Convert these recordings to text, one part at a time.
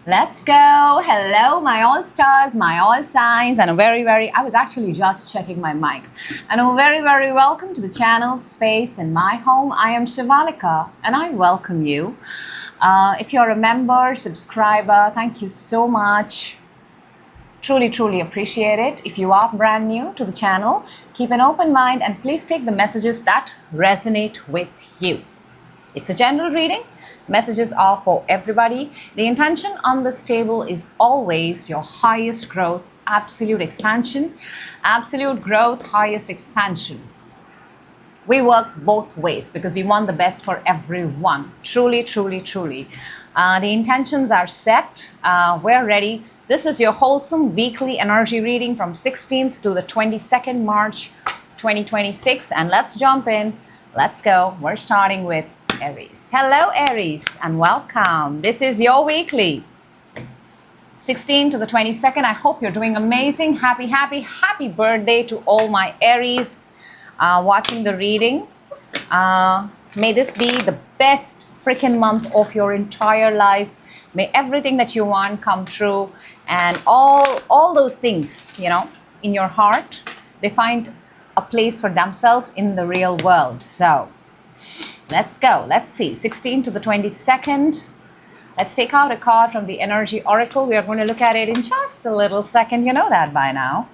Let's go. Hello, my all stars, my all signs, and I was actually just checking my mic. And a very welcome to the channel Space in My Home. I am Shivalika and I welcome you. If you're a member, subscriber, thank you so much. Truly appreciate it. If you are brand new to the channel, keep an open mind and please take the messages that resonate with you. It's a general reading. Messages are for everybody. The intention on this table is always your highest growth, absolute expansion, absolute growth, highest expansion. We work both ways because we want the best for everyone. Truly. The intentions are set. We're ready. This is your wholesome weekly energy reading from 16th to the 22nd March 2026. And let's jump in. Let's go. We're starting with Aries. Hello, Aries, and welcome. This is your weekly 16 to the 22nd. I hope you're doing amazing. Happy birthday to all my Aries watching the reading. May this be the best freaking month of your entire life. May everything that you want come true, and all those things, you know, in your heart, they find a place for themselves in the real world. So let's go. Let's see. 16 to the 22nd. Let's take out a card from the Energy Oracle. We are going to look at it in just a little second. You know that by now.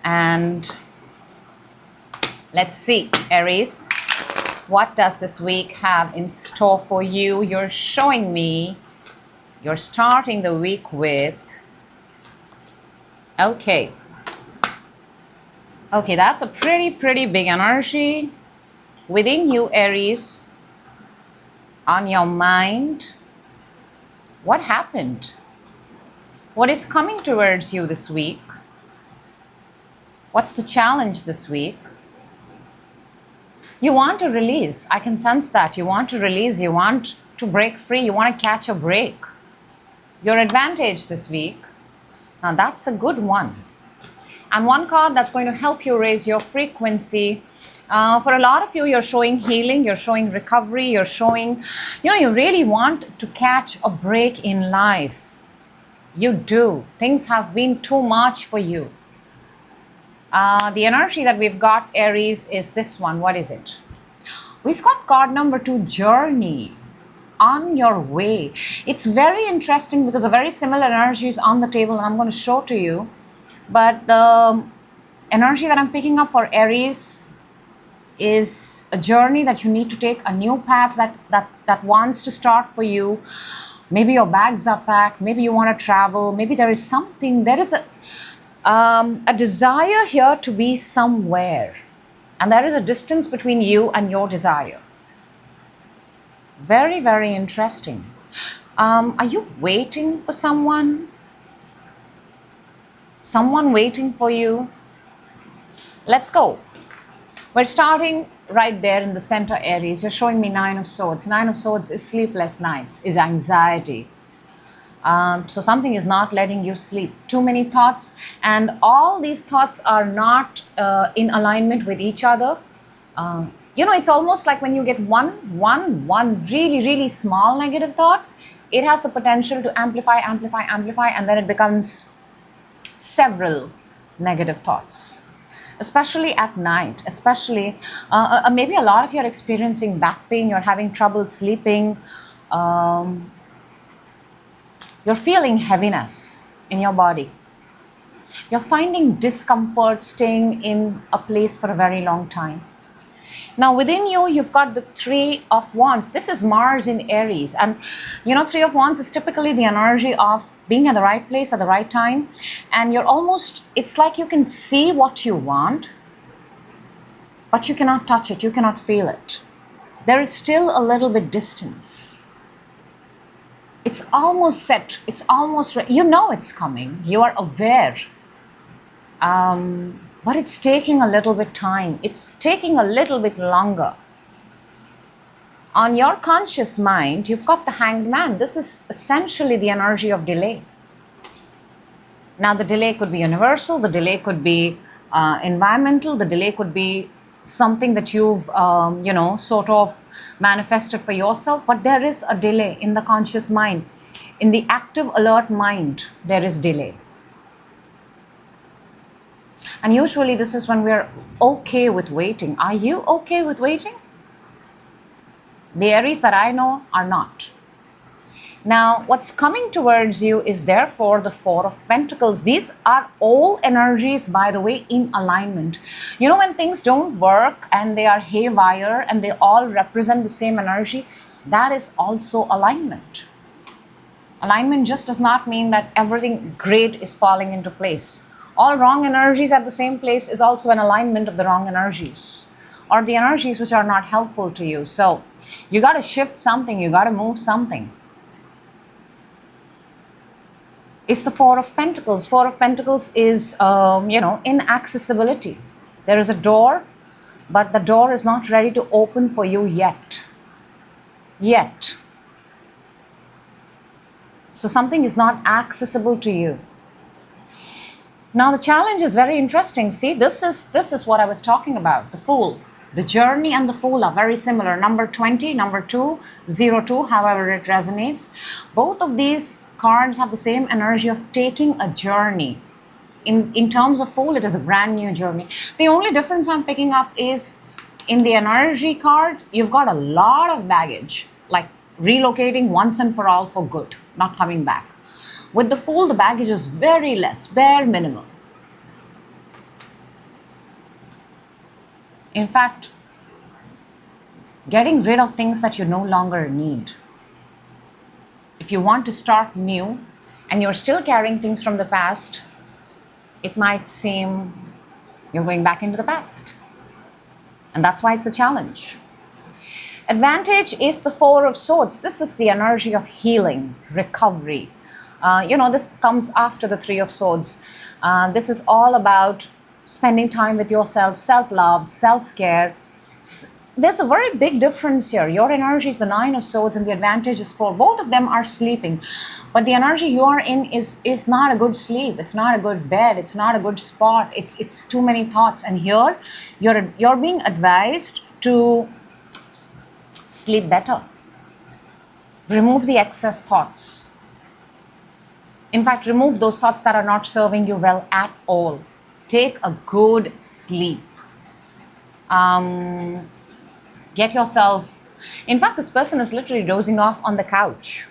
And let's see, Aries, what does this week have in store for you? You're showing me you're starting the week with... Okay, that's a pretty big energy within you, Aries, on your mind. What happened? What is coming towards you this week? What's the challenge this week? You want to release. I can sense that. You want to release. You want to break free. You want to catch a break. Your advantage this week. Now that's a good one. And one card that's going to help you raise your frequency. For a lot of you, you're showing healing, you're showing recovery, you're showing, you really want to catch a break in life. You do. Things have been too much for you. The energy that we've got, Aries, is this one. What is it? We've got card number 2, Journey. On your way. It's very interesting because a very similar energy is on the table and I'm going to show to you. But the energy that I'm picking up for Aries is a journey that you need to take, a new path that wants to start for you. Maybe your bags are packed, maybe you want to travel, maybe there is a desire here to be somewhere, and there is a distance between you and your desire. Very interesting. Are you waiting for someone? Someone waiting for you? Let's go. We're starting right there in the center, Aries. You're showing me 9 of Swords. 9 of Swords is sleepless nights, is anxiety. So something is not letting you sleep. Too many thoughts, and all these thoughts are not in alignment with each other. It's almost like when you get one really small negative thought, it has the potential to amplify, and then it becomes several negative thoughts. Especially at night, maybe a lot of you are experiencing back pain, you're having trouble sleeping, you're feeling heaviness in your body. You're finding discomfort staying in a place for a very long time. Now within you, you've got the 3 of Wands. This is Mars in Aries. And 3 of Wands is typically the energy of being at the right place at the right time. And it's like you can see what you want, but you cannot touch it, you cannot feel it. There is still a little bit distance. It's almost set, it's almost, it's coming, you are aware. But it's taking a little bit time. It's taking a little bit longer. On your conscious mind, you've got the Hanged Man. This is essentially the energy of delay. Now, the delay could be universal. The delay could be environmental. The delay could be something that you've, sort of manifested for yourself. But there is a delay in the conscious mind. In the active, alert mind, there is delay. And usually this is when we're okay with waiting. Are you okay with waiting? The Aries that I know are not. Now, what's coming towards you is therefore the Four of Pentacles. These are all energies, by the way, in alignment. You know, when things don't work and they are haywire and they all represent the same energy, that is also alignment. Alignment just does not mean that everything great is falling into place. All wrong energies at the same place is also an alignment of the wrong energies, or the energies which are not helpful to you. So you got to shift something, you got to move something. It's the Four of Pentacles. Four of Pentacles is, inaccessibility. There is a door, but the door is not ready to open for you yet. So something is not accessible to you. Now the challenge is very interesting. See, this is what I was talking about. The Fool. The Journey and the Fool are very similar. Number 20, number 202, however it resonates. Both of these cards have the same energy of taking a journey. In terms of Fool, it is a brand new journey. The only difference I'm picking up is in the energy card, you've got a lot of baggage, like relocating once and for all for good, not coming back. With the Fool, the baggage is very less, bare minimum. In fact, getting rid of things that you no longer need. If you want to start new and you're still carrying things from the past, it might seem you're going back into the past. And that's why it's a challenge. Advantage is the Four of Swords. This is the energy of healing, recovery. This comes after the Three of Swords. This is all about spending time with yourself, self-love, self-care. There's a very big difference here. Your energy is the Nine of Swords and the advantage is Four. Both of them are sleeping. But the energy you are in is not a good sleep. It's not a good bed. It's not a good spot. It's too many thoughts. And here, you're being advised to sleep better. Remove the excess thoughts. In fact, remove those thoughts that are not serving you well at all. Take a good sleep. Get yourself... In fact, this person is literally dozing off on the couch.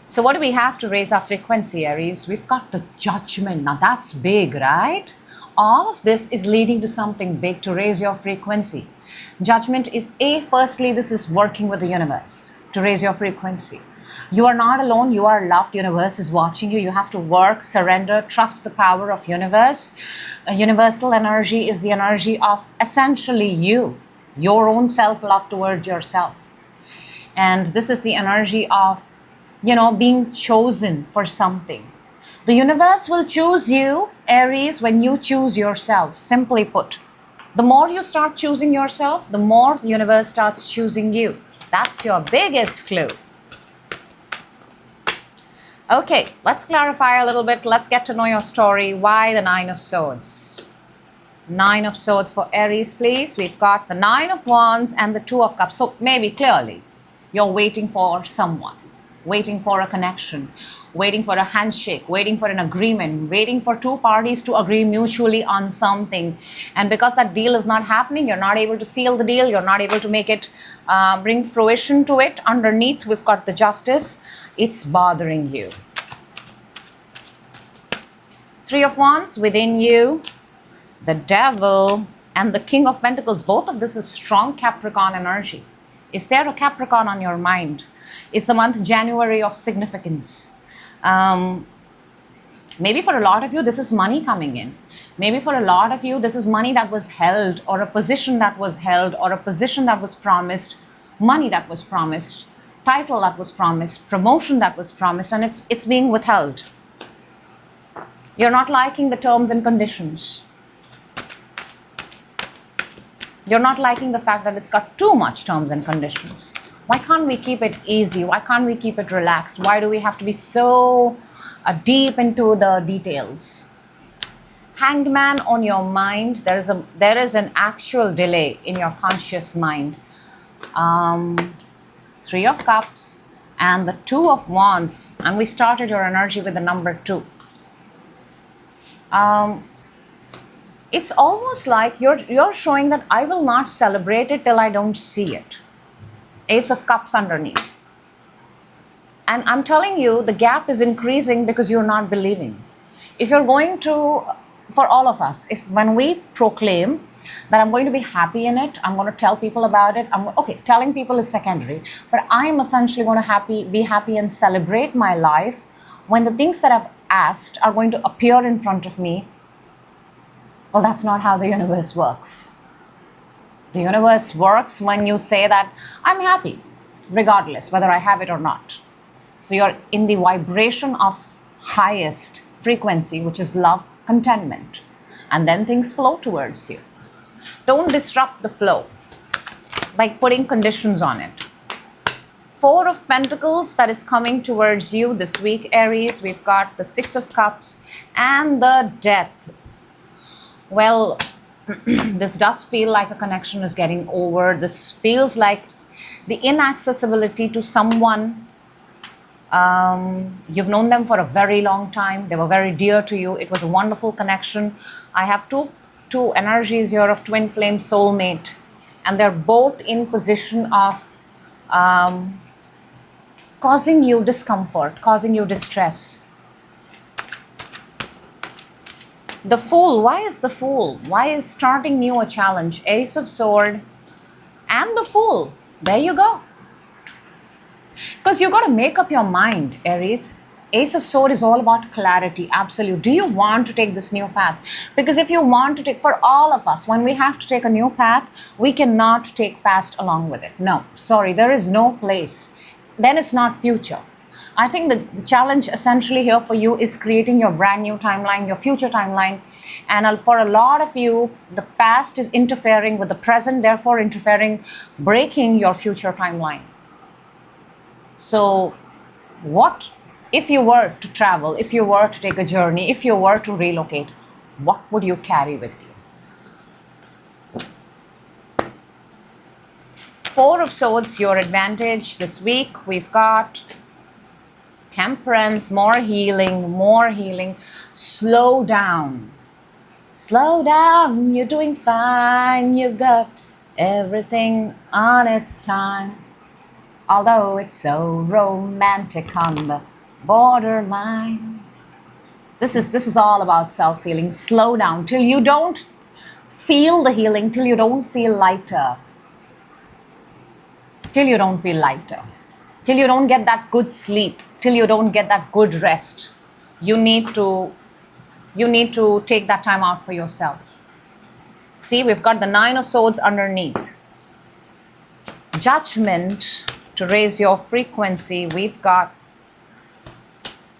So what do we have to raise our frequency, Aries? We've got the Judgment. Now that's big, right? All of this is leading to something big to raise your frequency. Judgment is firstly, this is working with the universe to raise your frequency. You are not alone. You are loved. Universe is watching you. You have to work, surrender, trust the power of universe. Universal energy is the energy of essentially you, your own self-love towards yourself. And this is the energy of, being chosen for something. The universe will choose you, Aries, when you choose yourself. Simply put, the more you start choosing yourself, the more the universe starts choosing you. That's your biggest clue. Okay, let's clarify a little bit. Let's get to know your story. Why the Nine of Swords? Nine of Swords for Aries, please. We've got the Nine of Wands and the Two of Cups. So maybe clearly you're waiting for someone, waiting for a connection, waiting for a handshake, waiting for an agreement, waiting for two parties to agree mutually on something. And because that deal is not happening, you're not able to seal the deal, you're not able to make it, bring fruition to it. Underneath, we've got the Justice. It's bothering you. Three of Wands within you, the Devil, and the King of Pentacles. Both of this is strong Capricorn energy. Is there a Capricorn on your mind? Is the month January of significance? Maybe for a lot of you, this is money coming in. Maybe for a lot of you, this is money that was held, or a position that was held, or a position that was promised, money that was promised, title that was promised, promotion that was promised, and it's being withheld. You're not liking the terms and conditions. You're not liking the fact that it's got too much terms and conditions. Why can't we keep it easy? Why can't we keep it relaxed? Why do we have to be so deep into the details? Hanged Man on your mind. There is an actual delay in your conscious mind. Three of Cups, and the Two of Wands. And we started your energy with the number 2. It's almost like you're showing that I will not celebrate it till I don't see it. Ace of Cups underneath. And I'm telling you, the gap is increasing because you're not believing. If you're going to, for all of us, if when we proclaim that I'm going to be happy in it, I'm going to tell people about it. Okay, telling people is secondary, but I'm essentially going to be happy and celebrate my life when the things that I've asked are going to appear in front of me. Well, that's not how the universe works. The universe works when you say that I'm happy, regardless whether I have it or not. So you're in the vibration of highest frequency, which is love, contentment. And then things flow towards you. Don't disrupt the flow by putting conditions on it. Four of Pentacles that is coming towards you this week, Aries. We've got the Six of Cups and the Death. Well, this does feel like a connection is getting over. This feels like the inaccessibility to someone. You've known them for a very long time. They were very dear to you. It was a wonderful connection. I have two energies here of twin flame soulmate, and they're both in position of causing you discomfort, causing you distress. The Fool. Why is the Fool? Why is starting new a challenge? Ace of Sword and the Fool. There you go. Because you got to make up your mind, Aries. Ace of Sword is all about clarity, absolute. Do you want to take this new path? Because if you want to take, for all of us, when we have to take a new path, we cannot take past along with it. No, sorry, there is no place. Then it's not future. I think the challenge essentially here for you is creating your brand new timeline, your future timeline. And for a lot of you, the past is interfering with the present, therefore breaking your future timeline. So what if you were to travel, if you were to take a journey, if you were to relocate, what would you carry with you? Four of Swords, your advantage this week. We've got Temperance, more healing. Slow down. Slow down, you're doing fine. You've got everything on its time. Although it's so romantic on the borderline. This is all about self-healing. Slow down till you don't feel the healing, till you don't feel lighter. Till you don't feel lighter. Till you don't get that good sleep. Till you don't get that good rest. You need to take that time out for yourself. See, we've got the Nine of Swords underneath. Judgment. To raise your frequency, we've got,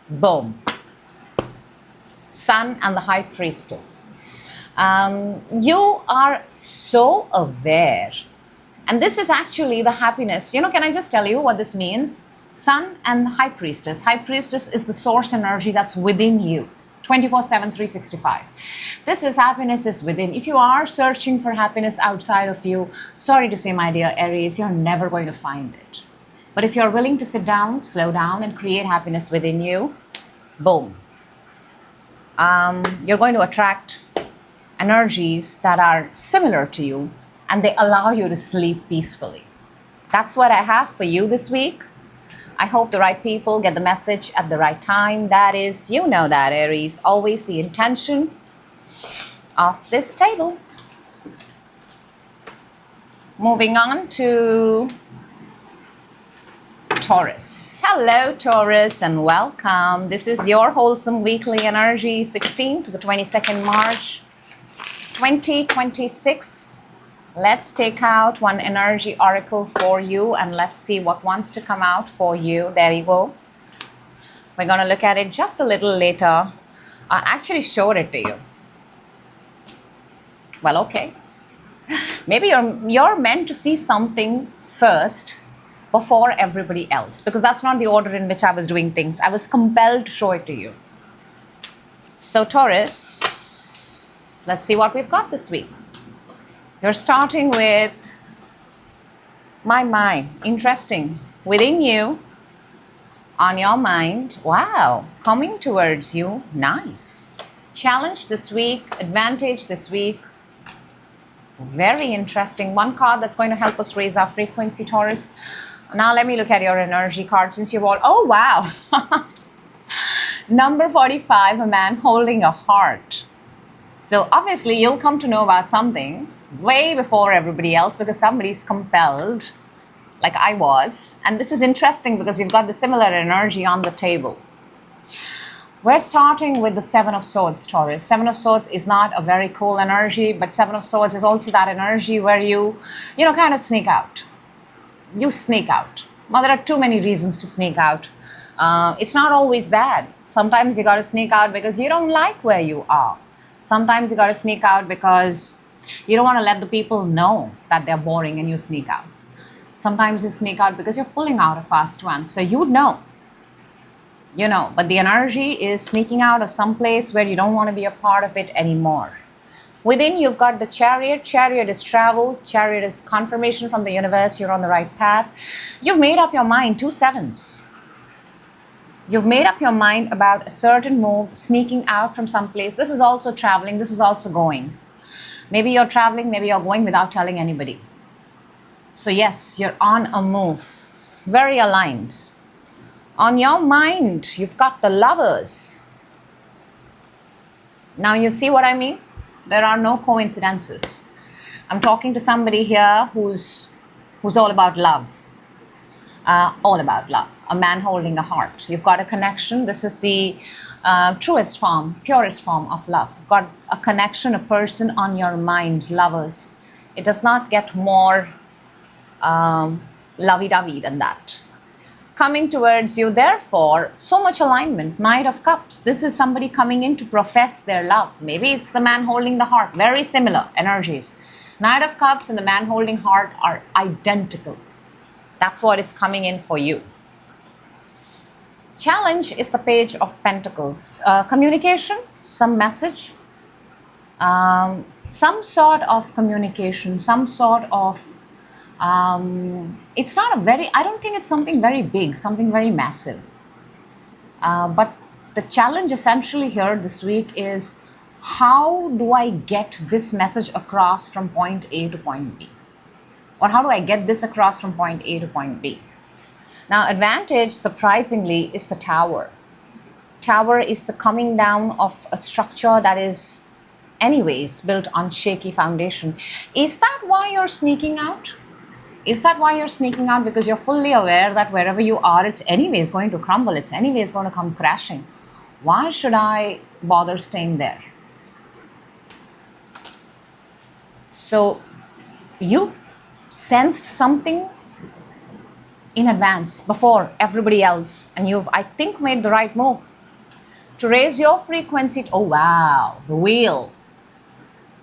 boom, Sun and the High Priestess. You are so aware. And this is actually the happiness. Can I just tell you what this means? Sun and High Priestess. High Priestess is the source energy that's within you. 24/7, 365. This is happiness is within. If you are searching for happiness outside of you, sorry to say, my dear Aries, you're never going to find it. But if you're willing to sit down, slow down, and create happiness within you, boom. You're going to attract energies that are similar to you, and they allow you to sleep peacefully. That's what I have for you this week. I hope the right people get the message at the right time. That is, you know that, Aries, always the intention of this table. Moving on to Taurus. Hello, Taurus, and welcome. This is your wholesome weekly energy, 16th to the 22nd March, 2026. Let's take out one energy oracle for you, and let's see what wants to come out for you. There you go. We're going to look at it just a little later. I actually showed it to you. Well, okay. Maybe you're meant to see something first before everybody else, because that's not the order in which I was doing things. I was compelled to show it to you. So Taurus, let's see what we've got this week. You're starting with My. Interesting. Within you, on your mind, wow, coming towards you, nice. Challenge this week, advantage this week. Very interesting. One card that's going to help us raise our frequency, Taurus. Now let me look at your energy card since you've all, oh wow. Number 45, a man holding a heart. So obviously you'll come to know about something way before everybody else because somebody's compelled, like I was. And this is interesting because we've got the similar energy on the table. We're starting with the Seven of Swords, Taurus. Seven of Swords is not a very cool energy, but Seven of Swords is also that energy where you kind of sneak out. You sneak out. Now, there are too many reasons to sneak out. It's not always bad. Sometimes you got to sneak out because you don't like where you are. Sometimes you got to sneak out because you don't want to let the people know that they're boring and you sneak out. Sometimes you sneak out because you're pulling out a fast one. So you know. But the energy is sneaking out of some place where you don't want to be a part of it anymore. Within, you've got the Chariot. Chariot is travel. Chariot is confirmation from the universe. You're on the right path. You've made up your mind, 2 sevens. You've made up your mind about a certain move, sneaking out from some place. This is also traveling. This is also going. Maybe you're traveling. Maybe you're going without telling anybody. So yes, you're on a move. Very aligned. On your mind, you've got the Lovers. Now you see what I mean? There are no coincidences. I'm talking to somebody here who's all about love. All about love. A man holding a heart. You've got a connection. This is the truest form, purest form of love. You've got a connection, a person on your mind, Lovers. It does not get more lovey-dovey than that. Coming towards you, therefore, so much alignment. Knight of Cups. This is somebody coming in to profess their love. Maybe it's the man holding the heart. Very similar energies. Knight of Cups and the man holding heart are identical. That's what is coming in for you. Challenge is the Page of Pentacles. Communication, some message, some sort of communication, some sort of it's not I don't think it's something very big, something very massive. But the challenge essentially here this week is, how do I get this message across from point A to point B? Or how do I get this across from point A to point B? Now, advantage, surprisingly, is the Tower. Tower is the coming down of a structure that is anyways built on shaky foundation. Is that why you're sneaking out? Is that why you're sneaking out? Because you're fully aware that wherever you are, it's anyways going to crumble. It's anyways going to come crashing. Why should I bother staying there? So you've sensed something in advance before everybody else. And you've, I think, made the right move to raise your frequency. Oh, wow. The Wheel.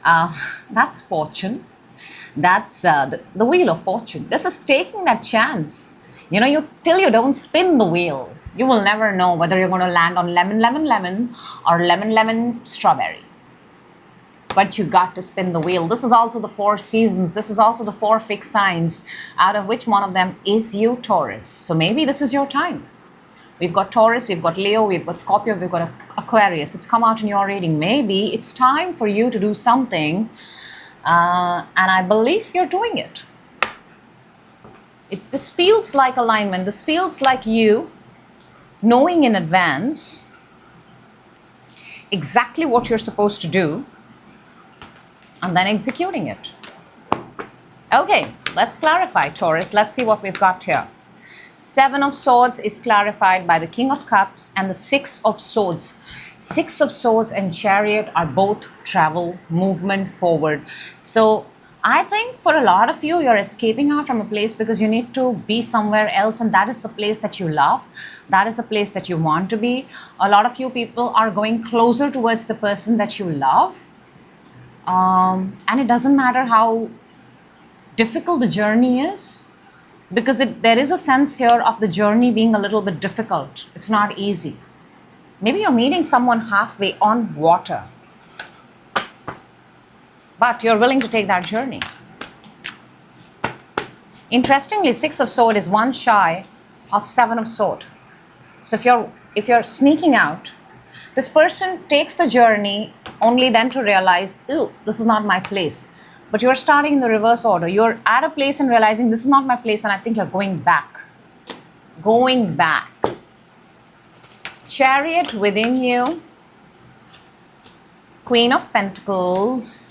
That's fortune. That's the Wheel of Fortune. This is taking that chance. Till you don't spin the wheel, you will never know whether you're going to land on lemon, lemon, lemon or lemon, lemon, strawberry. But you got to spin the wheel. This is also the 4 seasons. This is also the 4 fixed signs, out of which one of them is you, Taurus. So maybe this is your time. We've got Taurus, we've got Leo, we've got Scorpio, we've got Aquarius. It's come out in your reading. Maybe it's time for you to do something. And I believe you're doing it. This feels like alignment. This feels like you knowing in advance exactly what you're supposed to do and then executing it. Okay, let's clarify, Taurus. Let's see what we've got here. 7 of Swords is clarified by the King of Cups and the 6 of Swords. 6 of Swords and Chariot are both travel, movement forward. So I think for a lot of you, you're escaping out from a place because you need to be somewhere else, and that is the place that you love. That is the place that you want to be. A lot of you people are going closer towards the person that you love. And it doesn't matter how difficult the journey is, because there is a sense here of the journey being a little bit difficult. It's not easy. Maybe you're meeting someone halfway on water, but you're willing to take that journey. Interestingly, Six of Swords is one shy of Seven of Swords. So if you're sneaking out, this person takes the journey only then to realize, ew, this is not my place. But you're starting in the reverse order. You're at a place and realizing this is not my place, and I think you're going back. Going back. Chariot within you, Queen of Pentacles,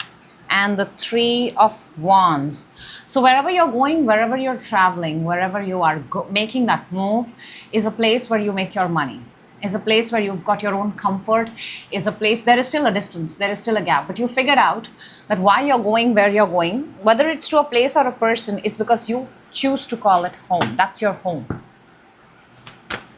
and the Three of Wands. So wherever you're going, wherever you're traveling, wherever you are making that move is a place where you make your money, is a place where you've got your own comfort, is a place, there is still a distance, there is still a gap, but you figured out that why you're going where you're going, whether it's to a place or a person, is because you choose to call it home. That's your home.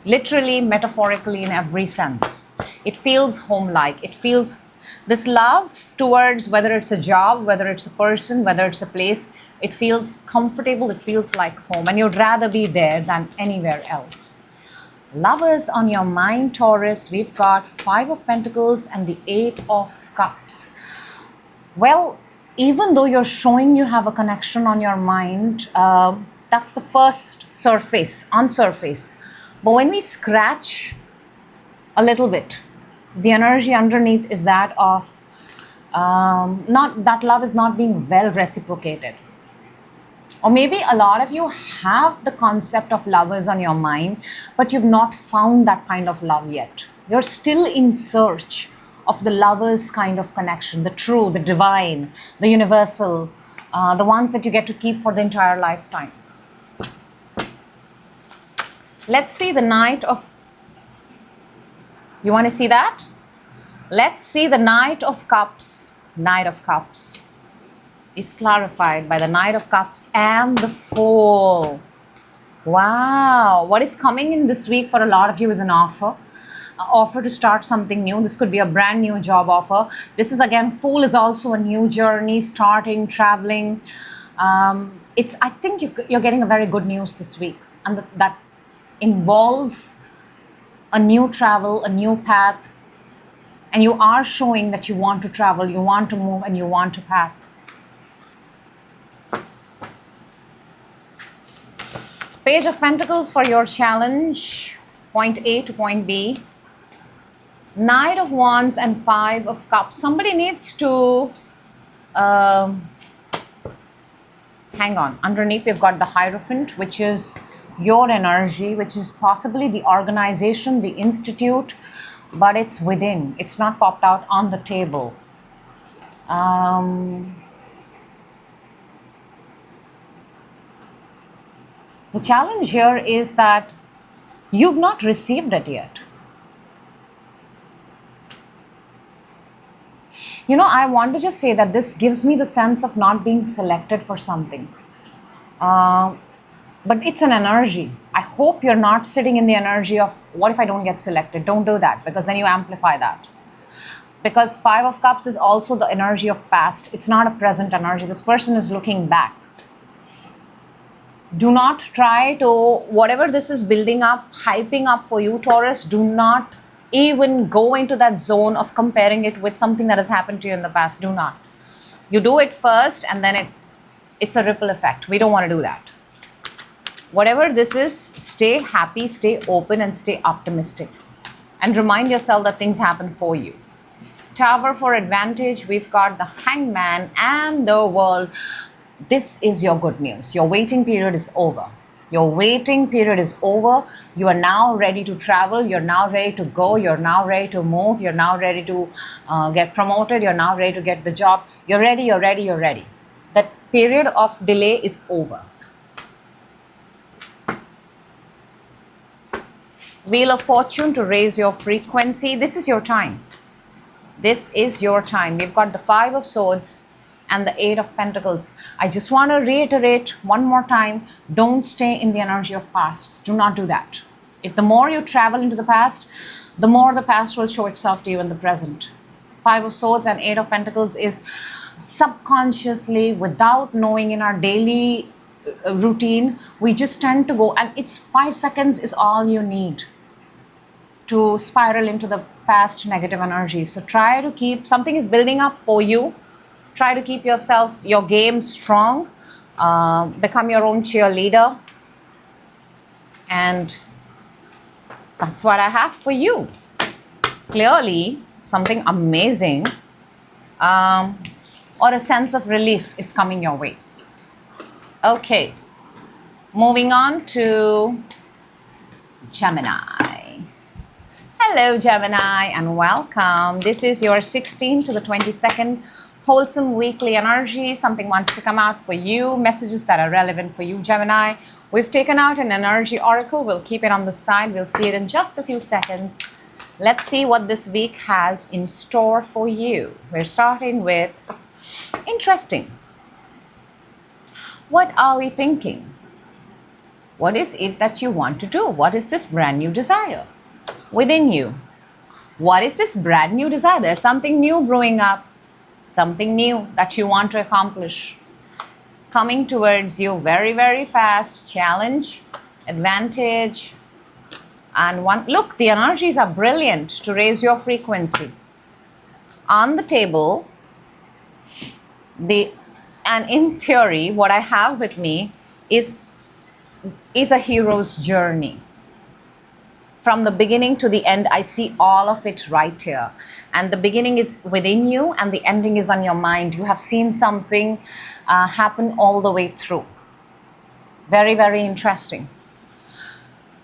Literally, metaphorically, in every sense. It feels home-like. It feels this love towards, whether it's a job, whether it's a person, whether it's a place, it feels comfortable, it feels like home, and you'd rather be there than anywhere else. Lovers on your mind, Taurus, we've got Five of Pentacles and the Eight of Cups. Well, even though you're showing you have a connection on your mind, that's the first surface, on surface. But when we scratch a little bit, the energy underneath is that of not that love is not being well reciprocated. Or maybe a lot of you have the concept of lovers on your mind, but you've not found that kind of love yet. You're still in search of the lovers kind of connection, the true, the divine, the universal, the ones that you get to keep for the entire lifetime. Let's see the Knight of... You want to see that? Let's see the Knight of Cups. Knight of Cups is clarified by the Knight of Cups and the Fool. Wow. What is coming in this week for a lot of you is an offer. An offer to start something new. This could be a brand new job offer. This is again, Fool is also a new journey, starting, traveling. I think you're getting a very good news this week. And that involves a new travel, a new path, and you are showing that you want to travel, you want to move, and you want to path. Page of Pentacles for your challenge, point A to point B. Knight of Wands and Five of Cups. Somebody needs to hang on. Underneath we've got the Hierophant, which is your energy, which is possibly the organization, the institute, but it's within. It's not popped out on the table. The challenge here is that you've not received it yet. You know, I want to just say that this gives me the sense of not being selected for something. But it's an energy. I hope you're not sitting in the energy of, what if I don't get selected? Don't do that, because then you amplify that. Because Five of Cups is also the energy of past. It's not a present energy. This person is looking back. Do not try to, whatever this is building up, hyping up for you, Taurus, do not even go into that zone of comparing it with something that has happened to you in the past. Do not. You do it first, and then it's a ripple effect. We don't want to do that. Whatever this is, stay happy, stay open, and stay optimistic. And remind yourself that things happen for you. Tower for advantage, we've got the Hangman and the World. This is your good news. Your waiting period is over. Your waiting period is over. You are now ready to travel. You're now ready to go. You're now ready to move. You're now ready to get promoted. You're now ready to get the job. You're ready, you're ready, you're ready. That period of delay is over. Wheel of Fortune to raise your frequency. This is your time. This is your time. We've got the Five of Swords and the Eight of Pentacles. I just want to reiterate one more time, don't stay in the energy of past. Do not do that. If the more you travel into the past, the more the past will show itself to you in the present. Five of Swords and Eight of Pentacles is subconsciously, without knowing, in our daily routine, we just tend to go, and it's 5 seconds is all you need to spiral into the past negative energy. So try to keep, something is building up for you. Try to keep yourself, your game strong. become your own cheerleader. And that's what I have for you. Clearly, something amazing or a sense of relief is coming your way. Okay, moving on to Gemini. Hello, Gemini, and welcome. This is your 16th to the 22nd wholesome weekly energy. Something wants to come out for you, messages that are relevant for you, Gemini. We've taken out an energy oracle. We'll keep it on the side. We'll see it in just a few seconds. Let's see what this week has in store for you. We're starting with interesting. What are we thinking? What is it that you want to do? What is this brand new desire within you? What is this brand new desire? There's something new brewing up, something new that you want to accomplish. Coming towards you very, very fast. Challenge, advantage, and one. Look, the energies are brilliant to raise your frequency. On the table, and in theory, what I have with me is a hero's journey. From the beginning to the end, I see all of it right here. And the beginning is within you and the ending is on your mind. You have seen something happen all the way through. Very, very interesting.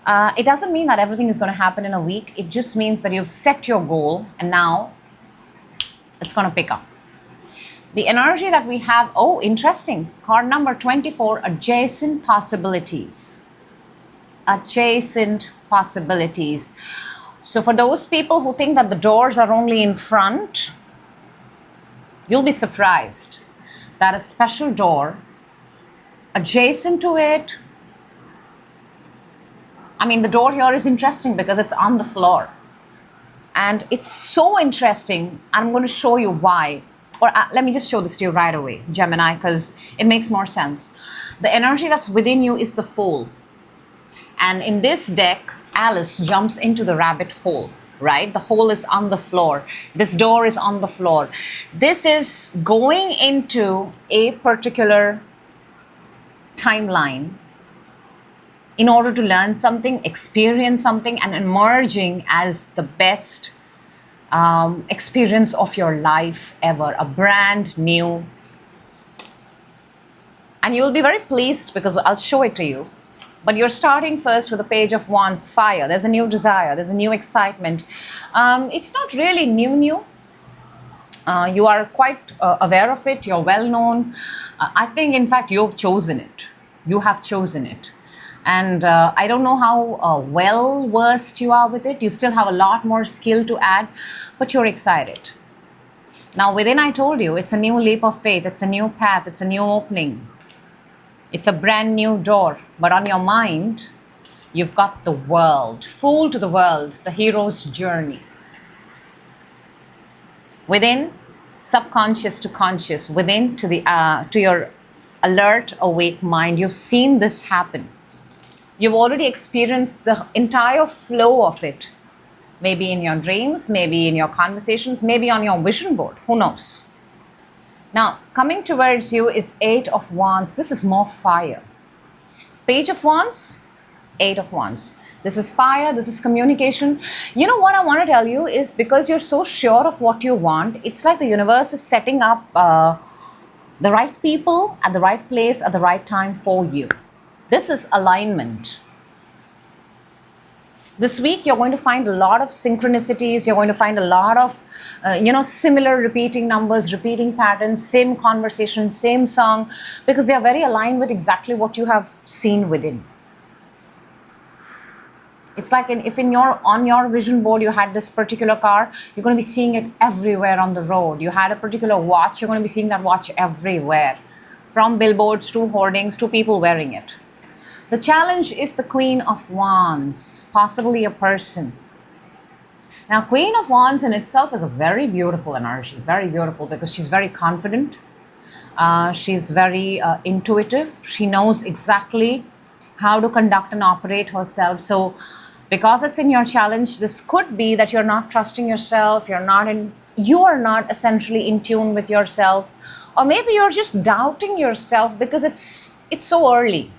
It doesn't mean that everything is going to happen in a week. It just means that you've set your goal and now it's going to pick up. The energy that we have, oh, interesting. Card number 24, adjacent possibilities. Adjacent possibilities. So for those people who think that the doors are only in front, you'll be surprised that a special door adjacent to it, I mean, the door here is interesting because it's on the floor. And it's so interesting. I'm going to show you why. Or let me just show this to you right away, Gemini, because it makes more sense. The energy that's within you is the Fool. And in this deck, Alice jumps into the rabbit hole, right? The hole is on the floor. This door is on the floor. This is going into a particular timeline in order to learn something, experience something, and emerging as the best experience of your life ever. A brand new. And you'll be very pleased because I'll show it to you. But you're starting first with a Page of Wands, fire. There's a new desire. There's a new excitement. It's not really new. You are quite aware of it. You're well known. I think, in fact, you've chosen it. You have chosen it. And I don't know how well versed you are with it. You still have a lot more skill to add, but you're excited. Now, within, I told you, it's a new leap of faith. It's a new path. It's a new opening. It's a brand new door. But on your mind, you've got the world. Fool to the world, the hero's journey. Within, subconscious to conscious. Within, to your alert, awake mind. You've seen this happen. You've already experienced the entire flow of it. Maybe in your dreams, maybe in your conversations, maybe on your vision board. Who knows? Now, coming towards you is 8 of Wands. This is more fire. Page of Wands, 8 of Wands. This is fire, this is communication. You know what I want to tell you is because you're so sure of what you want, it's like the universe is setting up the right people at the right place at the right time for you. This is alignment. This week, you're going to find a lot of synchronicities. You're going to find a lot of, similar repeating numbers, repeating patterns, same conversation, same song, because they are very aligned with exactly what you have seen within. It's like if on your vision board you had this particular car, you're going to be seeing it everywhere on the road. You had a particular watch, you're going to be seeing that watch everywhere, from billboards to hoardings to people wearing it. The challenge is the Queen of Wands, possibly a person. Now, Queen of Wands in itself is a very beautiful energy, very beautiful because she's very confident. She's very intuitive. She knows exactly how to conduct and operate herself. So because it's in your challenge, this could be that you're not trusting yourself, you are not essentially in tune with yourself, Or maybe you're just doubting yourself because it's so early.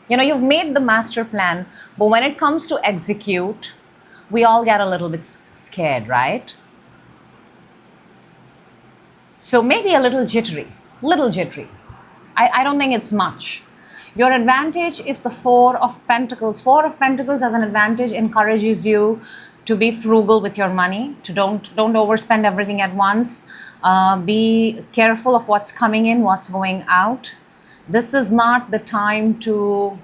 You know, you've made the master plan, but when it comes to execute, we all get a little bit scared, right? So maybe a little jittery, little jittery. I don't think it's much. Your advantage is the Four of Pentacles. Four of Pentacles as an advantage encourages you to be frugal with your money, to don't overspend everything at once. Be careful of what's coming in, what's going out. This is not the time to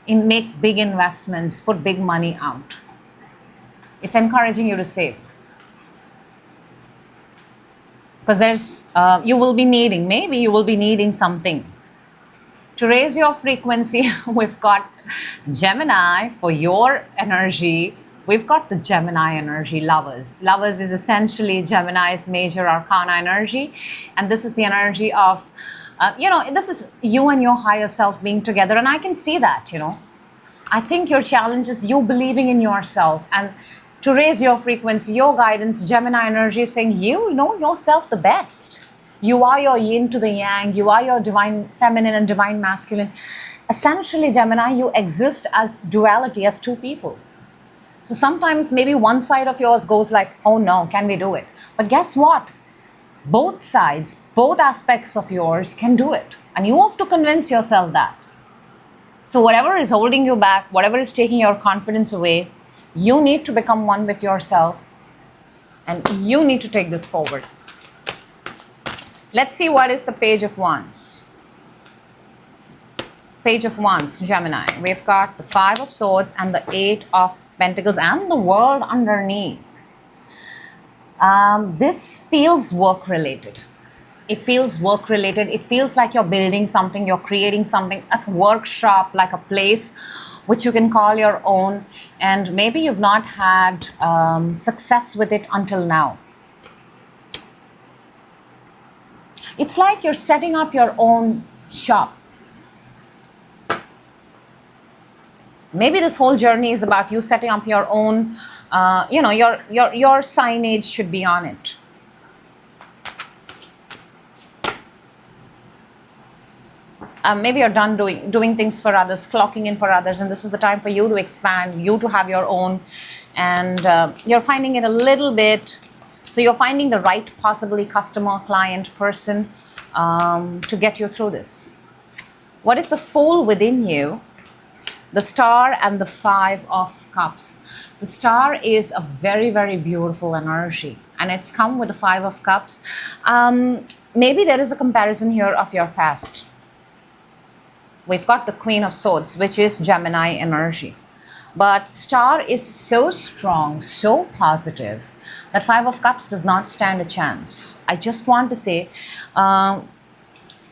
make big investments, put big money out. It's encouraging you to save. Because you will be needing, maybe you will be needing something. To raise your frequency, we've got Gemini for your energy. We've got the Gemini energy, Lovers. Lovers is essentially Gemini's major arcana energy. And this is the energy of, this is you and your higher self being together. And I can see that, I think your challenge is you believing in yourself. And to raise your frequency, your guidance, Gemini energy is saying you know yourself the best. You are your yin to the yang. You are your divine feminine and divine masculine. Essentially, Gemini, you exist as duality, as two people. So sometimes maybe one side of yours goes like, oh no, can we do it? But guess what? Both sides, both aspects of yours can do it. And you have to convince yourself that. So whatever is holding you back, whatever is taking your confidence away, you need to become one with yourself. And you need to take this forward. Let's see what is the Page of Wands. Page of Wands, Gemini. We've got the Five of Swords and the Eight of Pentacles and the World underneath. This feels work-related. It feels work-related. It feels like you're building something, you're creating something, a workshop, like a place which you can call your own. And maybe you've not had success with it until now. It's like you're setting up your own shop. Maybe this whole journey is about you setting up your own, your signage should be on it. Maybe you're done doing things for others, clocking in for others, and this is the time for you to expand, you to have your own, and you're finding it a little bit. So you're finding the right, possibly customer, client, person to get you through this. What is the Fool within you? The Star and the Five of Cups. The Star is a very, very beautiful energy, and it's come with the Five of Cups. Maybe there is a comparison here of your past. We've got the Queen of Swords, which is Gemini energy. But Star is so strong, so positive, that Five of Cups does not stand a chance. I just want to say,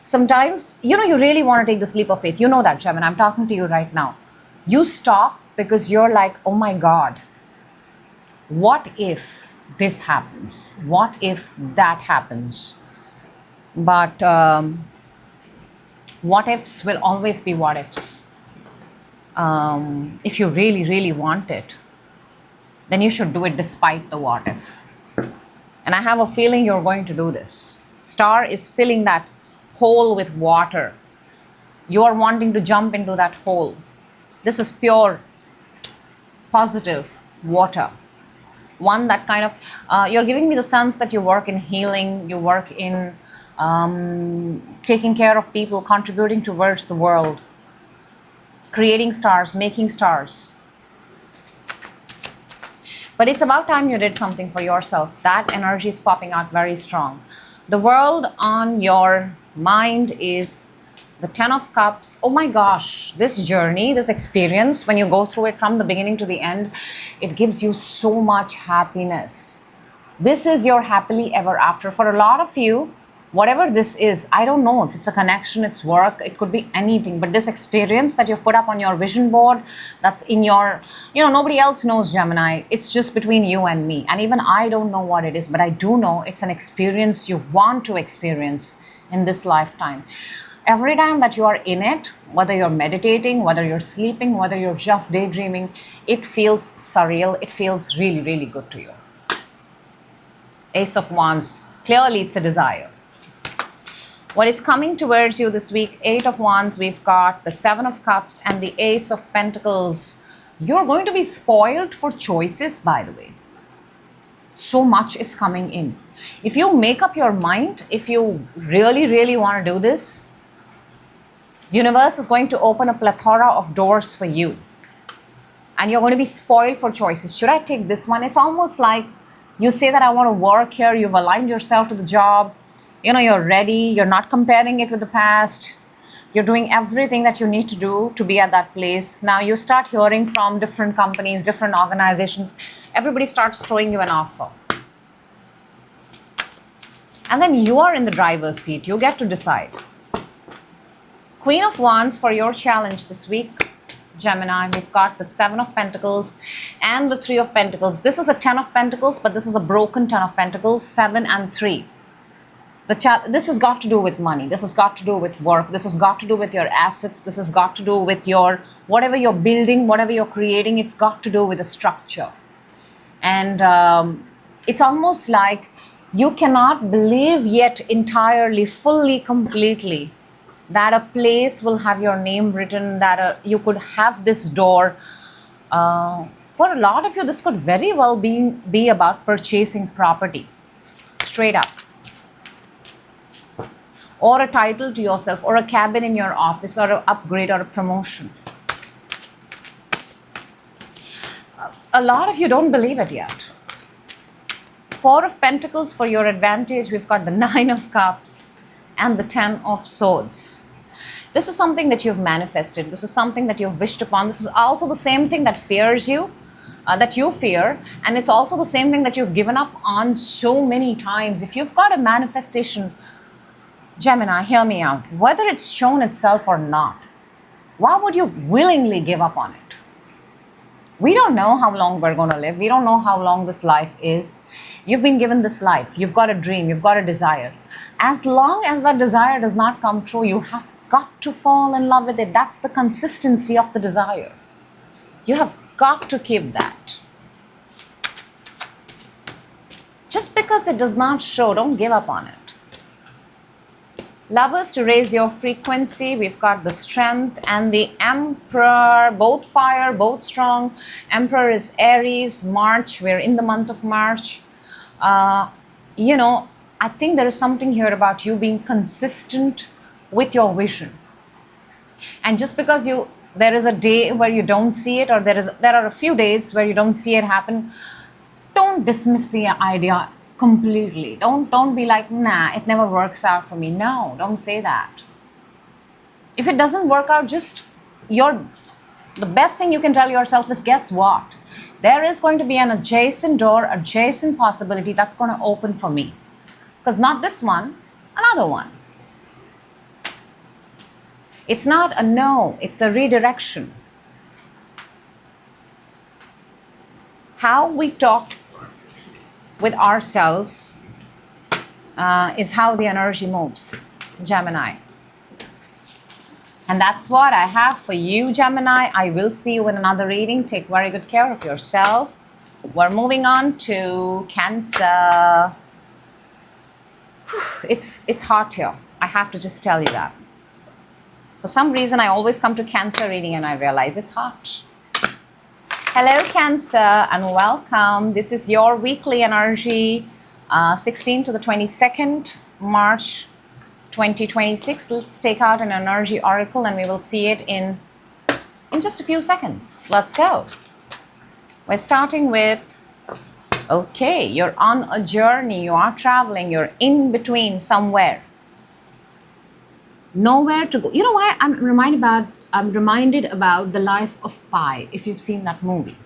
sometimes, you really want to take this leap of faith. You know that, Gemini. I'm talking to you right now. You stop because you're like, oh my God, what if this happens? What if that happens? But what ifs will always be what ifs. If you really, really want it, then you should do it despite the what if. And I have a feeling you're going to do this. Star is filling that hole with water. You are wanting to jump into that hole. This is pure, positive water. One that kind of, you're giving me the sense that you work in healing, you work in taking care of people, contributing towards the world, creating stars, making stars. But it's about time you did something for yourself. That energy is popping out very strong. The world on your mind is the Ten of Cups. Oh my gosh, this journey, this experience, when you go through it from the beginning to the end, it gives you so much happiness. This is your happily ever after. For a lot of you, whatever this is, I don't know if it's a connection, it's work, it could be anything. But this experience that you've put up on your vision board, that's in your, nobody else knows, Gemini. It's just between you and me. And even I don't know what it is, but I do know it's an experience you want to experience in this lifetime. Every time that you are in it, whether you're meditating, whether you're sleeping, whether you're just daydreaming, it feels surreal. It feels really, really good to you. Ace of Wands. Clearly, it's a desire. What is coming towards you this week? 8 of Wands, we've got the 7 of Cups and the Ace of Pentacles. You're going to be spoiled for choices, by the way. So much is coming in. If you make up your mind, if you really, really want to do this, the universe is going to open a plethora of doors for you. And you're going to be spoiled for choices. Should I take this one? It's almost like you say that I want to work here. You've aligned yourself to the job. You know, you're ready. You're not comparing it with the past. You're doing everything that you need to do to be at that place. Now you start hearing from different companies, different organizations. Everybody starts throwing you an offer. And then you are in the driver's seat. You get to decide. Queen of Wands for your challenge this week, Gemini. We've got the 7 of Pentacles and the 3 of Pentacles. This is a 10 of Pentacles, but this is a broken 10 of Pentacles, 7 and 3. This has got to do with money. This has got to do with work. This has got to do with your assets. This has got to do with your, whatever you're building, whatever you're creating, it's got to do with a structure. And it's almost like you cannot believe yet entirely, fully, completely that a place will have your name written, that you could have this door. For a lot of you, this could very well be about purchasing property, straight up. Or a title to yourself, or a cabin in your office, or an upgrade or a promotion. A lot of you don't believe it yet. 4 of Pentacles for your advantage. We've got the 9 of Cups and the 10 of Swords. This is something that you've manifested. This is something that you've wished upon. This is also the same thing that fears you, that you fear. And it's also the same thing that you've given up on so many times. If you've got a manifestation, Gemini, hear me out. Whether it's shown itself or not, why would you willingly give up on it? We don't know how long we're going to live. We don't know how long this life is. You've been given this life. You've got a dream. You've got a desire. As long as that desire does not come true, you have got to fall in love with it. That's the consistency of the desire. You have got to keep that. Just because it does not show, don't give up on it. Lovers, to raise your frequency, we've got the Strength and the Emperor, both fire, both strong. Emperor is Aries, March, we're in the month of March. You know, I think there is something here about you being consistent with your vision. And just because there is a day where you don't see it, or there are a few days where you don't see it happen, don't dismiss the idea completely. Don't be like, nah, it never works out for me. No, don't say that. If it doesn't work out, the best thing you can tell yourself is, guess what? There is going to be an adjacent door, adjacent possibility that's going to open for me. Because not this one, another one. It's not a no, it's a redirection. How we talk with ourselves is how the energy moves, Gemini. And that's what I have for you, Gemini. I will see you in another reading. Take very good care of yourself. We're moving on to Cancer. It's hot here. I have to just tell you that. For some reason, I always come to Cancer reading and I realize it's hot. Hello, Cancer, and welcome. This is your weekly energy, 16 to the 22nd March 2026. Let's take out an energy oracle and we will see it in just a few seconds. Let's go. We're starting with, okay, you're on a journey, you are traveling, you're in between somewhere. Nowhere to go. You know why I'm reminded about The Life of Pi, if you've seen that movie.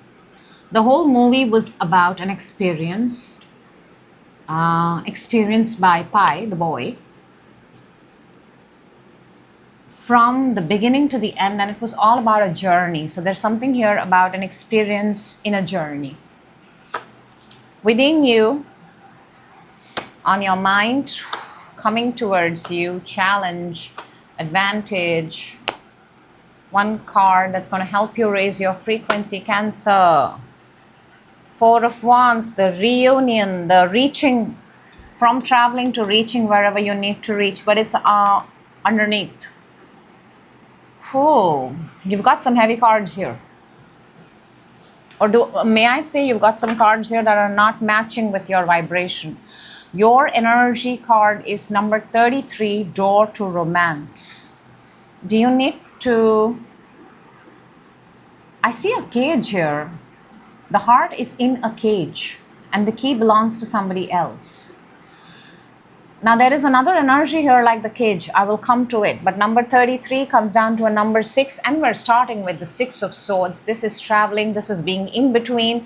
The whole movie was about an experience experienced by Pi, the boy, from the beginning to the end, and it was all about a journey. So there's something here about an experience in a journey. Within you, on your mind, coming towards you, challenge, advantage. One card that's going to help you raise your frequency, Cancer. 4 of Wands, the reunion, the reaching from traveling to reaching wherever you need to reach, but it's underneath. Oh, you've got some heavy cards here. Or may I say you've got some cards here that are not matching with your vibration. Your energy card is number 33, door to romance. Do you need to... I see a cage here. The heart is in a cage and the key belongs to somebody else. Now there is another energy here like the cage. I will come to it. But number 33 comes down to a number 6 and we're starting with the 6 of swords. This is traveling. This is being in between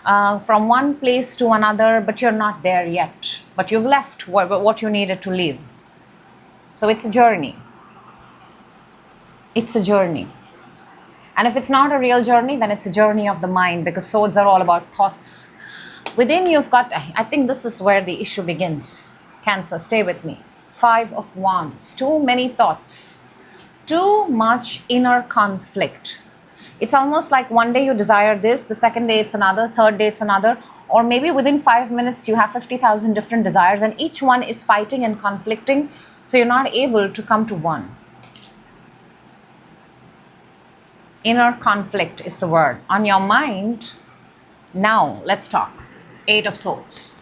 from one place to another, but you're not there yet. But you've left what you needed to leave. So it's a journey. It's a journey. And if it's not a real journey, then it's a journey of the mind, because swords are all about thoughts. Within you've got, I think this is where the issue begins. Cancer, stay with me. 5 of Wands, too many thoughts, too much inner conflict. It's almost like one day you desire this, the second day it's another, third day it's another, or maybe within 5 minutes you have 50,000 different desires and each one is fighting and conflicting, so you're not able to come to one. Inner conflict is the word. On your mind, now let's talk. 8 of Swords.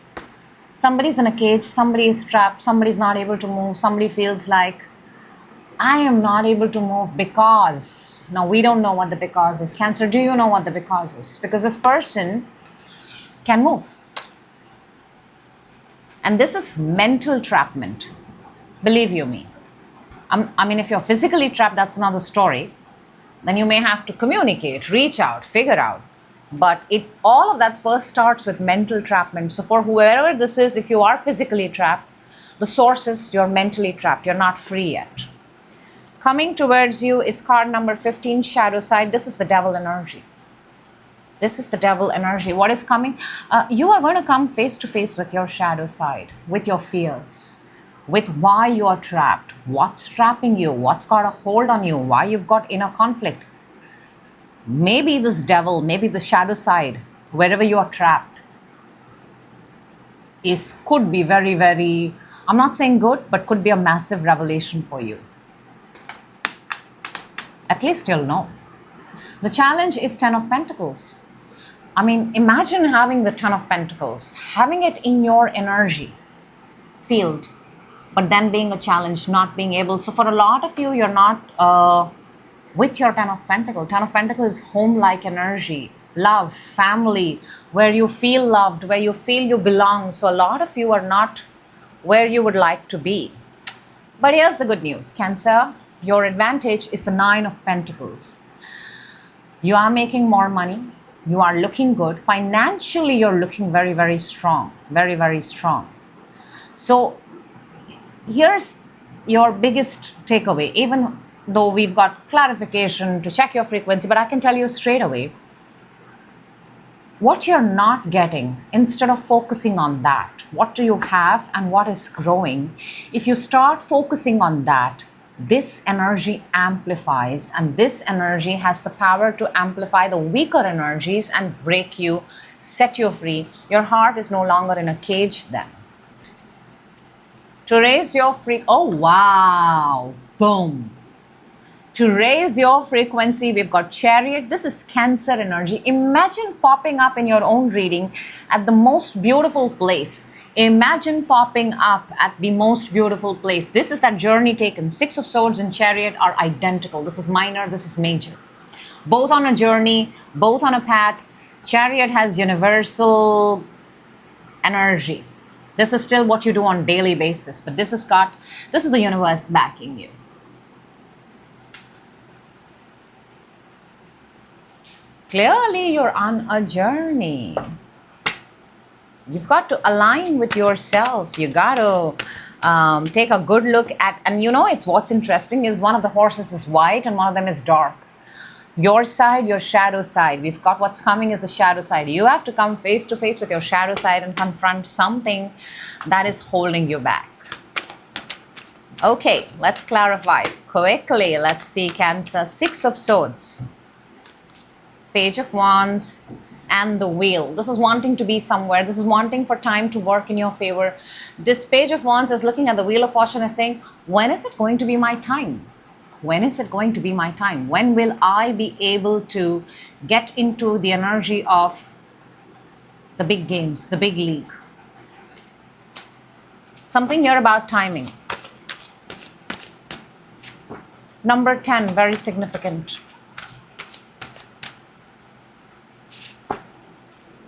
Somebody's in a cage, somebody is trapped, somebody's not able to move, somebody feels like, I am not able to move because... Now we don't know what the because is. Cancer, do you know what the because is? Because this person can move. And this is mental trapment. Believe you me. I mean, if you're physically trapped, that's another story. Then you may have to communicate, reach out, figure out. But all of that first starts with mental trapment. So for whoever this is, if you are physically trapped, the source is you're mentally trapped. You're not free yet. Coming towards you is card number 15, shadow side. This is the devil energy. This is the devil energy. What is coming? You are going to come face to face with your shadow side, with your fears, with why you are trapped, what's trapping you, what's got a hold on you, why you've got inner conflict. Maybe this devil, maybe the shadow side, wherever you are trapped, could be very, very, I'm not saying good, but could be a massive revelation for you. At least you'll know. The challenge is 10 of Pentacles. I mean, imagine having the 10 of Pentacles, having it in your energy field, but then being a challenge, not being able. So for a lot of you, you're not with your 10 of Pentacles. 10 of Pentacles is home-like energy, love, family, where you feel loved, where you feel you belong. So a lot of you are not where you would like to be. But here's the good news, Cancer. Your advantage is the 9 of Pentacles. You are making more money. You are looking good. Financially, you're looking very, very strong. Very, very strong. So here's your biggest takeaway. Even though we've got clarification to check your frequency, but I can tell you straight away, what you're not getting, instead of focusing on that, what do you have and what is growing, if you start focusing on that, this energy amplifies, and this energy has the power to amplify the weaker energies and break you, set you free. Your heart is no longer in a cage then. To raise your oh wow, boom. To raise your frequency, we've got Chariot. This is Cancer energy. Imagine popping up in your own reading at the most beautiful place. Imagine popping up at the most beautiful place. This is that journey taken. 6 of Swords and Chariot are identical. This is minor, this is major. Both on a journey, both on a path. Chariot has universal energy. This is still what you do on a daily basis, but this is the universe backing you. Clearly, you're on a journey. You've got to align with yourself. You got to take a good look at, and you know, what's interesting is one of the horses is white and one of them is dark. Your side, your shadow side. We've got what's coming is the shadow side. You have to come face to face with your shadow side and confront something that is holding you back. Okay, let's clarify quickly. Let's see, Cancer. 6 of Swords. Page of Wands. and the wheel. This is wanting to be somewhere. This is wanting for time to work in your favor. This Page of Wands is looking at the Wheel of Fortune and saying, when is it going to be my time? When is it going to be my time? When will I be able to get into the energy of the big games, the big league? Something here about timing. Number 10, very significant.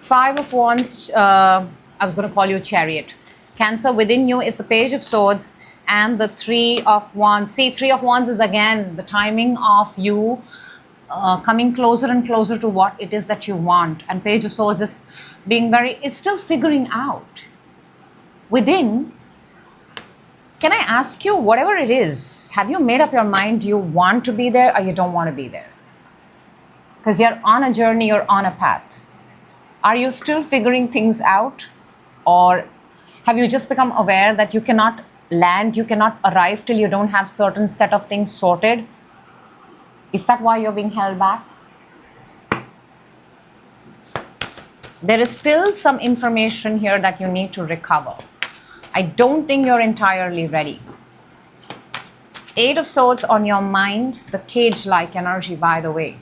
5 of Wands, I was going to call you Chariot. Cancer, within you is the Page of Swords and the 3 of Wands. See, 3 of Wands is again the timing of you coming closer and closer to what it is that you want. And Page of Swords is being it's still figuring out. Within, can I ask you, whatever it is, have you made up your mind? Do you want to be there or you don't want to be there? Because you're on a journey, you're on a path. Are you still figuring things out? Or have you just become aware that you cannot land, you cannot arrive till you don't have certain set of things sorted? Is that why you're being held back? There is still some information here that you need to recover. I don't think you're entirely ready. 8 of Swords on your mind, the cage-like energy, by the way.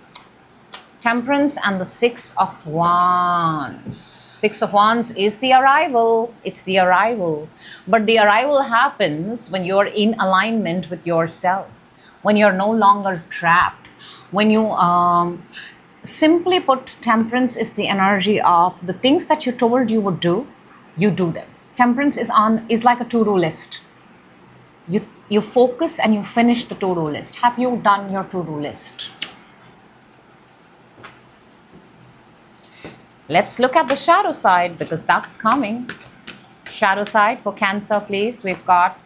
Temperance and the 6 of Wands. 6 of Wands is the arrival. It's the arrival. But the arrival happens when you're in alignment with yourself, when you're no longer trapped, when you, simply put, Temperance is the energy of the things that you told you would do, you do them. Temperance is like a to-do list. You focus and you finish the to-do list. Have you done your to-do list? Let's look at the shadow side because that's coming. Shadow side for Cancer, please. We've got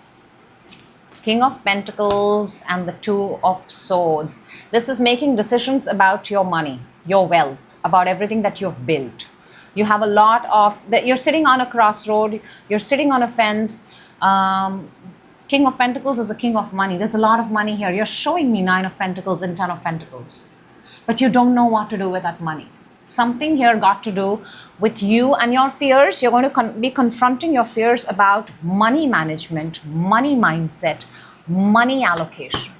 King of Pentacles and the 2 of Swords. This is making decisions about your money, your wealth, about everything that you've built. You have a lot of, you're sitting on a crossroad, you're sitting on a fence. King of Pentacles is the king of money. There's a lot of money here. You're showing me 9 of Pentacles and 10 of Pentacles. But you don't know what to do with that money. Something here got to do with you and your fears. You're going to be confronting your fears about money management, money mindset, money allocation.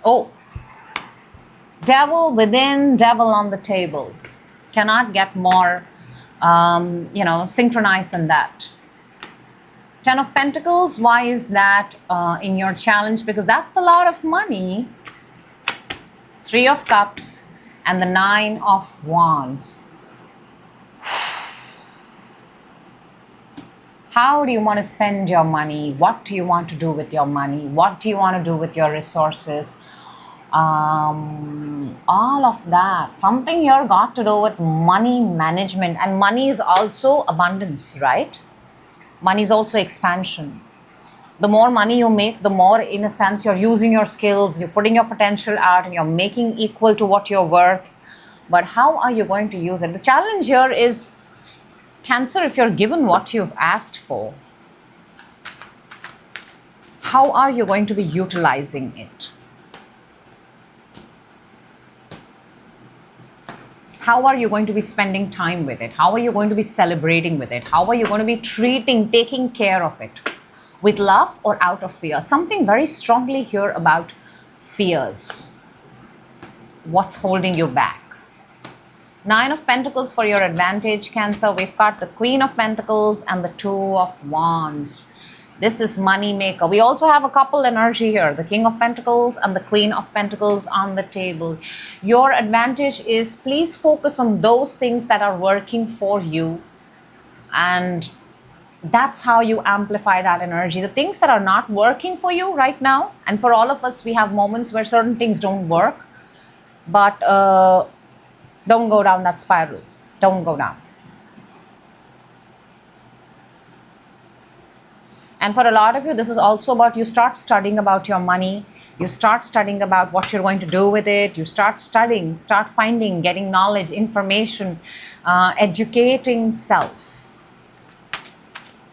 Oh, devil within, devil on the table. Cannot get more synchronized than that. 10 of Pentacles, why is that in your challenge? Because that's a lot of money. 3 of Cups and the 9 of Wands. How do you want to spend your money? What do you want to do with your money? What do you want to do with your resources? All of that. Something here got to do with money management, and money is also abundance, right? Money is also expansion. The more money you make, the more, in a sense, you're using your skills, you're putting your potential out, and you're making equal to what you're worth. But how are you going to use it? The challenge here is, Cancer, if you're given what you've asked for, how are you going to be utilizing it? How are you going to be spending time with it? How are you going to be celebrating with it? How are you going to be taking care of it? With love or out of fear? Something very strongly here about fears. What's holding you back? 9 of Pentacles for your advantage, Cancer. We've got the Queen of Pentacles and the 2 of Wands. This is money maker. We also have a couple energy here, the King of Pentacles and the Queen of Pentacles on the table. Your advantage is, please focus on those things that are working for you, and that's how you amplify that energy. The things that are not working for you right now, and for all of us, we have moments where certain things don't work, but don't go down that spiral. Don't go down. And for a lot of you, this is also about, you start studying about your money. You start studying about what you're going to do with it. You start studying, start finding, getting knowledge, information, educating self.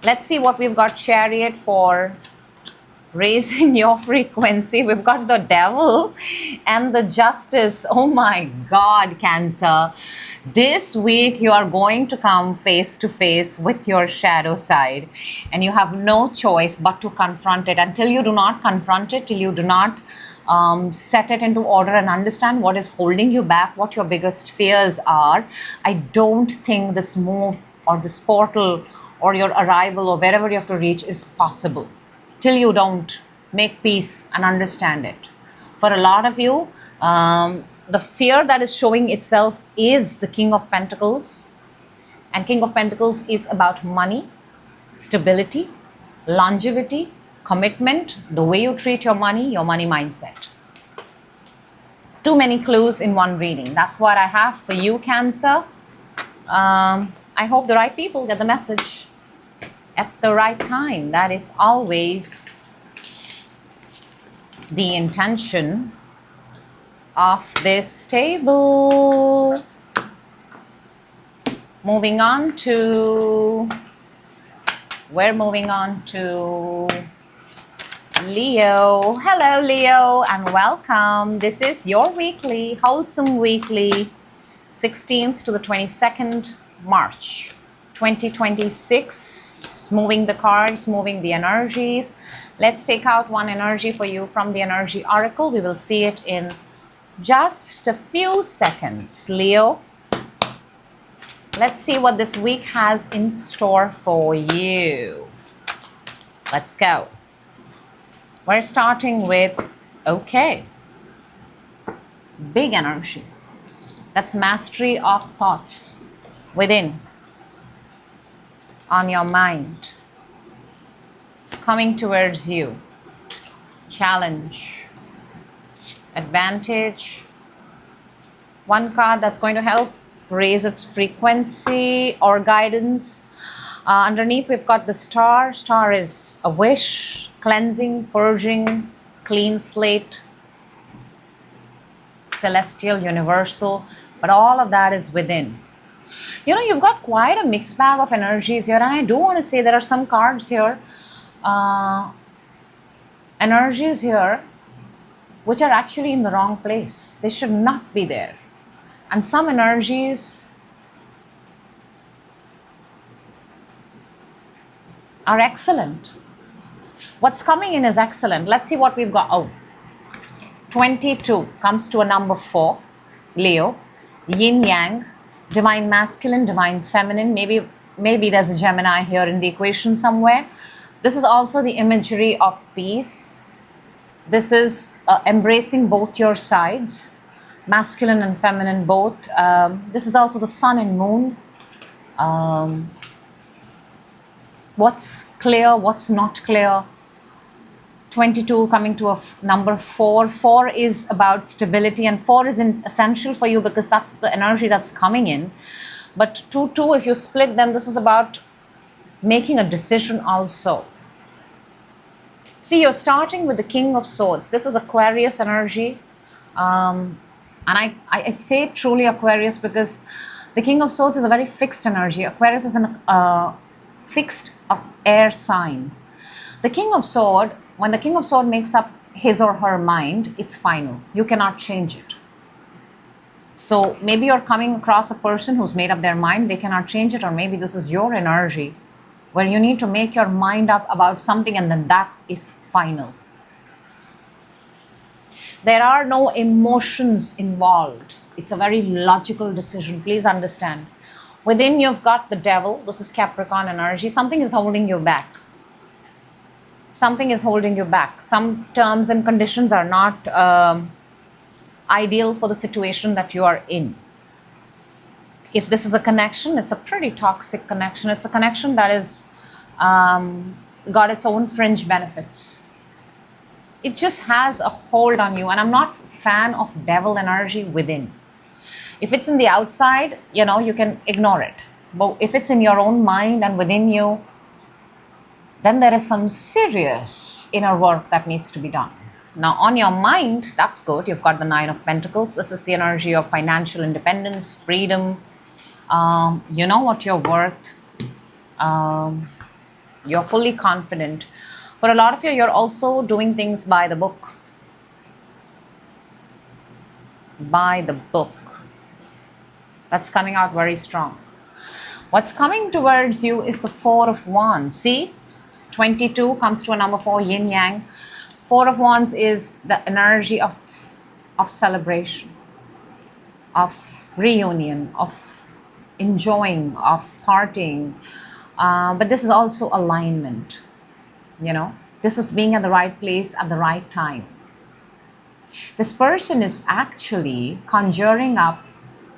Let's see what we've got Chariot for raising your frequency. We've got the devil and the justice. Oh my God, Cancer. This week you are going to come face to face with your shadow side, and you have no choice but to confront it. Until you do not confront it, till you do not set it into order and understand what is holding you back, what your biggest fears are, I don't think this move or this portal or your arrival or wherever you have to reach is possible till you don't make peace and understand it. For a lot of you, the fear that is showing itself is the King of Pentacles. And King of Pentacles is about money, stability, longevity, commitment, the way you treat your money mindset. Too many clues in one reading. That's what I have for you, Cancer. I hope the right people get the message at the right time. That is always the intention of this table. Moving on to Leo. Hello, Leo, and welcome. This is your weekly, wholesome weekly, 16th to the 22nd March 2026. Moving the cards, moving the energies. Let's take out one energy for you from the energy oracle. We will see it in just a few seconds. Leo, let's see what this week has in store for you. Let's go. We're starting with, okay, big energy. That's mastery of thoughts within, on your mind, coming towards you. Challenge, advantage. One card that's going to help raise its frequency or guidance. Underneath we've got the star. Star is a wish, cleansing, purging, clean slate, celestial, universal, but all of that is within. You know, you've got quite a mixed bag of energies here, and I do want to say there are some cards here, energies here, which are actually in the wrong place. They should not be there. And some energies are excellent. What's coming in is excellent. Let's see what we've got. Oh, 22 comes to a number 4. Leo, yin yang, divine masculine, divine feminine. Maybe there's a Gemini here in the equation somewhere. This is also the imagery of peace. This is embracing both your sides, masculine and feminine both. This is also the sun and moon. What's clear, what's not clear. 22 coming to a number 4. 4 is about stability, and 4 is essential for you because that's the energy that's coming in. But 2, if you split them, this is about making a decision also. See, you're starting with the King of Swords. This is Aquarius energy. And I say truly Aquarius because the King of Swords is a very fixed energy. Aquarius is a fixed air sign. The King of Swords, when the King of Swords makes up his or her mind, it's final. You cannot change it. So maybe you're coming across a person who's made up their mind, they cannot change it, or maybe this is your energy where you need to make your mind up about something and then that is final. There are no emotions involved. It's a very logical decision. Please understand. Within you've got the devil. This is Capricorn energy. Something is holding you back. Something is holding you back. Some terms and conditions are not ideal for the situation that you are in. If this is a connection, it's a pretty toxic connection. It's a connection that is got its own fringe benefits. It just has a hold on you, and I'm not a fan of devil energy within. If it's in the outside, you know, you can ignore it. But if it's in your own mind and within you, then there is some serious inner work that needs to be done. Now, on your mind, that's good. You've got the 9 of Pentacles. This is the energy of financial independence, freedom. You know what you're worth. You're fully confident. For a lot of you, you're also doing things by the book. By the book. That's coming out very strong. What's coming towards you is the Four of Wands. See, 22 comes to a number 4, yin yang. Four of Wands is the energy of celebration, of reunion, of enjoying, of partying. But this is also alignment, you know. This is being at the right place at the right time. This person is actually conjuring up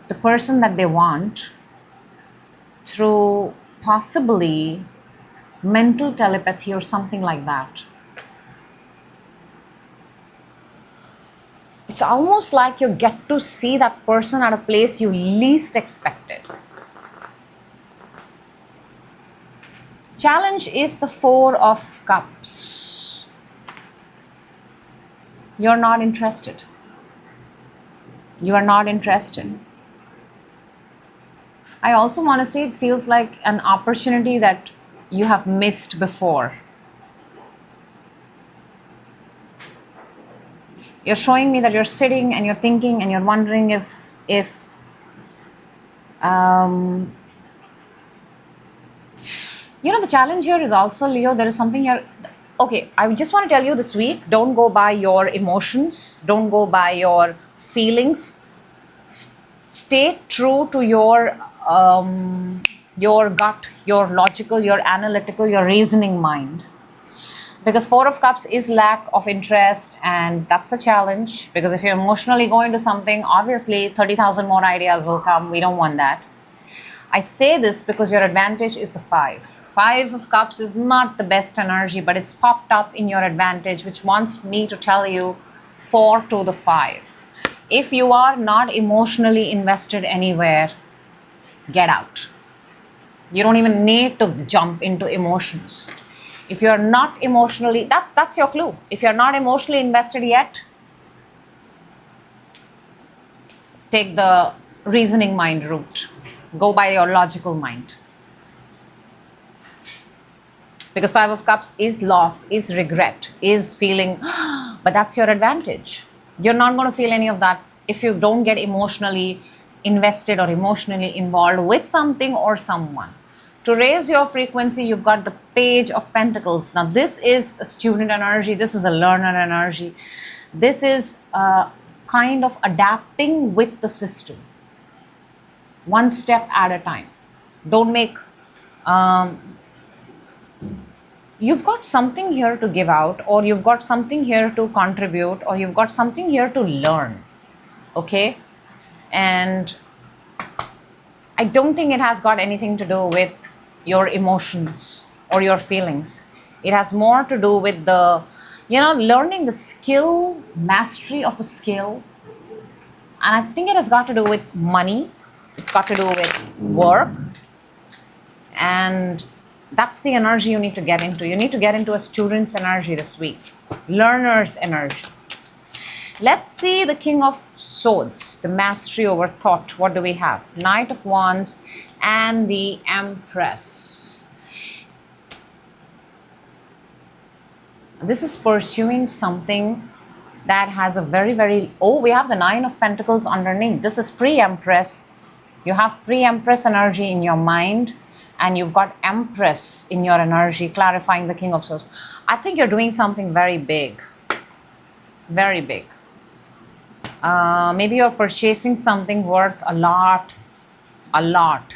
the person that they want through possibly mental telepathy or something like that. It's almost like you get to see that person at a place you least expected. Challenge is the Four of Cups. You're not interested. You are not interested. I also want to say it feels like an opportunity that you have missed before. You're showing me that you're sitting and you're thinking and you're wondering if you know, the challenge here is also, Leo, there is something here. Okay, I just want to tell you this week, don't go by your emotions, don't go by your feelings. Stay true to your gut, your logical, your analytical, your reasoning mind. Because Four of Cups is lack of interest, and that's a challenge. Because if you're emotionally going to something, obviously 30,000 more ideas will come. We don't want that. I say this because your advantage is the 5. 5 of Cups is not the best energy, but it's popped up in your advantage, which wants me to tell you 4 to the 5. If you are not emotionally invested anywhere, get out. You don't even need to jump into emotions. If you're not emotionally, that's your clue. If you're not emotionally invested yet, take the reasoning mind route. Go by your logical mind. Because 5 of Cups is loss, is regret, is feeling, but that's your advantage. You're not going to feel any of that if you don't get emotionally invested or emotionally involved with something or someone. To raise your frequency, you've got the Page of Pentacles. Now, this is a student energy. This is a learner energy. This is kind of adapting with the system. One step at a time. Don't make... you've got something here to give out, or you've got something here to contribute, or you've got something here to learn. Okay? And I don't think it has got anything to do with your emotions or your feelings. It has more to do with the, learning the skill, mastery of a skill. And I think it has got to do with money. It's got to do with work. And that's the energy you need to get into. You need to get into a student's energy this week. Learner's energy. Let's see the King of Swords, the mastery over thought. What do we have? Knight of Wands and the Empress. This is pursuing something that has a very, very... Oh, we have the Nine of Pentacles underneath. This is pre-Empress. You have pre-Empress energy in your mind, and you've got Empress in your energy, clarifying the King of Swords. I think you're doing something very big. Very big. Maybe you're purchasing something worth a lot. A lot.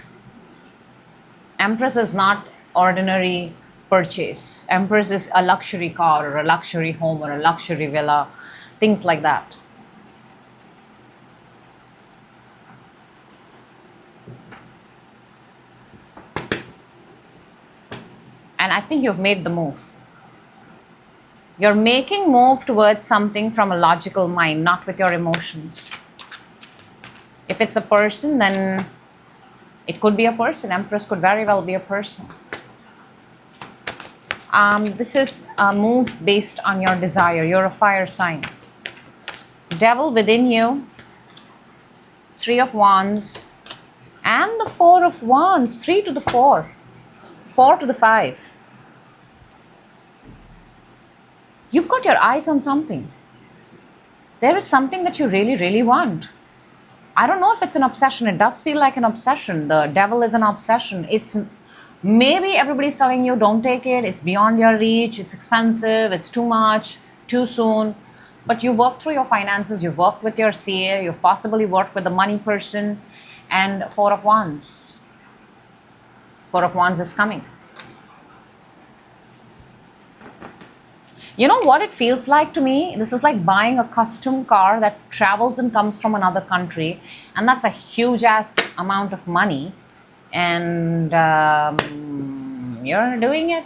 Empress is not ordinary purchase. Empress is a luxury car or a luxury home or a luxury villa. Things like that. And I think you've made the move. You're making move towards something from a logical mind, not with your emotions. If it's a person, then it could be a person. Empress could very well be a person. This is a move based on your desire. You're a fire sign. Devil within you. 3 of Wands. And the 4 of Wands. 3 to the 4. 4 to the 5. You've got your eyes on something. There is something that you really, really want. I don't know if it's an obsession. It does feel like an obsession. The devil is an obsession. It's maybe everybody's telling you don't take it. It's beyond your reach. It's expensive. It's too much, too soon. But you worked through your finances. You've worked with your CA. You've possibly worked with the money person. And Four of Wands. Four of Wands is coming. You know what it feels like to me? This is like buying a custom car that travels and comes from another country. And that's a huge ass amount of money. And you're doing it.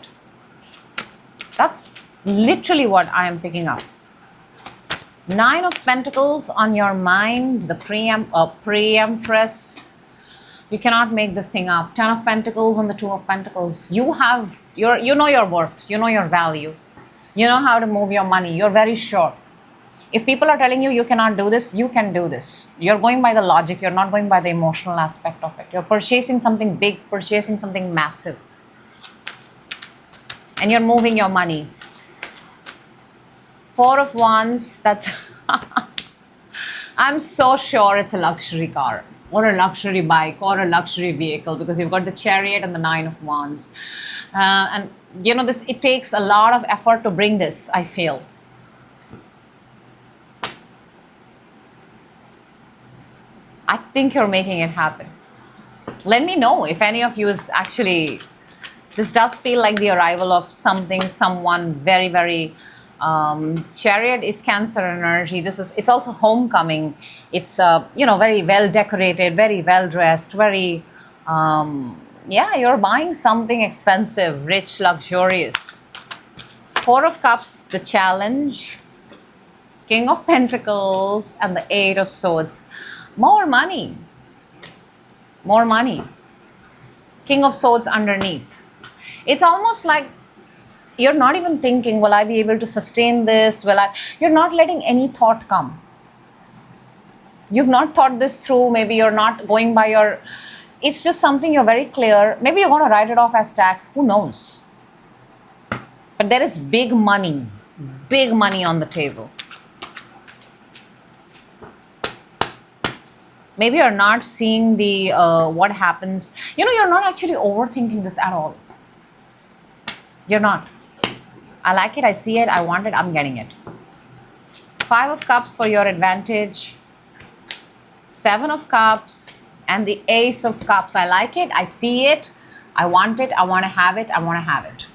That's literally what I am picking up. Nine of Pentacles on your mind. The pre-empress. You cannot make this thing up. 10 of Pentacles and the 2 of Pentacles. You know your worth. You know your value. You know how to move your money. You're very sure. If people are telling you you cannot do this, you can do this. You're going by the logic. You're not going by the emotional aspect of it. You're purchasing something big, purchasing something massive. And you're moving your monies. Four of Wands, that's... I'm so sure it's a luxury car or a luxury bike or a luxury vehicle, because you've got the Chariot and the 9 of Wands. And you know, it takes a lot of effort to bring this, I feel. I think you're making it happen. Let me know if any of you is actually, this does feel like the arrival of something, someone very, very, Chariot is Cancer energy. It's also homecoming. It's, very well decorated, very well dressed, very, yeah, you're buying something expensive, rich, luxurious. Four of Cups, the challenge. King of Pentacles and the 8 of Swords. More money. More money. King of Swords underneath. It's almost like you're not even thinking, will I be able to sustain this? You're not letting any thought come. You've not thought this through. Maybe you're not going by your... It's just something you're very clear. Maybe you're going to write it off as tax. Who knows? But there is big money on the table. Maybe you're not seeing the what happens. You know, you're not actually overthinking this at all. You're not. I like it. I see it. I want it. I'm getting it. 5 of Cups for your advantage. 7 of Cups. And the Ace of Cups. I like it. I see it. I want it. I want to have it. I want to have it.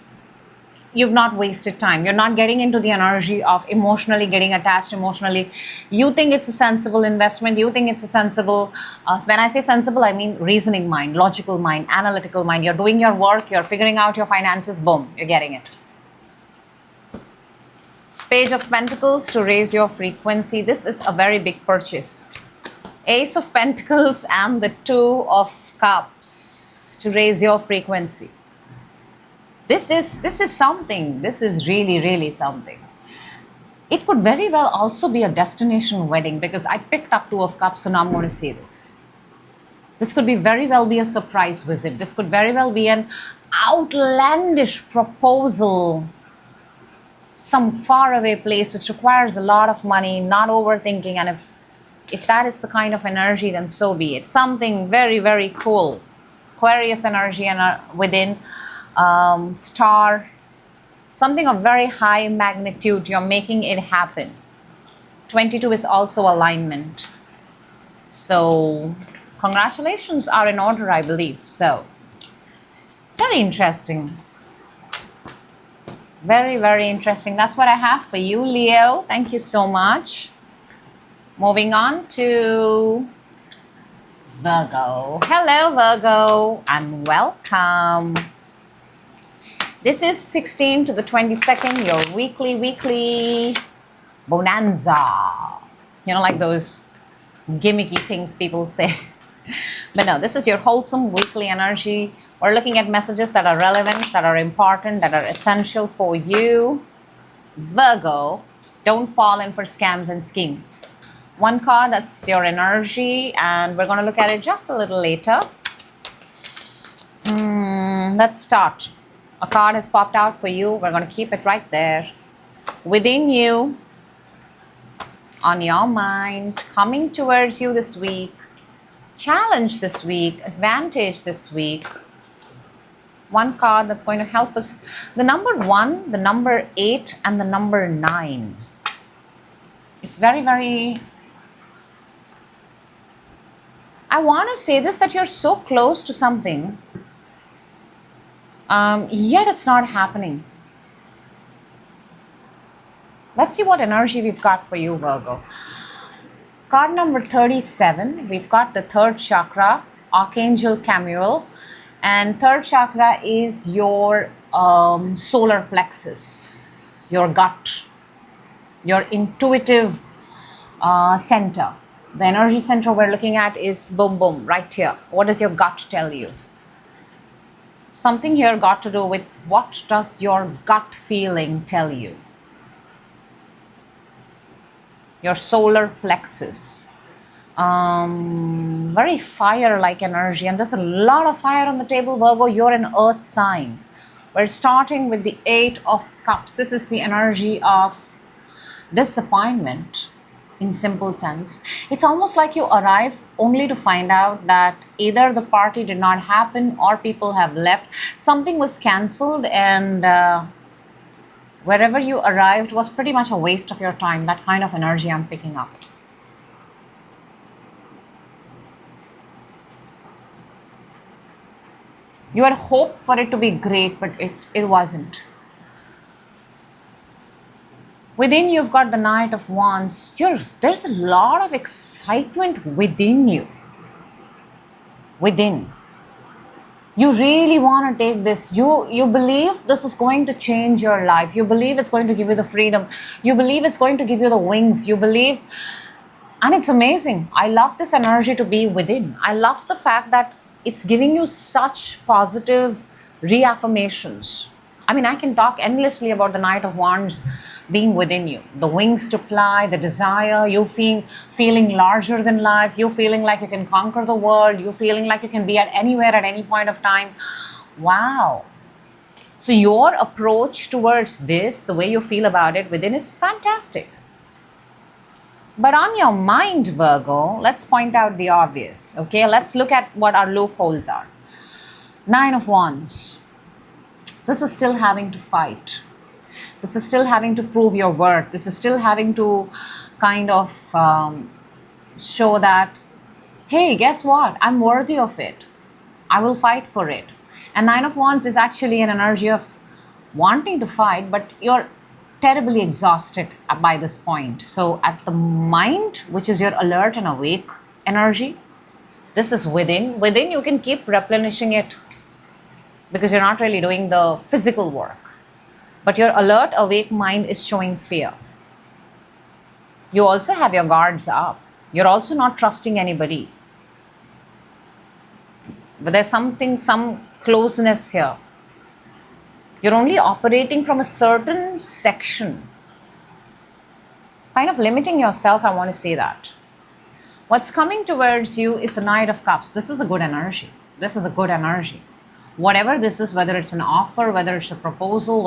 You've not wasted time. You're not getting into the energy of emotionally getting attached emotionally. You think it's a sensible investment. You think it's a sensible, when I say sensible, I mean reasoning mind, logical mind, analytical mind. You're doing your work. You're figuring out your finances. Boom. You're getting it. Page of Pentacles to raise your frequency. This is a very big purchase. Ace of Pentacles and the 2 of Cups to raise your frequency. This is something. This is really, really something. It could very well also be a destination wedding, because I picked up 2 of Cups, so now I'm going to say this. This could very well be a surprise visit. This could very well be an outlandish proposal, some faraway place which requires a lot of money, not overthinking, and if that is the kind of energy, then so be it. Something very, very cool. Aquarius energy and within, star, something of very high magnitude. You're making it happen. 22 is also alignment. So congratulations are in order, I believe. So very interesting. Very, very interesting. That's what I have for you, Leo. Thank you so much. Moving on to Virgo. Hello, Virgo, and welcome. This is 16 to the 22nd, your weekly bonanza. You know, like those gimmicky things people say. But no, this is your wholesome weekly energy. We're looking at messages that are relevant, that are important, that are essential for you. Virgo, don't fall in for scams and schemes. One card, that's your energy, and we're going to look at it just a little later. Let's start. A card has popped out for you. We're going to keep it right there. within you, on your mind, coming towards you this week, challenge this week, advantage this week. One card that's going to help us. The number 1, the number 8, and the number 9. It's very, very... I want to say this, that you're so close to something, yet it's not happening. Let's see what energy we've got for you, Virgo. Card number 37, we've got the third chakra, Archangel Chamuel. And third chakra is your solar plexus, your gut, your intuitive center. The energy center we're looking at is boom, boom, right here. What does your gut tell you? Something here got to do with what does your gut feeling tell you? Your solar plexus. Very fire-like energy, and there's a lot of fire on the table, Virgo. You're an earth sign. We're starting with the 8 of Cups. This is the energy of disappointment in simple sense. It's almost like you arrive only to find out that either the party did not happen or people have left. Something was cancelled, and wherever you arrived was pretty much a waste of your time. That kind of energy I'm picking up. You had hoped for it to be great, but it wasn't. Within you've got the Knight of Wands. There's a lot of excitement within you. Within. You really want to take this. You believe this is going to change your life. You believe it's going to give you the freedom. You believe it's going to give you the wings. You believe, and it's amazing. I love this energy to be within. I love the fact that it's giving you such positive reaffirmations. I mean, I can talk endlessly about the Knight of Wands being within you. The wings to fly, the desire, you feeling larger than life, you feeling like you can conquer the world, you feeling like you can be at anywhere at any point of time. Wow. So your approach towards this, the way you feel about it within, is fantastic. But on your mind, Virgo, let's point out the obvious. Okay, let's look at what our loopholes are. 9 of Wands. This is still having to fight. This is still having to prove your worth. This is still having to kind of show that, hey, guess what? I'm worthy of it. I will fight for it. And 9 of Wands is actually an energy of wanting to fight, but you're terribly exhausted by this point. So at the mind, which is your alert and awake energy, this is within. Within, you can keep replenishing it because you're not really doing the physical work. But your alert, awake mind is showing fear. You also have your guards up. You're also not trusting anybody. But there's some closeness here. You're only operating from a certain section. Kind of limiting yourself, I want to say that. What's coming towards you is the Knight of Cups. This is a good energy. This is a good energy. Whatever this is, whether it's an offer, whether it's a proposal,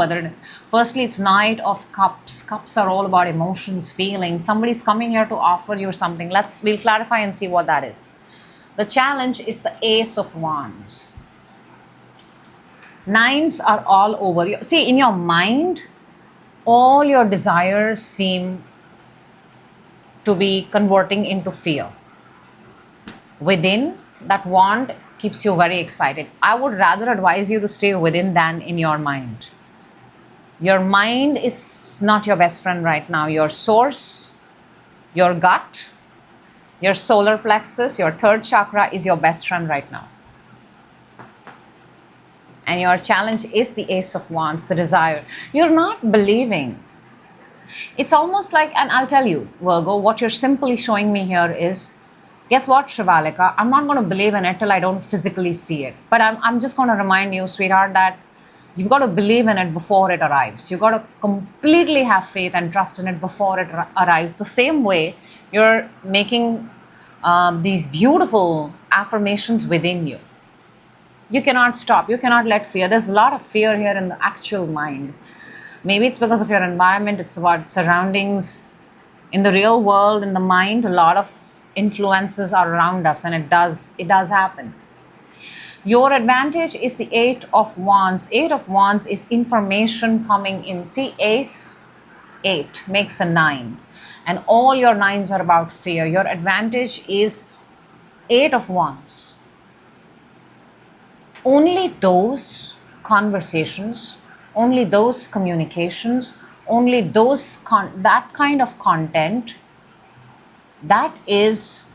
firstly, it's Knight of Cups. Cups are all about emotions, feelings. Somebody's coming here to offer you something. We'll clarify and see what that is. The challenge is the Ace of Wands. 9s are all over you. See, in your mind, all your desires seem to be converting into fear. Within, that wand keeps you very excited. I would rather advise you to stay within than in your mind. Your mind is not your best friend right now. Your source, your gut, your solar plexus, your third chakra is your best friend right now. And your challenge is the Ace of Wands, the desire. You're not believing. It's almost like, and I'll tell you, Virgo, what you're simply showing me here is, guess what, Shivalika? I'm not going to believe in it till I don't physically see it. But I'm just going to remind you, sweetheart, that you've got to believe in it before it arrives. You've got to completely have faith and trust in it before it arrives. The same way you're making these beautiful affirmations within you. You cannot stop. You cannot let fear. There's a lot of fear here in the actual mind. Maybe it's because of your environment, it's about surroundings. In the real world, in the mind, a lot of influences are around us, and it does happen. Your advantage is the Eight of Wands. Eight of Wands is information coming in. See, Ace, 8 makes a 9. And all your 9s are about fear. Your advantage is Eight of Wands. Only those conversations, only those communications, only those that kind of content that is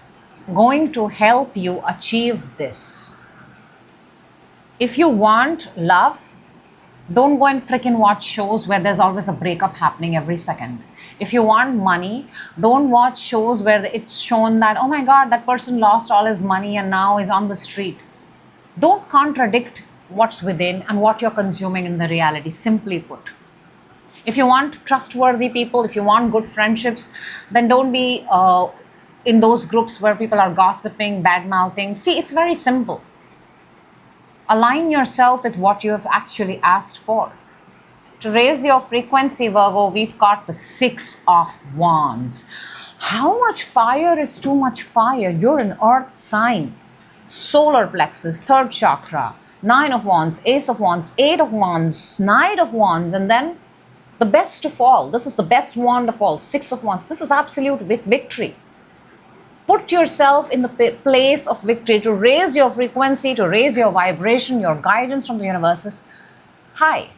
going to help you achieve this. If you want love, don't go and freaking watch shows where there's always a breakup happening every second. If you want money, don't watch shows where it's shown that, oh my God, that person lost all his money and now is on the street. Don't contradict what's within and what you're consuming in the reality, simply put. If you want trustworthy people, if you want good friendships, then don't be in those groups where people are gossiping, bad-mouthing. See, it's very simple. Align yourself with what you have actually asked for. To raise your frequency, Virgo, we've got the Six of Wands. How much fire is too much fire? You're an earth sign. Solar plexus, third chakra, Nine of Wands, Ace of Wands, Eight of Wands, Knight of Wands, and then the best of all. This is the best wand of all, Six of Wands. This is absolute victory. Put yourself in the place of victory to raise your frequency, to raise your vibration, your guidance from the universes. Hi,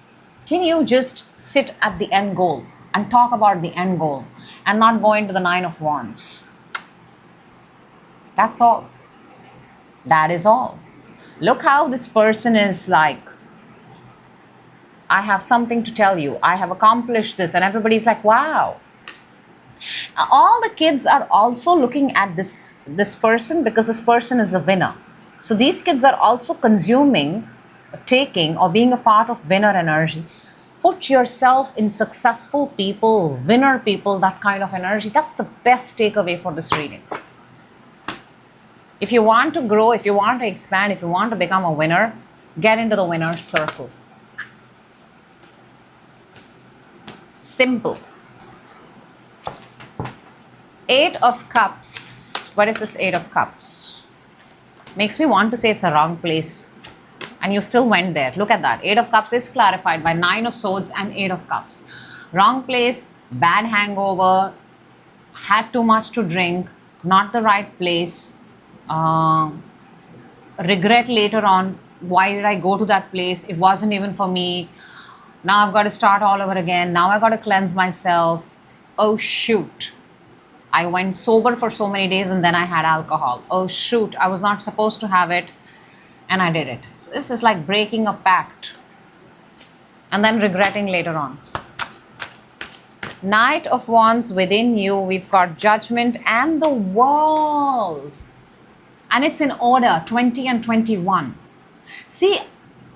can you just sit at the end goal and talk about the end goal and not go into the Nine of Wands? That's all. That is all. Look how this person is like, I have something to tell you. I have accomplished this. And everybody's like, wow. All the kids are also looking at this person because this person is a winner. So these kids are also consuming, taking, or being a part of winner energy. Put yourself in successful people, winner people, that kind of energy. That's the best takeaway for this reading. If you want to grow, if you want to expand, if you want to become a winner, get into the winner's circle. Simple. Eight of Cups. What is this Eight of Cups? Makes me want to say it's a wrong place. And you still went there. Look at that. Eight of Cups is clarified by Nine of Swords and Eight of Cups. Wrong place, bad hangover, had too much to drink, not the right place. Regret later on, why did I go to that place? It wasn't even for me. Now I've got to start all over again. Now I've got to cleanse myself. Oh shoot. I went sober for so many days and then I had alcohol. Oh shoot, I was not supposed to have it and I did it. So this is like breaking a pact and then regretting later on. Knight of Wands within you, we've got Judgment and the World. And it's in order, 20 and 21. See,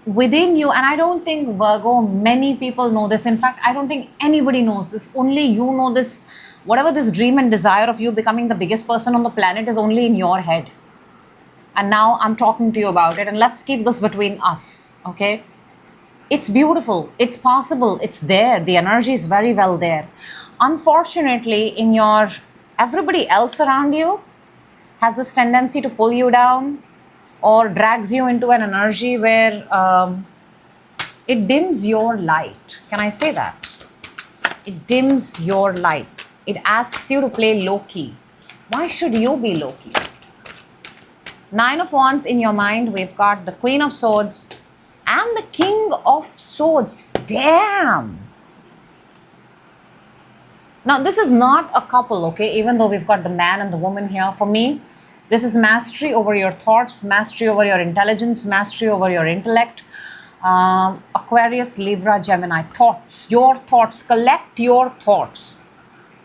within you, and I don't think, Virgo, many people know this. In fact, I don't think anybody knows this. Only you know this. Whatever this dream and desire of you becoming the biggest person on the planet is only in your head. And now I'm talking to you about it. And let's keep this between us, okay? It's beautiful. It's possible. It's there. The energy is very well there. Unfortunately, in your everybody else around you has this tendency to pull you down or drags you into an energy where it dims your light. Can I say that? It dims your light. It asks you to play low-key. Why should you be low-key? Nine of Wands in your mind, we've got the Queen of Swords and the King of Swords. Damn! Now, this is not a couple, okay? Even though we've got the man and the woman here. For me, this is mastery over your thoughts, mastery over your intelligence, mastery over your intellect. Aquarius, Libra, Gemini. Thoughts. Your thoughts. Collect your thoughts.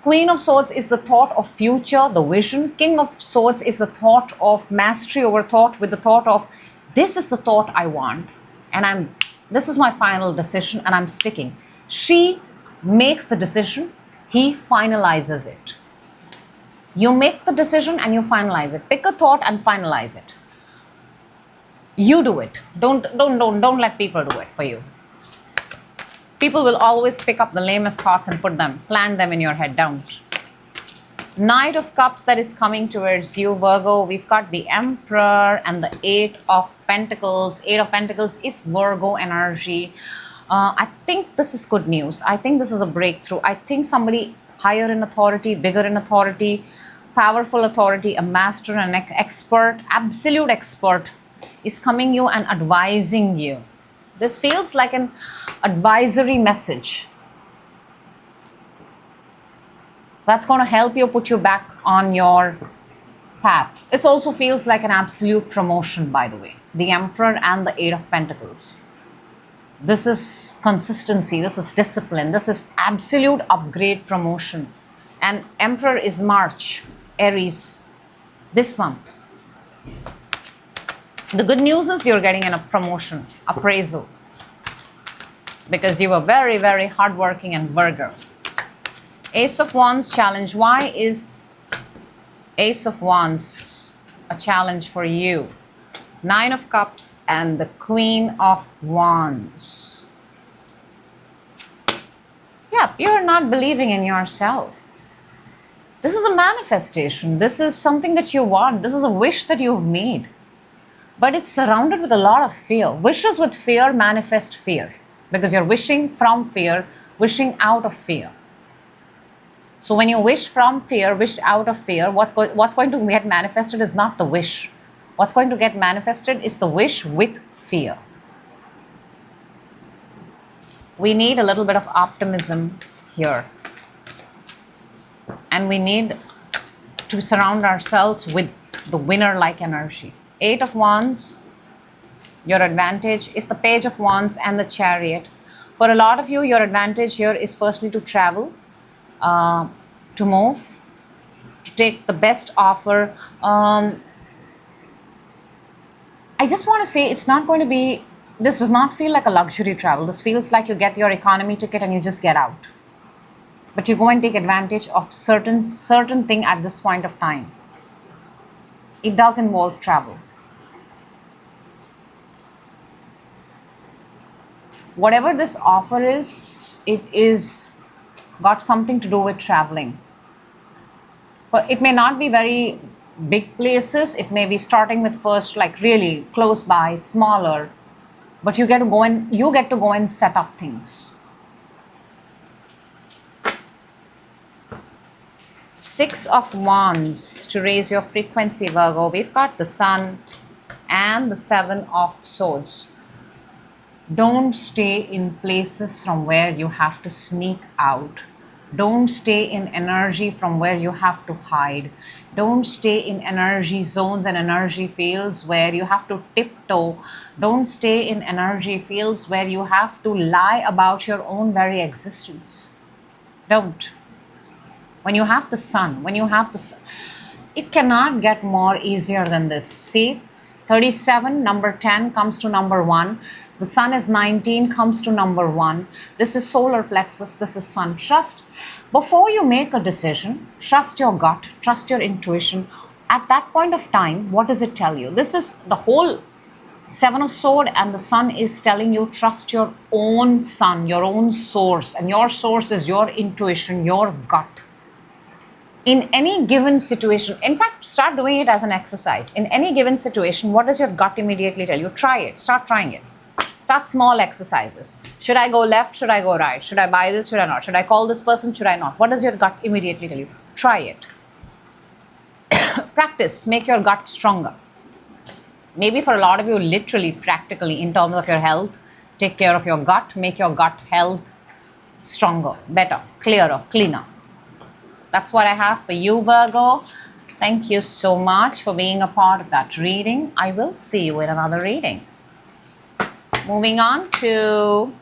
Queen of Swords is the thought of future, the vision. King of Swords is the thought of mastery over thought, with the thought of, this is the thought I want. And this is my final decision and I'm sticking. She makes the decision. He finalizes it. You make the decision and you finalize it. Pick a thought and finalize it. You do it. Don't let people do it for you. People will always pick up the lamest thoughts and plant them in your head. Don't. Knight of Cups that is coming towards you, Virgo. We've got the Emperor and the Eight of Pentacles. Eight of Pentacles is Virgo energy. I think this is good news. I think this is a breakthrough. I think somebody higher in authority, bigger in authority, powerful authority, a master, an expert, absolute expert is coming you and advising you. This feels like an advisory message that's going to help you put you back on your path. It also feels like an absolute promotion, by the way. The Emperor and the Eight of Pentacles. This is consistency. This is discipline. This is absolute upgrade, promotion. And Emperor is March, Aries, this month. The good news is you're getting a promotion, appraisal. Because you were very, very hardworking and Virgo. Ace of Wands challenge. Why is Ace of Wands a challenge for you? Nine of Cups and the Queen of Wands. Yep, you're not believing in yourself. This is a manifestation. This is something that you want. This is a wish that you've made. But it's surrounded with a lot of fear. Wishes with fear manifest fear. Because you're wishing from fear, wishing out of fear. So when you wish from fear, wish out of fear, what's going to get manifested is not the wish. What's going to get manifested is the wish with fear. We need a little bit of optimism here. And we need to surround ourselves with the winner-like energy. Eight of Wands, your advantage is the Page of Wands and the Chariot. For a lot of you, your advantage here is firstly to travel, to move, to take the best offer. I just want to say it's not going to be, this does not feel like a luxury travel. This feels like you get your economy ticket and you just get out. But you go and take advantage of certain thing at this point of time. It does involve travel. Whatever this offer is, it is got something to do with traveling. It may not be very big places. It may be starting with first like really close by, smaller, but you get to go and set up things. Six of Wands to raise your frequency, Virgo. We've got the Sun and the Seven of Swords. Don't stay in places from where you have to sneak out. Don't stay in energy from where you have to hide. Don't stay in energy zones and energy fields where you have to tiptoe. Don't stay in energy fields where you have to lie about your own very existence. Don't. When you have the Sun, it cannot get more easier than this. See, 37, number 10 comes to number 1. The Sun is 19, comes to number 1. This is solar plexus, this is Sun. Trust, before you make a decision, trust your gut, trust your intuition. At that point of time, what does it tell you? This is the whole Seven of Swords, and the Sun is telling you trust your own Sun, your own source. And your source is your intuition, your gut. In any given situation, in fact, start doing it as an exercise. In any given situation, what does your gut immediately tell you? Try it, start trying it. Start small exercises. Should I go left? Should I go right? Should I buy this? Should I not? Should I call this person? Should I not? What does your gut immediately tell you? Try it. Practice. Make your gut stronger. Maybe for a lot of you, literally, practically, in terms of your health, take care of your gut. Make your gut health stronger, better, clearer, cleaner. That's what I have for you, Virgo. Thank you so much for being a part of that reading. I will see you in another reading. Moving on to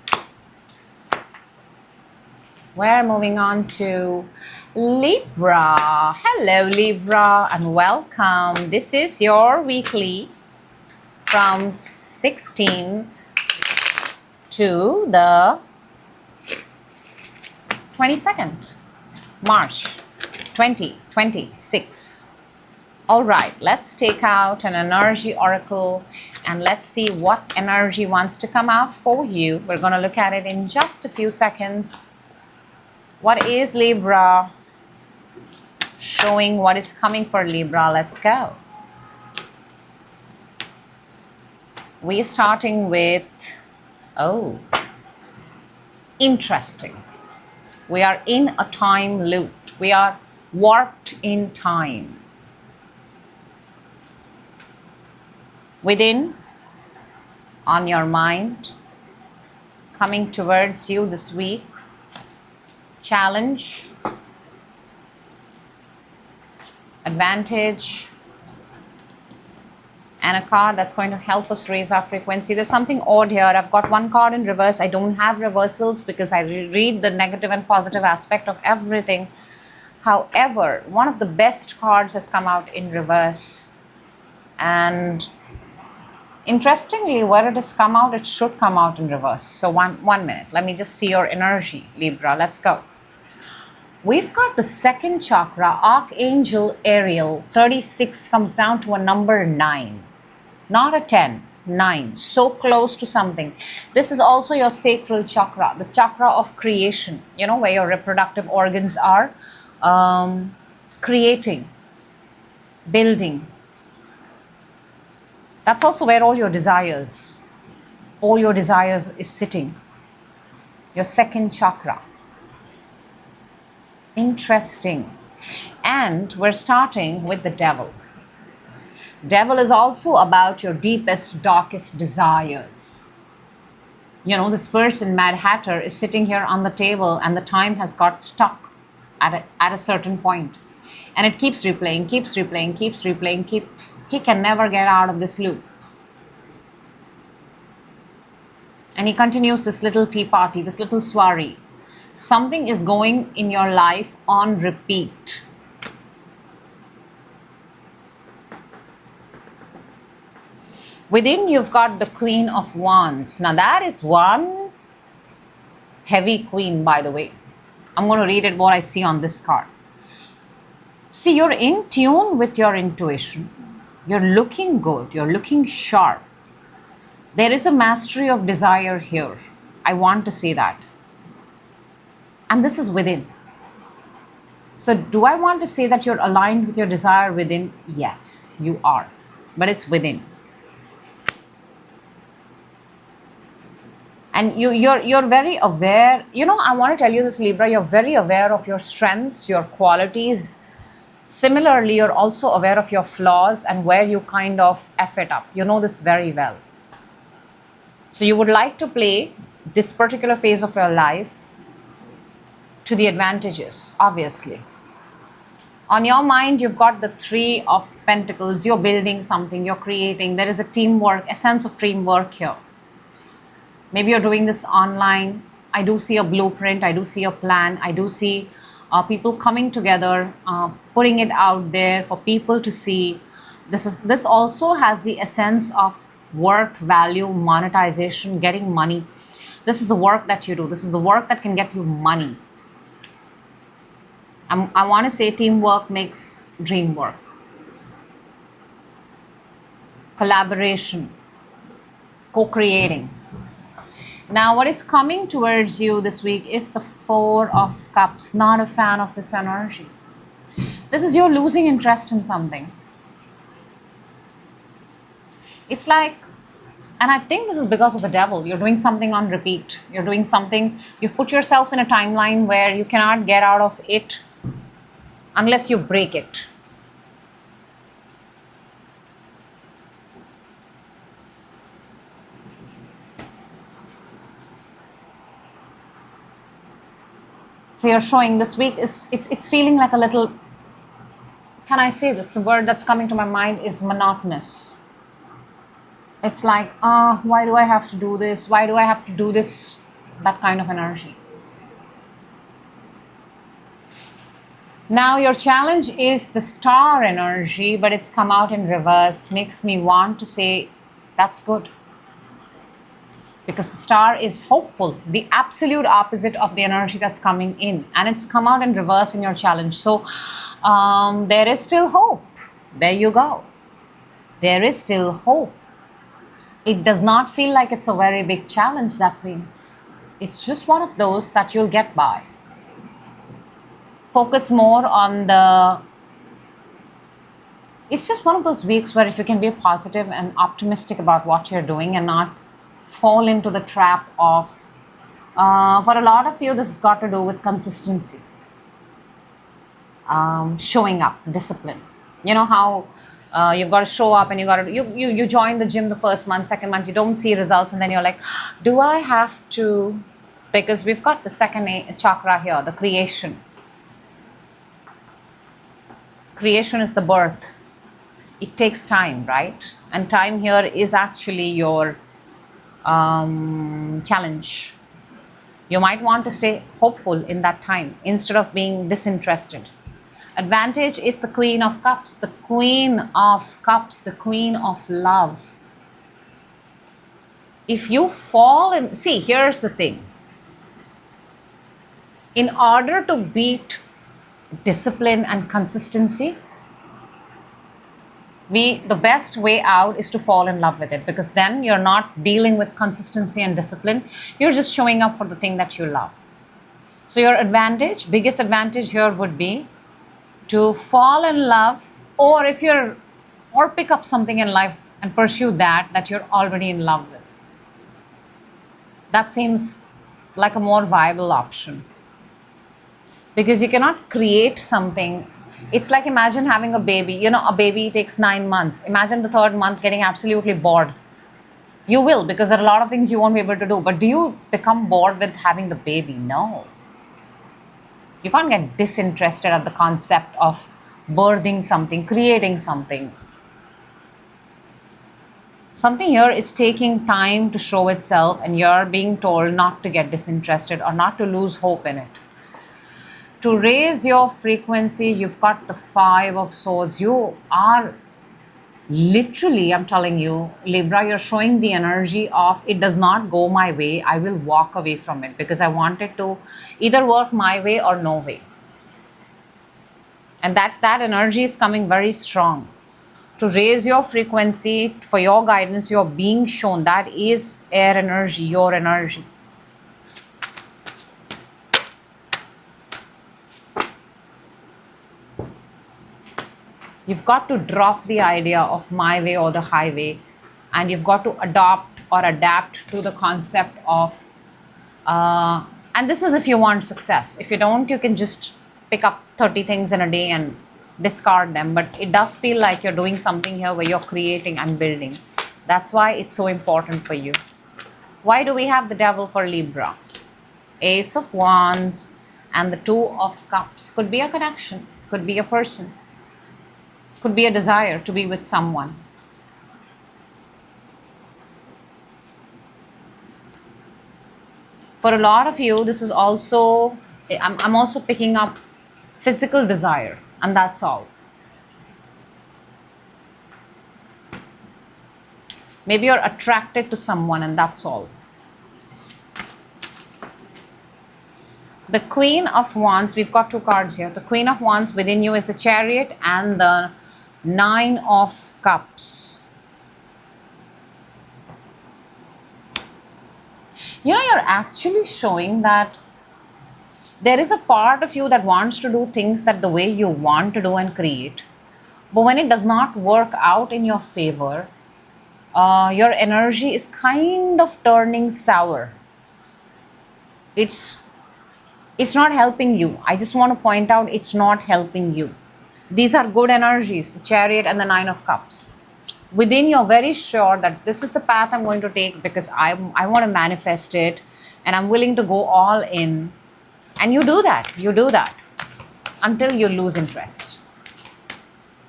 Libra. Hello, Libra, and welcome. This is your weekly from 16th to the 22nd, March 2026. All right, let's take out an energy oracle And let's see what energy wants to come out for you. We're going to look at it in just a few seconds. What is Libra? Showing what is coming for Libra. Let's go. We're starting with, oh, interesting. We are in a time loop. We are warped in time. Within, on your mind, coming towards you this week, challenge, advantage, and a card that's going to help us raise our frequency. There's something odd here. I've got one card in reverse. I don't have reversals because I read the negative and positive aspect of everything. However, one of the best cards has come out in reverse. And interestingly, where it has come out, it should come out in reverse. So one minute. Let me just see your energy, Libra. Let's go. We've got the second chakra, Archangel Ariel. 36 comes down to a number 9. Not a 10, 9. So close to something. This is also your sacral chakra, the chakra of creation. You know, where your reproductive organs are. Creating, building. That's also where all your desires is sitting. Your second chakra. Interesting. And we're starting with the devil. Devil is also about your deepest, darkest desires. You know, this person, Mad Hatter, is sitting here on the table and the time has got stuck at a certain point. And it keeps replaying. He can never get out of this loop. And he continues this little tea party, this little soiree. Something is going in your life on repeat. Within, you've got the Queen of Wands. Now, that is one heavy queen, by the way. I'm going to read it what I see on this card. See, you're in tune with your intuition. You're looking good. You're looking sharp. There is a mastery of desire here. I want to say that. And this is within. So do I want to say that you're aligned with your desire within? Yes, you are. But it's within. And you're very aware. You know, I want to tell you this, Libra, you're very aware of your strengths, your qualities. Similarly, you're also aware of your flaws and where you kind of F it up. You know this very well. So you would like to play this particular phase of your life to the advantages, obviously. On your mind, you've got the Three of Pentacles. You're building something, you're creating. There is a teamwork, a sense of teamwork here. Maybe you're doing this online. I do see a blueprint. I do see a plan. I do see people coming together, putting it out there for people to see. This also has the essence of worth, value, monetization, getting money. This is the work that you do. This is the work that can get you money. I want to say teamwork makes dream work. Collaboration, co-creating. Now, what is coming towards you this week is the Four of Cups. Not a fan of this energy. This is you're losing interest in something. It's like, and I think this is because of the devil. You're doing something on repeat. You're doing something, you've put yourself in a timeline where you cannot get out of it unless you break it. So you're showing this week is it's feeling like a little, can I say this? The word that's coming to my mind is monotonous. It's like, why do I have to do this? Why do I have to do this? That kind of energy. Now your challenge is the Star energy, but it's come out in reverse. Makes me want to say that's good. Because the Star is hopeful, the absolute opposite of the energy that's coming in. And it's come out in reverse in your challenge. So there is still hope. There you go. There is still hope. It does not feel like it's a very big challenge, that means. It's just one of those that you'll get by. Focus more on the... It's just one of those weeks where if you can be positive and optimistic about what you're doing and not fall into the trap of... for a lot of you, this has got to do with consistency. Showing up, discipline. You know how you've got to show up and you join the gym the first month, second month, you don't see results, and then you're like, do I have to? Because we've got the second chakra here, the creation. Creation is the birth. It takes time, right? And time here is actually your challenge. You might want to stay hopeful in that time instead of being disinterested. Advantage is the Queen of Cups, the Queen of Cups, the Queen of Love. If you fall in... See, here's the thing. In order to beat discipline and consistency, the best way out is to fall in love with it, because then you're not dealing with consistency and discipline. You're just showing up for the thing that you love. So your advantage, biggest advantage here would be to fall in love, or pick up something in life and pursue that you're already in love with. That seems like a more viable option, because you cannot create something. It's like, imagine having a baby. A baby takes 9 months. Imagine the third month getting absolutely bored. You will, because there are a lot of things you won't be able to do. But do you become bored with having the baby? No. You can't get disinterested at the concept of birthing something, creating something. Something here is taking time to show itself, and you're being told not to get disinterested or not to lose hope in it. To raise your frequency, you've got the 5 of Swords. You are literally, I'm telling you, Libra, you're showing the energy of, it does not go my way, I will walk away from it, because I want it to either work my way or no way. And that energy is coming very strong. To raise your frequency, for your guidance, you're being shown. That is air energy, your energy. You've got to drop the idea of my way or the highway, and you've got to adopt or adapt to the concept of, and this is if you want success. If you don't, you can just pick up 30 things in a day and discard them. But it does feel like you're doing something here where you're creating and building. That's why it's so important for you. Why do we have the Devil for Libra? Ace of Wands and the 2 of Cups. Could be a connection, could be a person. Could be a desire to be with someone. For a lot of you, this is also, I'm also picking up physical desire, and that's all. Maybe you're attracted to someone, and that's all. The Queen of Wands, we've got 2 cards here. The Queen of Wands within you is the Chariot and the 9 of Cups. You're actually showing that there is a part of you that wants to do things that the way you want to do and create. But when it does not work out in your favor, your energy is kind of turning sour. It's not helping you. I just want to point out, it's not helping you. These are good energies, the Chariot and the 9 of Cups. Within, you're very sure that this is the path I'm going to take, because I want to manifest it, and I'm willing to go all in. And you do that until you lose interest.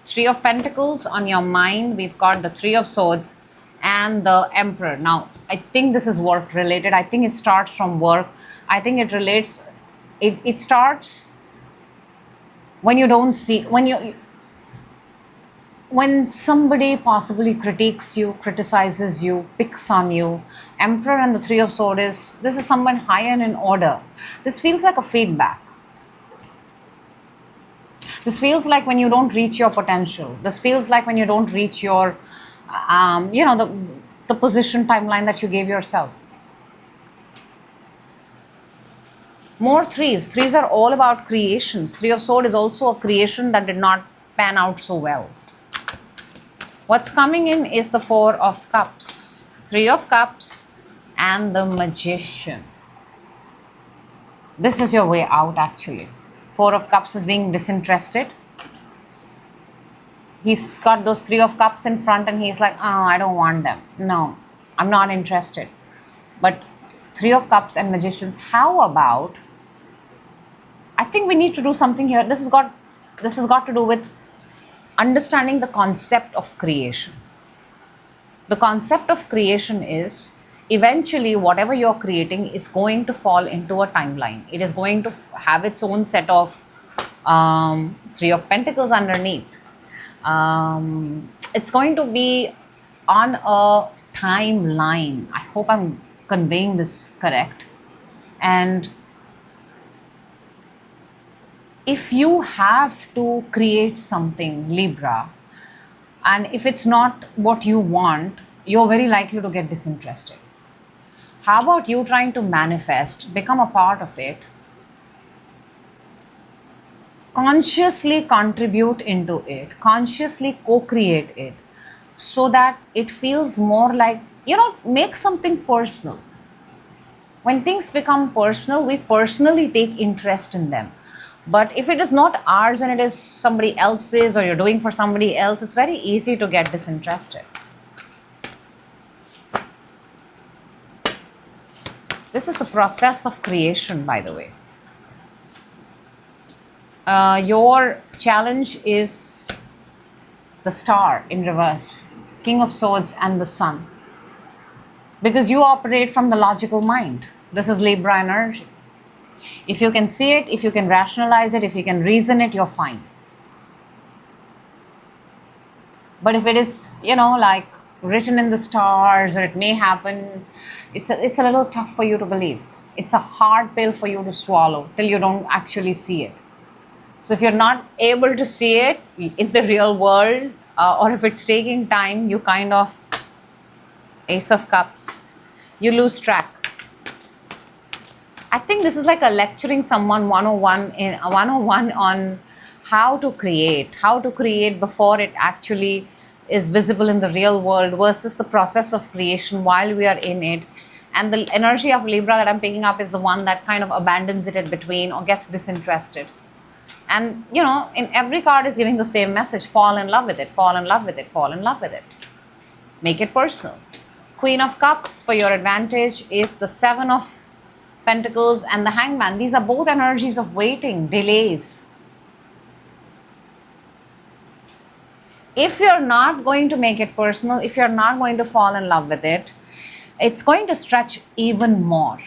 3 of Pentacles on your mind. We've got the 3 of Swords and the Emperor. Now, I think this is work related. I think it starts from work. I think it relates, it starts when you don't see, when somebody possibly critiques you, criticizes you, picks on you. Emperor and the 3 of Swords, this is someone high and in order. This feels like a feedback. This feels like when you don't reach your potential. This feels like when you don't reach your, the the position timeline that you gave yourself. More threes. Threes are all about creations. Three of Swords is also a creation that did not pan out so well. What's coming in is the Four of Cups, Three of Cups, and the Magician. This is your way out, actually. Four of Cups is being disinterested. He's got those Three of Cups in front and he's like, oh, I don't want them. No, I'm not interested. But Three of Cups and Magicians, how about, I think we need to do something here. This has got to do with understanding the concept of creation. The concept of creation is eventually whatever you're creating is going to fall into a timeline. It is going to have its own set of Three of Pentacles underneath. It's going to be on a timeline. I hope I'm conveying this correct. And if you have to create something, Libra, and if it's not what you want, you're very likely to get disinterested. How about you trying to manifest, become a part of it, consciously contribute into it, consciously co-create it, so that it feels more like, make something personal. When things become personal, we personally take interest in them. But if it is not ours and it is somebody else's, or you're doing for somebody else, it's very easy to get disinterested. This is the process of creation, by the way. Your challenge is the Star in reverse, King of Swords and the Sun. Because you operate from the logical mind. This is Libra energy. If you can see it, if you can rationalize it, if you can reason it, you're fine. But if it is, like written in the stars, or it may happen, it's a little tough for you to believe. It's a hard pill for you to swallow till you don't actually see it. So if you're not able to see it in the real world, or if it's taking time, you kind of, Ace of Cups, you lose track. I think this is like a lecturing someone 101 on how to create before it actually is visible in the real world versus the process of creation while we are in it. And the energy of Libra that I'm picking up is the one that kind of abandons it in between or gets disinterested. And, in every card is giving the same message: fall in love with it, fall in love with it, fall in love with it. Make it personal. Queen of Cups for your advantage is the Seven of Pentacles and the Hangman. These are both energies of waiting, delays. If you're not going to make it personal, if you're not going to fall in love with it, it's going to stretch even more.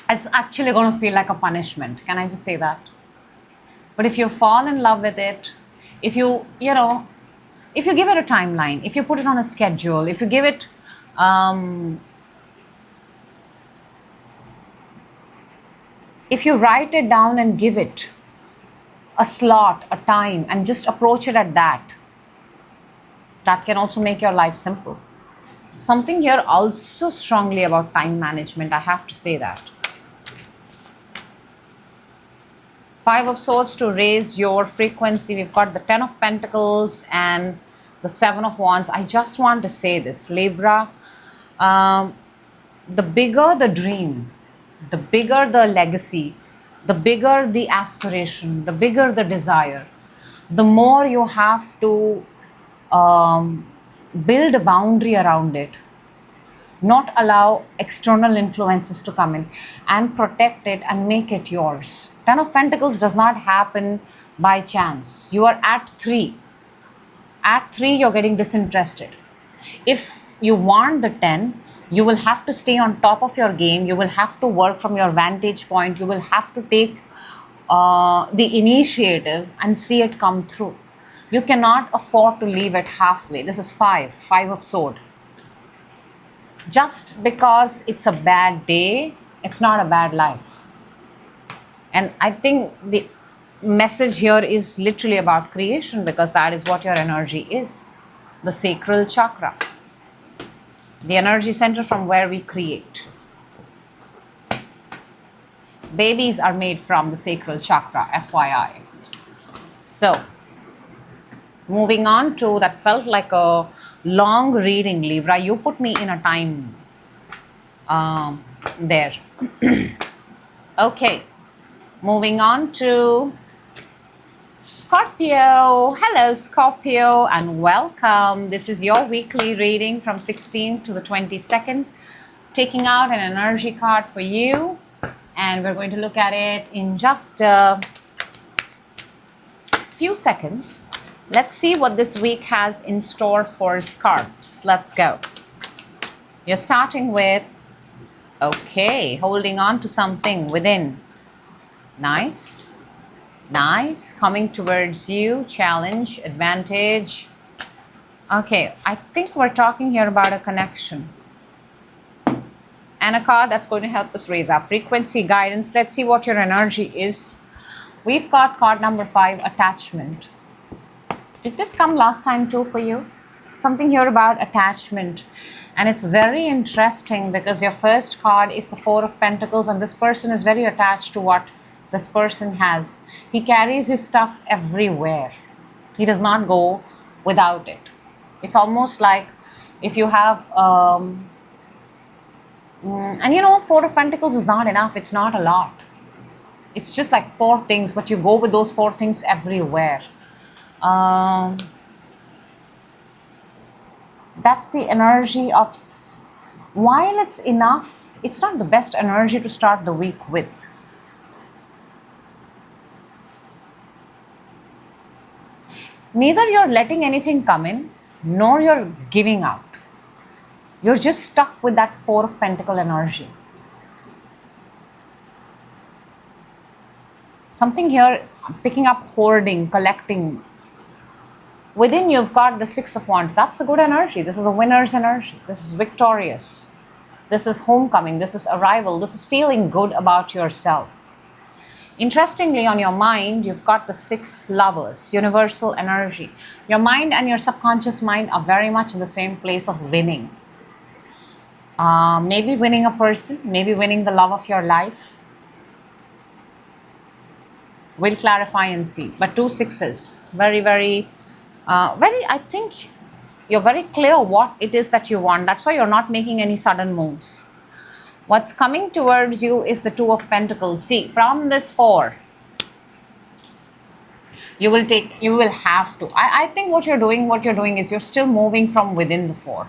It's actually going to feel like a punishment. Can I just say that? But if you fall in love with it, if you give it a timeline, if you put it on a schedule, if you give it, if you write it down and give it a slot, a time, and just approach it at that can also make your life simple. Something here also strongly about time management, I have to say that. Five of Swords to raise your frequency. We've got the Ten of Pentacles and the Seven of Wands. I just want to say this, Libra, the bigger the dream, the bigger the legacy, the bigger the aspiration, the bigger the desire, the more you have to build a boundary around it, not allow external influences to come in, and protect it and make it yours. Ten of Pentacles does not happen by chance. You are at 3. At 3, you're getting disinterested. If you want the 10, you will have to stay on top of your game. You will have to work from your vantage point. You will have to take the initiative and see it come through. You cannot afford to leave it halfway. This is 5 of Swords. Just because it's a bad day, it's not a bad life. And I think the message here is literally about creation, because that is what your energy is, the sacral chakra. the energy center from where we create. Babies are made from the sacral chakra, FYI. So, moving on to, that felt like a long reading, Libra. You put me in a time there. Okay, moving on to Scorpio. Hello, Scorpio, and welcome. This is your weekly reading from 16th to the 22nd. Taking out an energy card for you, and we're going to look at it in just a few seconds. Let's see what this week has in store for Scorps. Let's go. You're starting with, okay, holding on to something within. Nice. Nice. Coming towards you. Challenge, advantage. Okay, I think we're talking here about a connection. And a card that's going to help us raise our frequency, guidance. Let's see what your energy is. We've got card number 5, attachment. Did this come last time too for you? Something here about attachment. And it's very interesting because your first card is the 4 of Pentacles, and this person is very attached to what this person has. He carries his stuff everywhere. He does not go without it. It's almost like if you have, and you know, 4 of Pentacles is not enough. It's not a lot. It's just like 4 things, but you go with those 4 things everywhere. That's the energy of, while it's enough, it's not the best energy to start the week with. Neither you're letting anything come in, nor you're giving out. You're just stuck with that 4 of Pentacle energy. Something here, picking up, hoarding, collecting. Within you've got the 6 of Wands. That's a good energy. This is a winner's energy. This is victorious. This is homecoming. This is arrival. This is feeling good about yourself. Interestingly, on your mind, you've got the 6 lovers, universal energy. Your mind and your subconscious mind are very much in the same place of winning. Maybe winning a person, maybe winning the love of your life. We'll clarify and see. But 2 6s, very, I think you're very clear what it is that you want. That's why you're not making any sudden moves. What's coming towards you is the 2 of Pentacles. See, from this 4, you will have to. I think what you're doing is you're still moving from within the 4.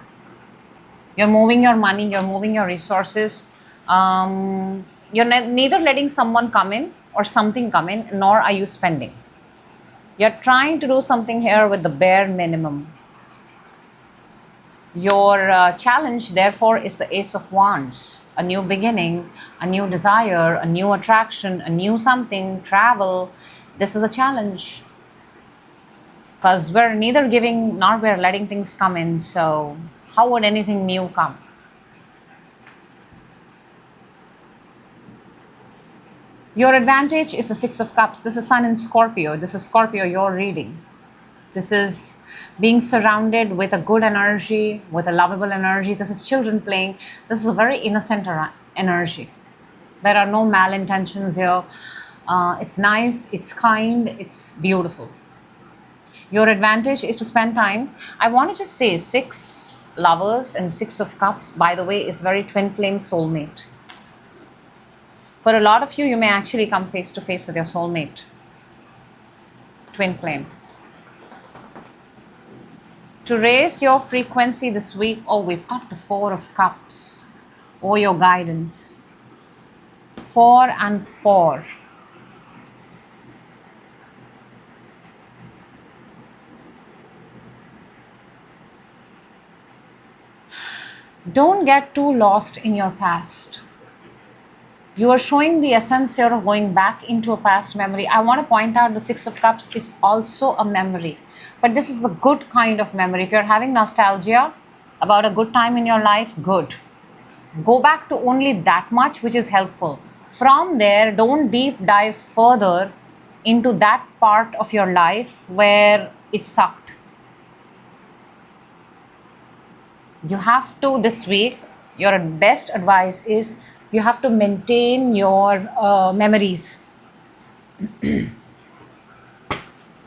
You're moving your money, you're moving your resources. You're neither letting someone come in or something come in, nor are you spending. You're trying to do something here with the bare minimum. Your challenge, therefore, is the Ace of Wands. A new beginning, a new desire, a new attraction, a new something, travel. This is a challenge. Because we're neither giving nor we're letting things come in. So how would anything new come? Your advantage is the 6 of Cups. This is Sun in Scorpio. This is Scorpio, your reading. This is being surrounded with a good energy, with a lovable energy. This is children playing. This is a very innocent energy. There are no malintentions here. It's nice, it's kind, it's beautiful. Your advantage is to spend time. I want to just say 6 lovers and 6 of Cups, by the way, is very twin flame soulmate. For a lot of you, you may actually come face to face with your soulmate. Twin flame. To raise your frequency this week, oh, we've got the 4 of Cups. Oh, your guidance. 4 and 4. Don't get too lost in your past. You are showing the essence here of going back into a past memory. I want to point out the 6 of Cups is also a memory. But this is the good kind of memory. If you're having nostalgia about a good time in your life, good. Go back to only that much which is helpful. From there, don't deep dive further into that part of your life where it sucked. You have to, this week, your best advice is you have to maintain your memories. You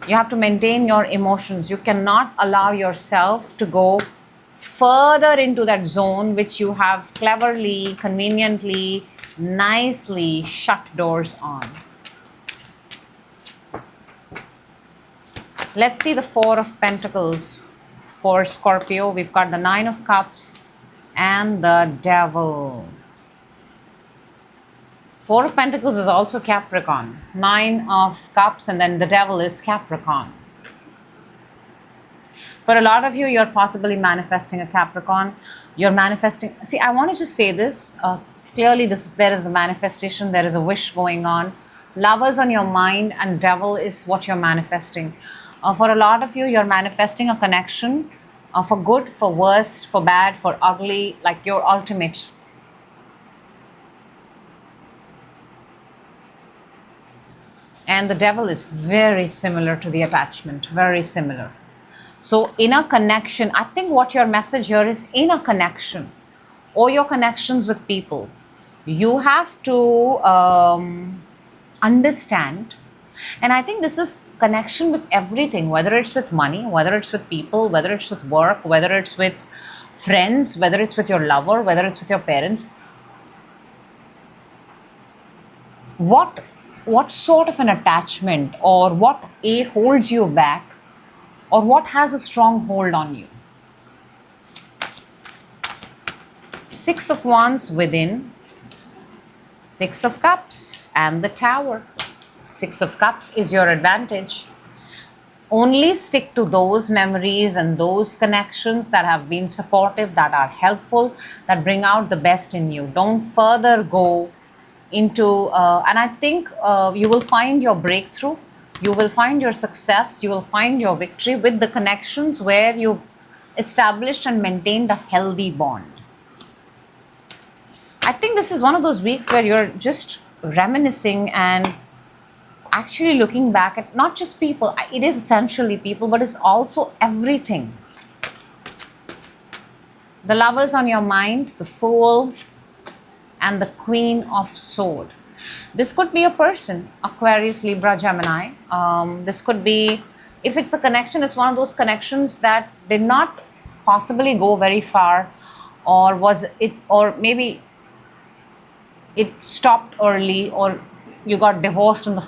have to maintain your emotions. You cannot allow yourself to go further into that zone which you have cleverly, conveniently, nicely shut doors on. Let's see the Four of Pentacles for Scorpio. We've got the Nine of Cups and the Devil. Four of Pentacles is also Capricorn. Nine of Cups and then the Devil is Capricorn. For a lot of you, you're possibly manifesting a Capricorn. You're manifesting. See, I want to just say this. Clearly, there is a manifestation. There is a wish going on. Lovers on your mind and Devil is what you're manifesting. For a lot of you, you're manifesting a connection for good, for worse, for bad, for ugly, like your ultimate. And the Devil is very similar to the attachment, very similar. So in a connection, I think what your message here is, in a connection or your connections with people, you have to understand. And I think this is connection with everything, whether it's with money, whether it's with people, whether it's with work, whether it's with friends, whether it's with your lover, whether it's with your parents. What sort of an attachment or what holds you back or what has a strong hold on you? Six of Wands within, Six of Cups and the Tower. Six of Cups is your advantage. Only stick to those memories and those connections that have been supportive, that are helpful, that bring out the best in you. Don't further go into, and I think you will find your breakthrough, you will find your success, you will find your victory with the connections where you established and maintained a healthy bond. I think this is one of those weeks where you're just reminiscing and actually looking back at not just people, it is essentially people, but it's also everything. The Lovers on your mind, the Fool, and the Queen of Swords. This could be a person, Aquarius, Libra, Gemini. This could be, if it's a connection, it's one of those connections that did not possibly go very far, or maybe it stopped early, or you got divorced in the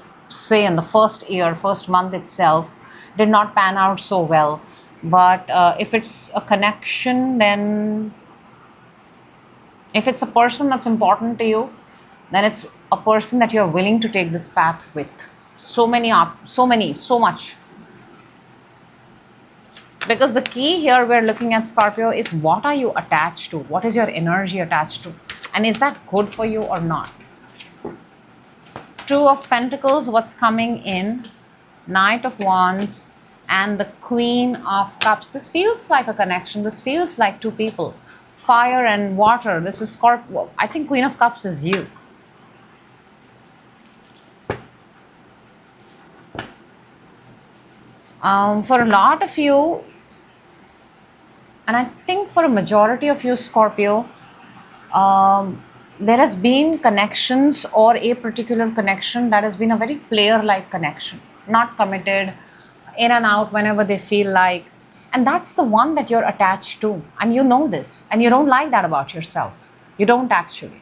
first month itself, did not pan out so well. But if it's a connection, then if it's a person that's important to you, then it's a person that you're willing to take this path with. So much. Because the key here we're looking at, Scorpio, is what are you attached to? What is your energy attached to? And is that good for you or not? Two of Pentacles, what's coming in? Knight of Wands and the Queen of Cups. This feels like a connection. This feels like two people. Fire and water. This is Scorpio. I think Queen of Cups is you. For a lot of you, and I think for a majority of you, Scorpio, there has been connections or a particular connection that has been a very player-like connection, not committed, in and out whenever they feel like. And that's the one that you're attached to. And you know this. And you don't like that about yourself. You don't actually.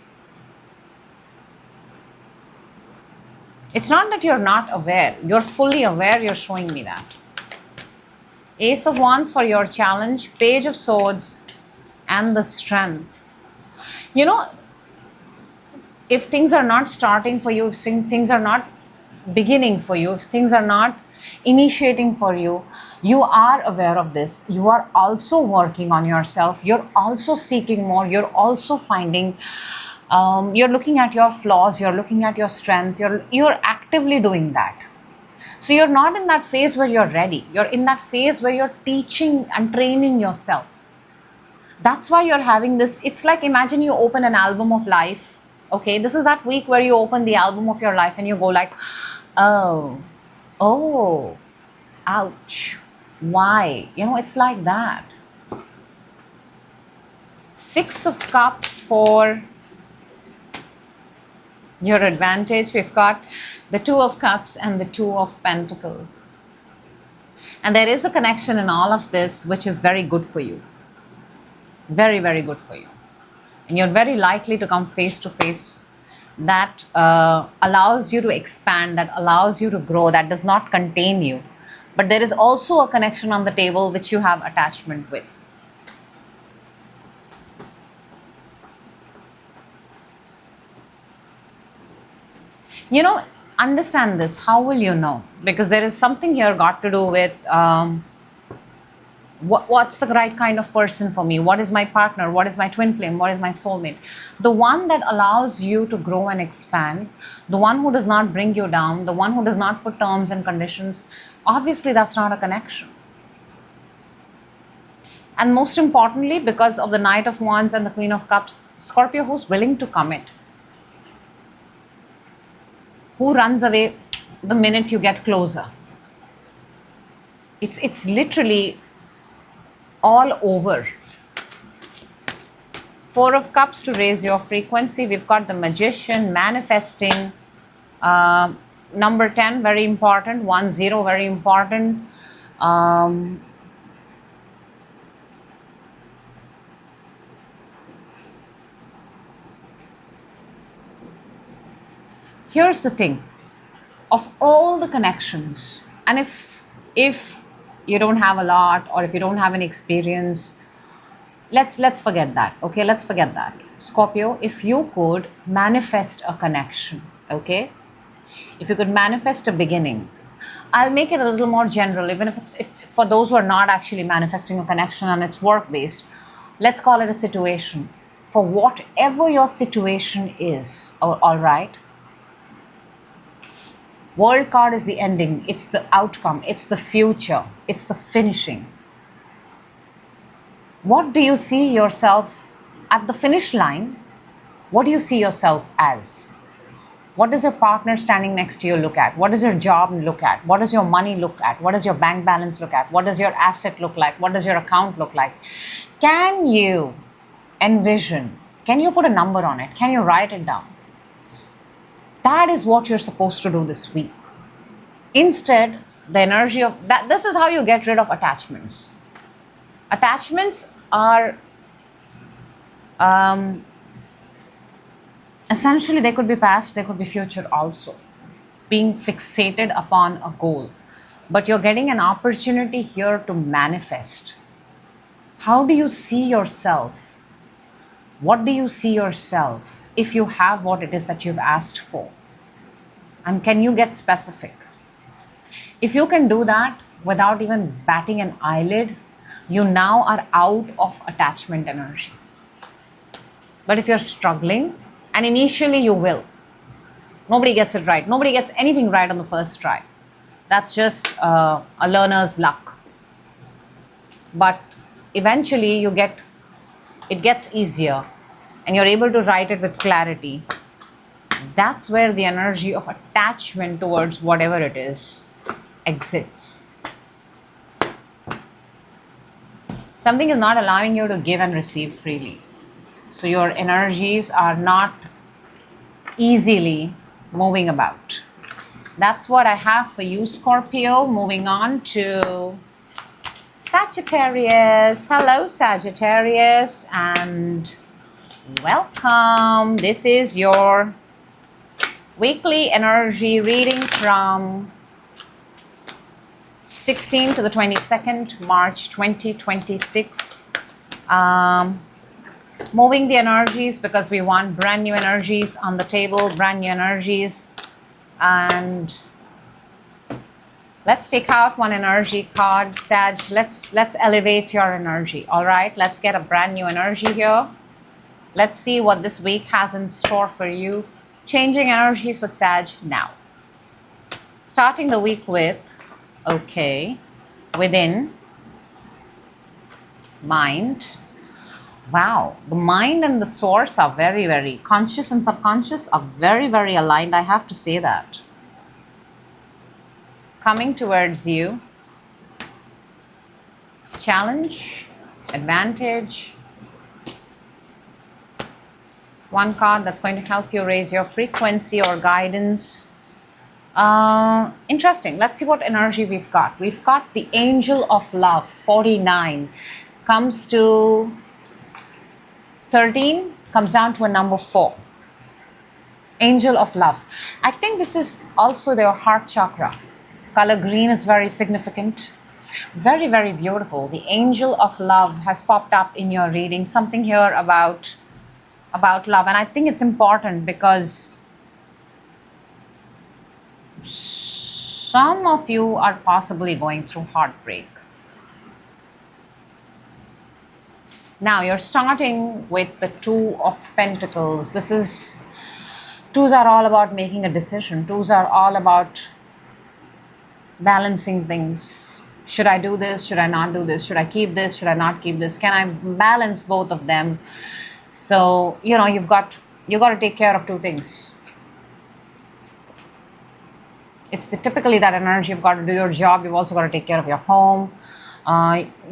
It's not that you're not aware. You're fully aware. You're showing me that. Ace of Wands for your challenge. Page of Swords and the Strength. You know, if things are not starting for you, if things are not beginning for you, if things are not initiating for you, you are aware of this. You are also working on yourself. You're also seeking more. You're also finding, you're looking at your flaws. You're looking at your strength. You're actively doing that. So you're not in that phase where you're ready. You're in that phase where you're teaching and training yourself. That's why you're having this. It's like, imagine you open an album of life. Okay, this is that week where you open the album of your life and you go like, oh, ouch, why? You know, it's like that. Six of Cups for your advantage. We've got the Two of Cups and the Two of Pentacles. And there is a connection in all of this which is very good for you. Very, very good for you. And you're very likely to come face to face. That allows you to expand, that allows you to grow, that does not contain you. But there is also a connection on the table which you have attachment with. You know, understand this. How will you know? Because there is something here got to do with what's the right kind of person for me? What is my partner? What is my twin flame? What is my soulmate? The one that allows you to grow and expand, the one who does not bring you down, the one who does not put terms and conditions, obviously that's not a connection. And most importantly, because of the Knight of Wands and the Queen of Cups, Scorpio, who's willing to commit, who runs away the minute you get closer. It's literally all over. Four of Cups to raise your frequency. We've got the Magician, manifesting. Number 10, very important. 1-0, very important. Here's the thing. Of all the connections, and if you don't have a lot, or if you don't have any experience, let's forget that. Okay, let's forget that. Scorpio, if you could manifest a connection, okay, if you could manifest a beginning, I'll make it a little more general, even if for those who are not actually manifesting a connection and it's work based, let's call it a situation. For whatever your situation is, all right, World card is the ending, it's the outcome, it's the future, it's the finishing. What do you see yourself at the finish line? What do you see yourself as? What does your partner standing next to you look at? What does your job look at? What does your money look at? What does your bank balance look at? What does your asset look like? What does your account look like? Can you envision? Can you put a number on it? Can you write it down? That is what you're supposed to do this week. Instead, the energy of that, this is how you get rid of attachments. Attachments are essentially, they could be past, they could be future also. Being fixated upon a goal. But you're getting an opportunity here to manifest. How do you see yourself? What do you see yourself if you have what it is that you've asked for? And can you get specific? If you can do that without even batting an eyelid, you now are out of attachment energy. But if you're struggling, and initially you will, nobody gets it right. Nobody gets anything right on the first try. That's just a learner's luck. But eventually it gets easier and you're able to write it with clarity. That's where the energy of attachment towards whatever it is exits. Something is not allowing you to give and receive freely. So your energies are not easily moving about. That's what I have for you, Scorpio. Moving on to Sagittarius. Hello, Sagittarius, and welcome. This is your weekly energy reading from 16th to the 22nd, March 2026. Moving the energies because we want brand new energies on the table, brand new energies. And let's take out one energy card, Sag. Let's elevate your energy. All right, let's get a brand new energy here. Let's see what this week has in store for you. Changing energies for Sag now. Starting the week with, okay, within, mind. Wow, the mind and the source are very, very, conscious and subconscious are very, very aligned. I have to say that. Coming towards you. Challenge, advantage, One card that's going to help you raise your frequency or guidance. Interesting. Let's see what energy we've got. We've got the Angel of Love, 49. Comes to 13, comes down to a number 4. Angel of Love. I think this is also their heart chakra. Color green is very significant. Very, very beautiful. The Angel of Love has popped up in your reading. Something here about love. And I think it's important because some of you are possibly going through heartbreak. Now you're starting with the Two of Pentacles. Twos are all about making a decision. Twos are all about balancing things. Should I do this? Should I not do this? Should I keep this? Should I not keep this? Can I balance both of them? So, you've got to take care of two things. It's typically that energy. You've got to do your job. You've also got to take care of your home.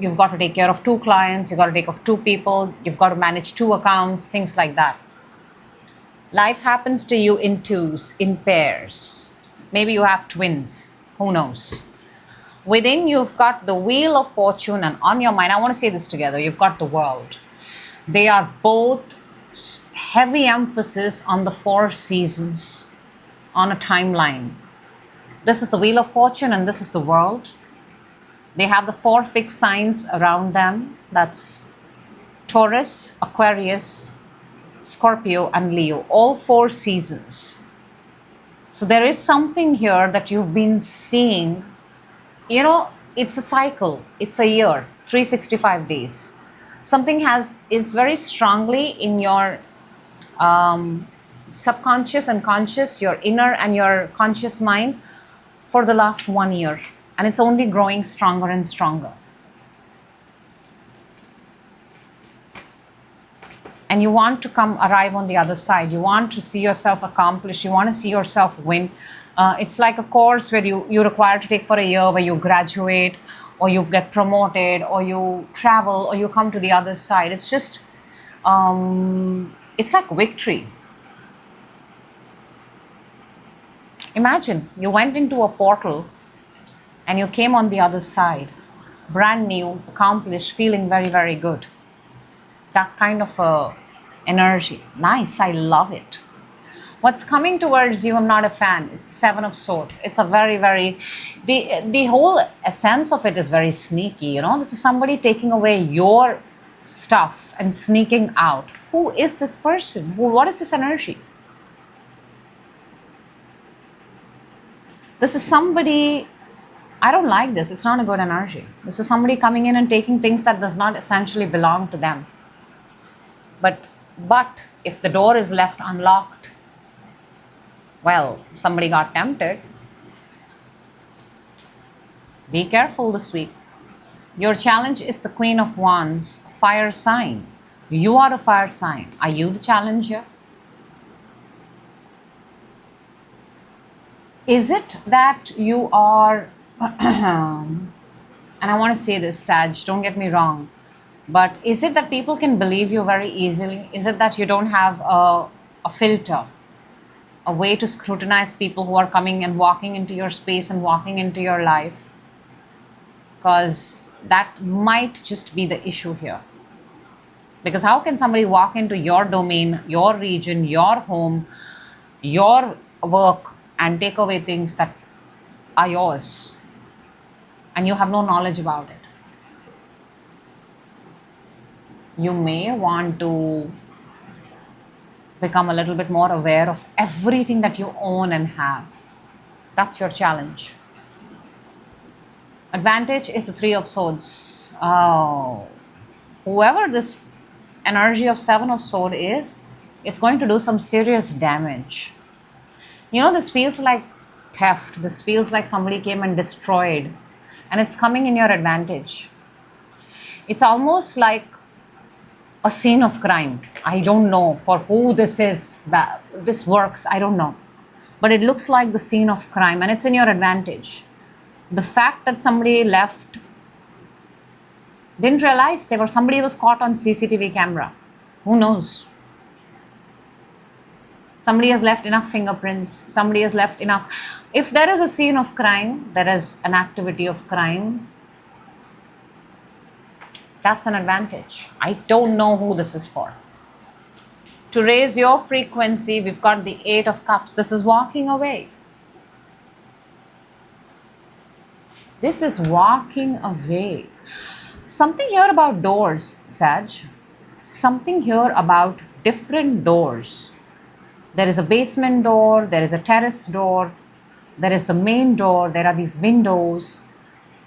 You've got to take care of 2 clients. You've got to take care of 2 people. You've got to manage 2 accounts, things like that. Life happens to you in twos, in pairs. Maybe you have twins. Who knows? Within, you've got the Wheel of Fortune, and on your mind, I want to say this together, you've got the World. They are both heavy emphasis on the 4 seasons, on a timeline. This is the Wheel of Fortune and this is the World. They have the 4 fixed signs around them. That's Taurus, Aquarius, Scorpio and Leo. All 4 seasons. So there is something here that you've been seeing. It's a cycle. It's a year, 365 days. Something is very strongly in your subconscious and conscious, your inner and your conscious mind for the last 1 year. And it's only growing stronger and stronger. And you want to arrive on the other side. You want to see yourself accomplish. You want to see yourself win. It's like a course where you require to take for a year, where you graduate, or you get promoted, or you travel, or you come to the other side. It's just, it's like victory. Imagine you went into a portal and you came on the other side, brand new, accomplished, feeling very, very good. That kind of energy. Nice, I love it. What's coming towards you, I'm not a fan. It's the 7 of Swords. It's a very, very, the whole essence of it is very sneaky. This is somebody taking away your stuff and sneaking out. Who is this person? What is this energy? This is somebody, I don't like this. It's not a good energy. This is somebody coming in and taking things that does not essentially belong to them. But if the door is left unlocked, well, somebody got tempted. Be careful this week. Your challenge is the Queen of Wands, fire sign. You are a fire sign. Are you the challenger? Is it that you are, and I want to say this, Sag, don't get me wrong, but is it that people can believe you very easily? Is it that you don't have a filter, a way to scrutinize people who are coming and walking into your space and walking into your life? Because that might just be the issue here. Because how can somebody walk into your domain, your region, your home, your work, and take away things that are yours, and you have no knowledge about it? You may want to become a little bit more aware of everything that you own and have. That's your challenge. Advantage is the 3 of Swords. Oh, whoever this energy of 7 of Swords is, it's going to do some serious damage. This feels like theft. This feels like somebody came and destroyed, and it's coming in your advantage. It's almost like a scene of crime. I don't know for who this is, that this works, I don't know. But it looks like the scene of crime, and it's in your advantage. The fact that somebody left, didn't realize somebody was caught on CCTV camera. Who knows? Somebody has left enough fingerprints. Somebody has left enough. If there is a scene of crime, there is an activity of crime, that's an advantage. I don't know who this is for. To raise your frequency, we've got the 8 of Cups. This is walking away. This is walking away. Something here about doors, Sag. Something here about different doors. There is a basement door, there is a terrace door, there is the main door, there are these windows,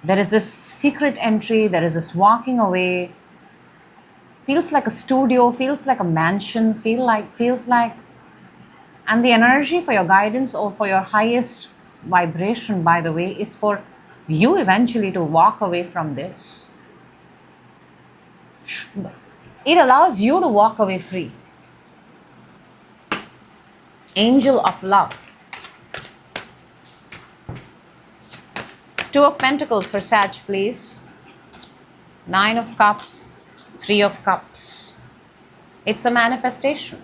there is this secret entry, there is this walking away. Feels like a studio, feels like a mansion, feels like, and the energy for your guidance or for your highest vibration, by the way, is for you eventually to walk away from this. It allows you to walk away free. Angel of Love. 2 of Pentacles for Sag, please. 9 of Cups, 3 of Cups. It's a manifestation.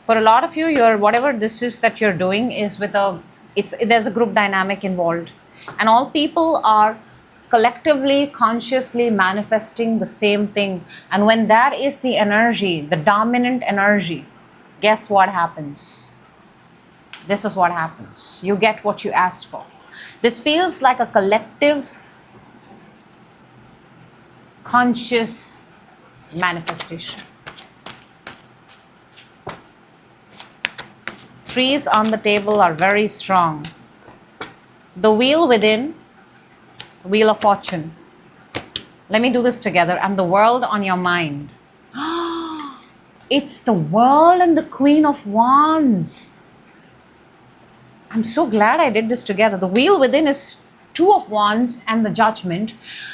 For a lot of you, whatever this is that you're doing is with there's a group dynamic involved. And all people are collectively, consciously manifesting the same thing. And when that is the energy, the dominant energy, guess what happens? This is what happens. You get what you asked for. This feels like a collective, conscious manifestation. 3s on the table are very strong. The wheel within, Wheel of Fortune. Let me do this together. And the World on your mind. It's the World and the Queen of Wands. I'm so glad I did this together. The wheel within is 2 of Wands and the Judgment.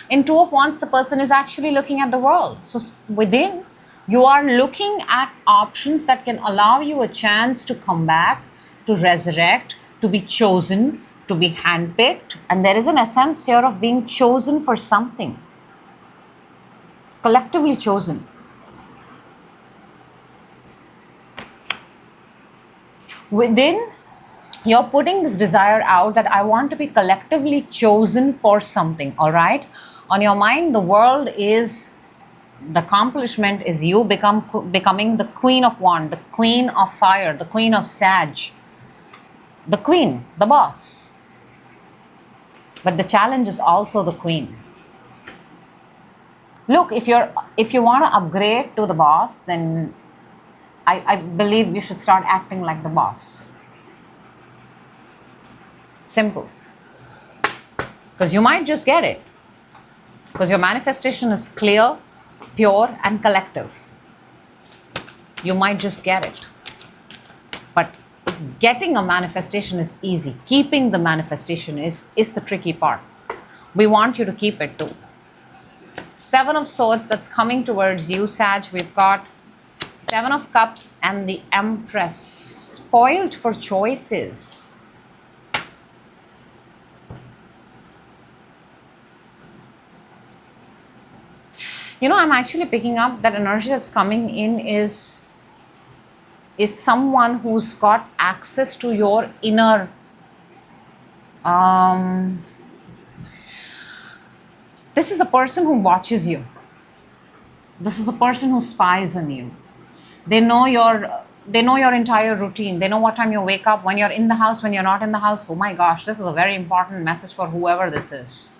In 2 of Wands, the person is actually looking at the world. So within, you are looking at options that can allow you a chance to come back, to resurrect, to be chosen, to be handpicked. And there is an essence here of being chosen for something. Collectively chosen. Within, you're putting this desire out that I want to be collectively chosen for something, all right? On your mind, the world is, the accomplishment is you becoming the Queen of Wands, the Queen of Fire, the Queen of Sag, the Queen, the boss. But the challenge is also the Queen. Look, if you want to upgrade to the boss, then I believe you should start acting like the boss. Simple. Because you might just get it. Because your manifestation is clear, pure, and collective. You might just get it. But getting a manifestation is easy. Keeping the manifestation is the tricky part. We want you to keep it too. 7 of Swords that's coming towards you, Sag. We've got 7 of Cups and the Empress. Spoiled for choices. You know, I'm actually picking up that energy that's coming in is someone who's got access to your inner this is a person who watches you. This is a person who spies on you. They know your entire routine. They know what time you wake up, when you're in the house, when you're not in the house. Oh my gosh, this is a very important message for whoever this is.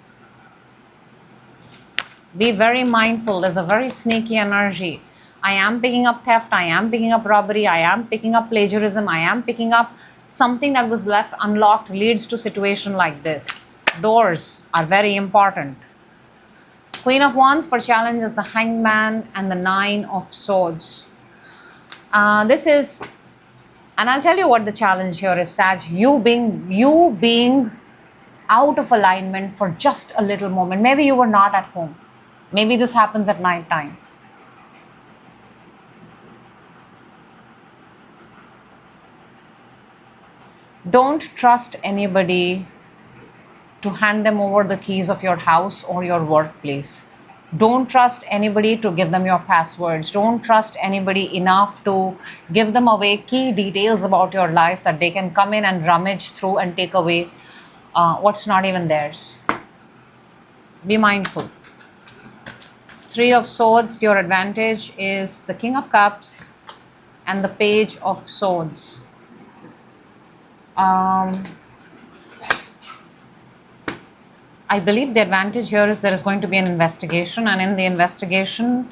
Be very mindful. There's a very sneaky energy. I am picking up theft. I am picking up robbery. I am picking up plagiarism. I am picking up something that was left unlocked leads to a situation like this. Doors are very important. Queen of Wands for challenge is the Hangman and the 9 of Swords. This is, and I'll tell you what the challenge here is, Sag. You being out of alignment for just a little moment. Maybe you were not at home. Maybe this happens at night time. Don't trust anybody to hand them over the keys of your house or your workplace. Don't trust anybody to give them your passwords. Don't trust anybody enough to give them away key details about your life that they can come in and rummage through and take away what's not even theirs. Be mindful. Three of Swords, your advantage is the King of Cups and the Page of Swords. I believe the advantage here is there is going to be an investigation, and in the investigation,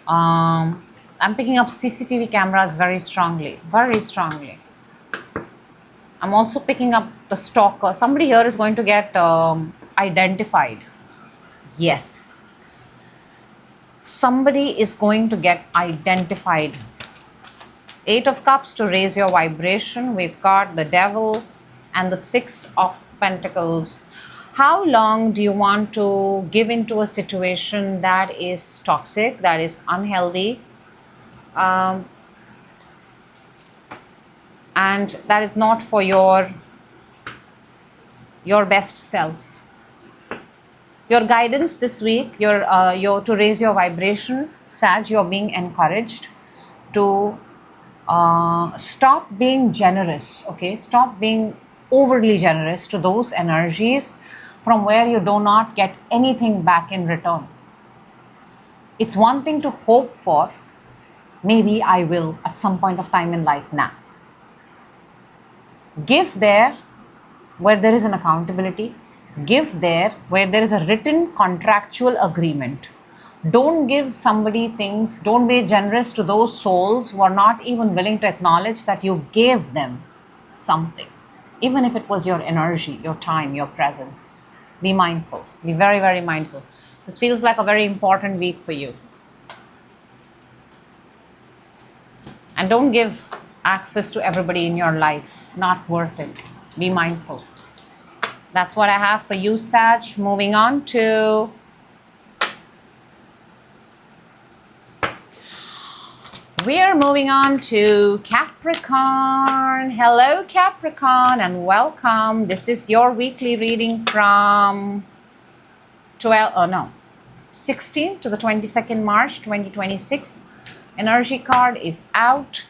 I'm picking up CCTV cameras very strongly, very strongly. I'm also picking up the stalker. Somebody here is going to get identified. Yes. Somebody is going to get identified. Eight of Cups to raise your vibration. We've got the Devil and the Six of Pentacles. How long do you want to give into a situation that is toxic, that is unhealthy, and that is not for your best self? Your guidance this week, to raise your vibration, Sag, you're being encouraged to stop being generous, okay? Stop being overly generous to those energies from where you do not get anything back in return. It's one thing to hope for, maybe I will at some point of time in life now. Give there where there is an accountability. Give there where there is a written contractual agreement. Don't give somebody things, don't be generous to those souls who are not even willing to acknowledge that you gave them something, even if it was your energy, your time, your presence. Be mindful. Be very, very mindful. This feels like a very important week for you. And don't give access to everybody in your life. Not worth it. Be mindful. That's what I have for you, Sag. Moving on to Capricorn. Hello, Capricorn, and welcome. This is your weekly reading from 16th to the 22nd March 2026. Energy card is out.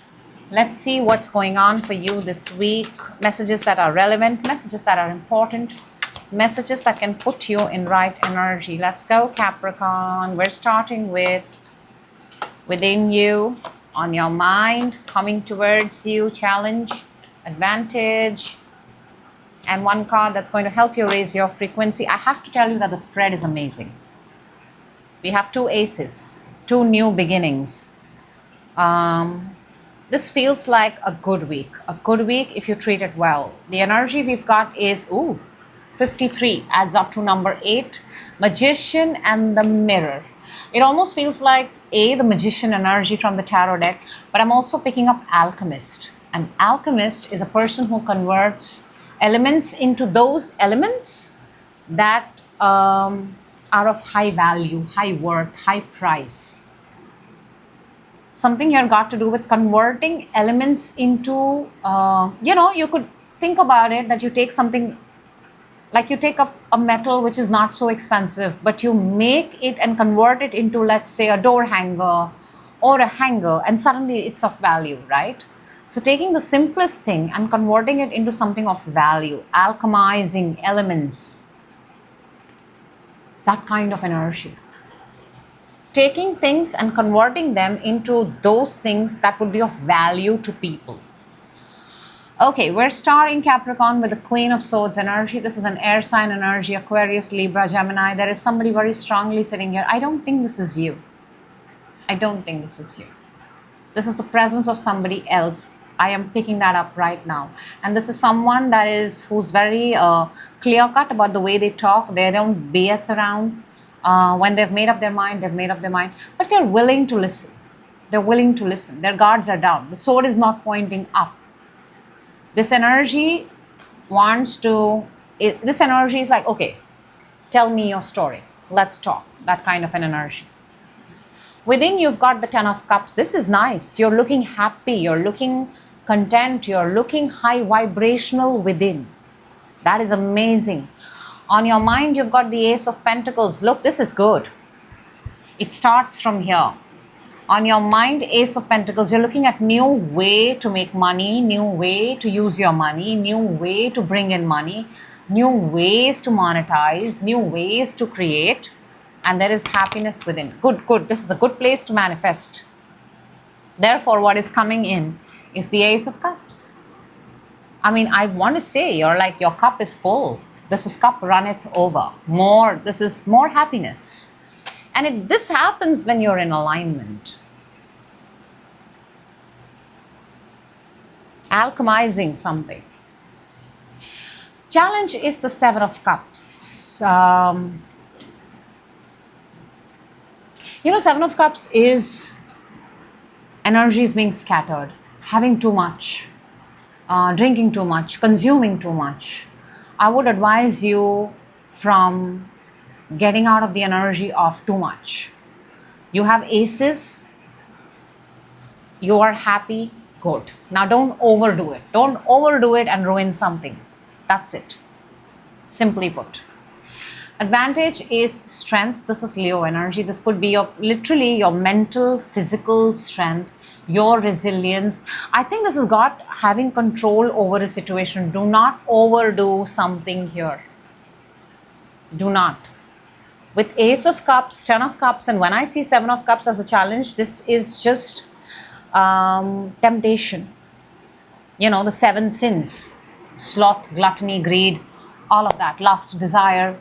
Let's see what's going on for you this week. Messages that are relevant, messages that are important, messages that can put you in right energy. Let's go, Capricorn. We're starting with within you, on your mind, coming towards you, challenge, advantage, and one card that's going to help you raise your frequency. I have to tell you that the spread is amazing. We have two aces, two new beginnings. This feels like a good week. A good week if you treat it well. The energy we've got is, 53 adds up to number 8, Magician and the Mirror. It almost feels like the Magician energy from the tarot deck, but I'm also picking up Alchemist. An alchemist is a person who converts elements into those elements that are of high value, high worth, high price. Something here got to do with converting elements into, you could think about it that you take something, like you take up a metal which is not so expensive, but you make it and convert it into, let's say, a door hanger or a hanger, and suddenly it's of value, right? So taking the simplest thing and converting it into something of value, alchemizing elements, that kind of energy. Taking things and converting them into those things that would be of value to people. Okay, we're starting Capricorn with the Queen of Swords energy. This is an air sign energy, Aquarius, Libra, Gemini. There is somebody very strongly sitting here. I don't think this is you. I don't think this is you. This is the presence of somebody else. I am picking that up right now. And this is someone who's very clear-cut about the way they talk. They don't BS around. When they've made up their mind, they've made up their mind. But they're willing to listen. They're willing to listen. Their guards are down. The sword is not pointing up. This energy is like, okay, tell me your story. Let's talk. That kind of an energy. Within, you've got the Ten of Cups. This is nice. You're looking happy. You're looking content. You're looking high vibrational within. That is amazing. On your mind, you've got the Ace of Pentacles. Look, this is good. It starts from here. On your mind, Ace of Pentacles, you're looking at new way to make money, new way to use your money, new way to bring in money, new ways to monetize, new ways to create, and there is happiness within. Good, good. This is a good place to manifest. Therefore, what is coming in is the Ace of Cups. I mean, I want to say you're like, your cup is full. This is cup runneth over. More, this is more happiness. And this happens when you're in alignment. Alchemizing something. Challenge is the Seven of Cups. Seven of Cups is energy is being scattered, having too much, drinking too much, consuming too much. I would advise you from getting out of the energy of too much. You have aces, you are happy, good. Now don't overdo it. Don't overdo it and ruin something. That's it. Simply put. Advantage is strength. This is Leo energy. This could be literally your mental, physical strength, your resilience. I think this has got having control over a situation. Do not overdo something here. Do not. With Ace of Cups, 10 of Cups, and when I see 7 of Cups as a challenge, this is just temptation. The 7 sins. Sloth, gluttony, greed, all of that. Lust, desire.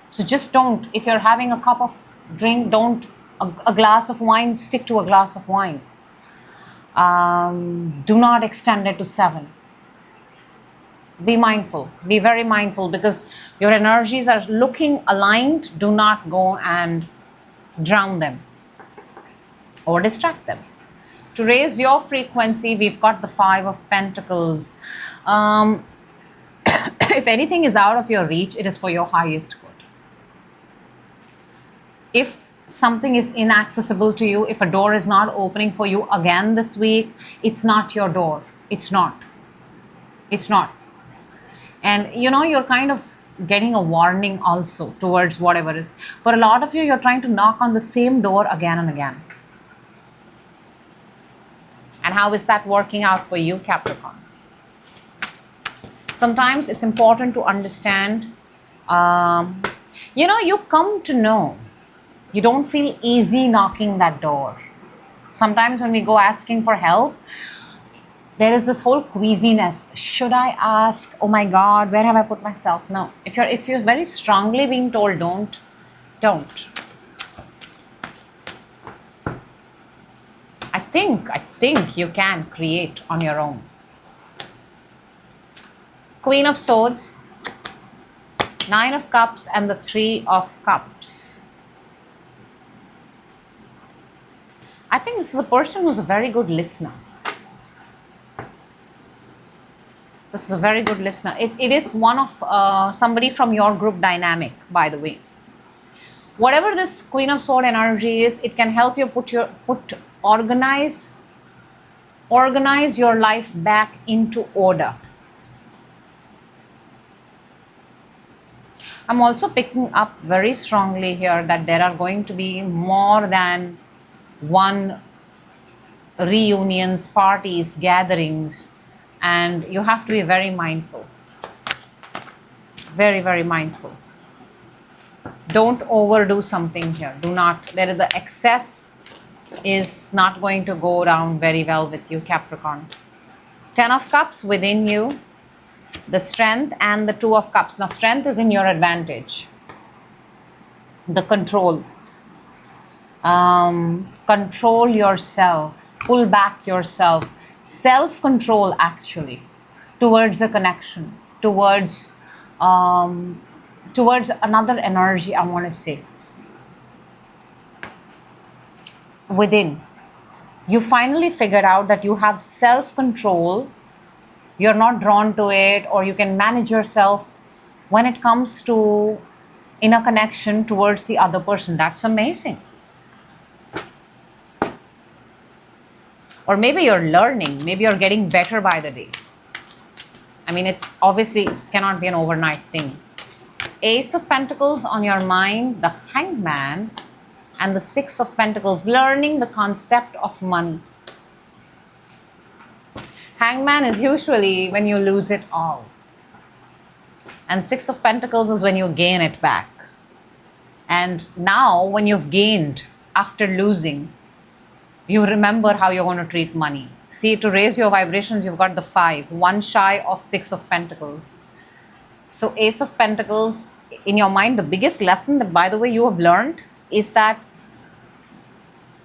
So just don't. If you're having a cup of drink, don't. A glass of wine, stick to a glass of wine. Do not extend it to 7. Be mindful. Be very mindful because your energies are looking aligned. Do not go and drown them or distract them. To raise your frequency, we've got the 5 of Pentacles. If anything is out of your reach, it is for your highest good. If something is inaccessible to you, if a door is not opening for you again this week, it's not your door. It's not. It's not. And you're kind of getting a warning also towards whatever is. For a lot of you, you're trying to knock on the same door again and again. And how is that working out for you, Capricorn? Sometimes it's important to understand, you come to know. You don't feel easy knocking that door. Sometimes when we go asking for help, there is this whole queasiness. Should I ask? Oh my God, where have I put myself? No. If you're very strongly being told don't. I think you can create on your own. Queen of Swords, 9 of Cups, and the 3 of Cups. I think this is a person who's a very good listener. This is a very good listener. It is one of somebody from your group dynamic, by the way. Whatever this Queen of Swords energy is, it can help you organize your life back into order. I'm also picking up very strongly here that there are going to be more than one reunions, parties, gatherings, and you have to be very mindful. Very, very mindful. Don't overdo something here. Do not. The excess is not going to go down very well with you, Capricorn. 10 of Cups within you, the strength, and the 2 of Cups. Now, strength is in your advantage. The control. Control yourself. Pull back yourself. Self-control, actually, towards a connection, towards another energy, I want to say. Within. You finally figured out that you have self-control. You're not drawn to it, or you can manage yourself when it comes to in a connection towards the other person. That's amazing. Or maybe you're learning, maybe you're getting better by the day. I mean, it cannot be an overnight thing. Ace of Pentacles on your mind, the Hangman, and the Six of Pentacles, learning the concept of money. Hangman is usually when you lose it all. And Six of Pentacles is when you gain it back. And now when you've gained after losing, you remember how you're going to treat money. See, to raise your vibrations, you've got the 5, one shy of Six of Pentacles. So Ace of Pentacles, in your mind, the biggest lesson that, by the way, you have learned is that,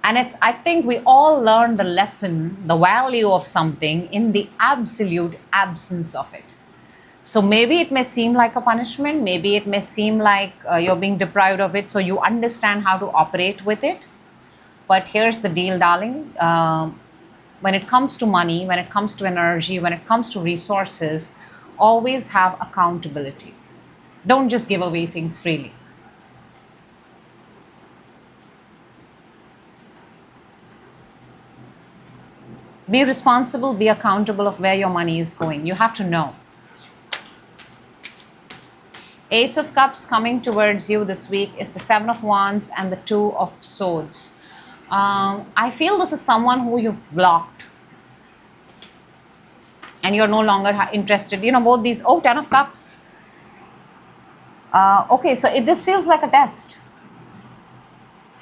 and I think we all learn the lesson, the value of something in the absolute absence of it. So maybe it may seem like a punishment, maybe it may seem like you're being deprived of it, so you understand how to operate with it. But here's the deal, darling. When it comes to money, when it comes to energy, when it comes to resources, always have accountability. Don't just give away things freely. Be responsible, be accountable of where your money is going. You have to know. Ace of Cups coming towards you this week is the Seven of Wands and the Two of Swords. I feel this is someone who you've blocked and you're no longer interested. You know, both these, oh, Ten of Cups. Okay, so this feels like a test.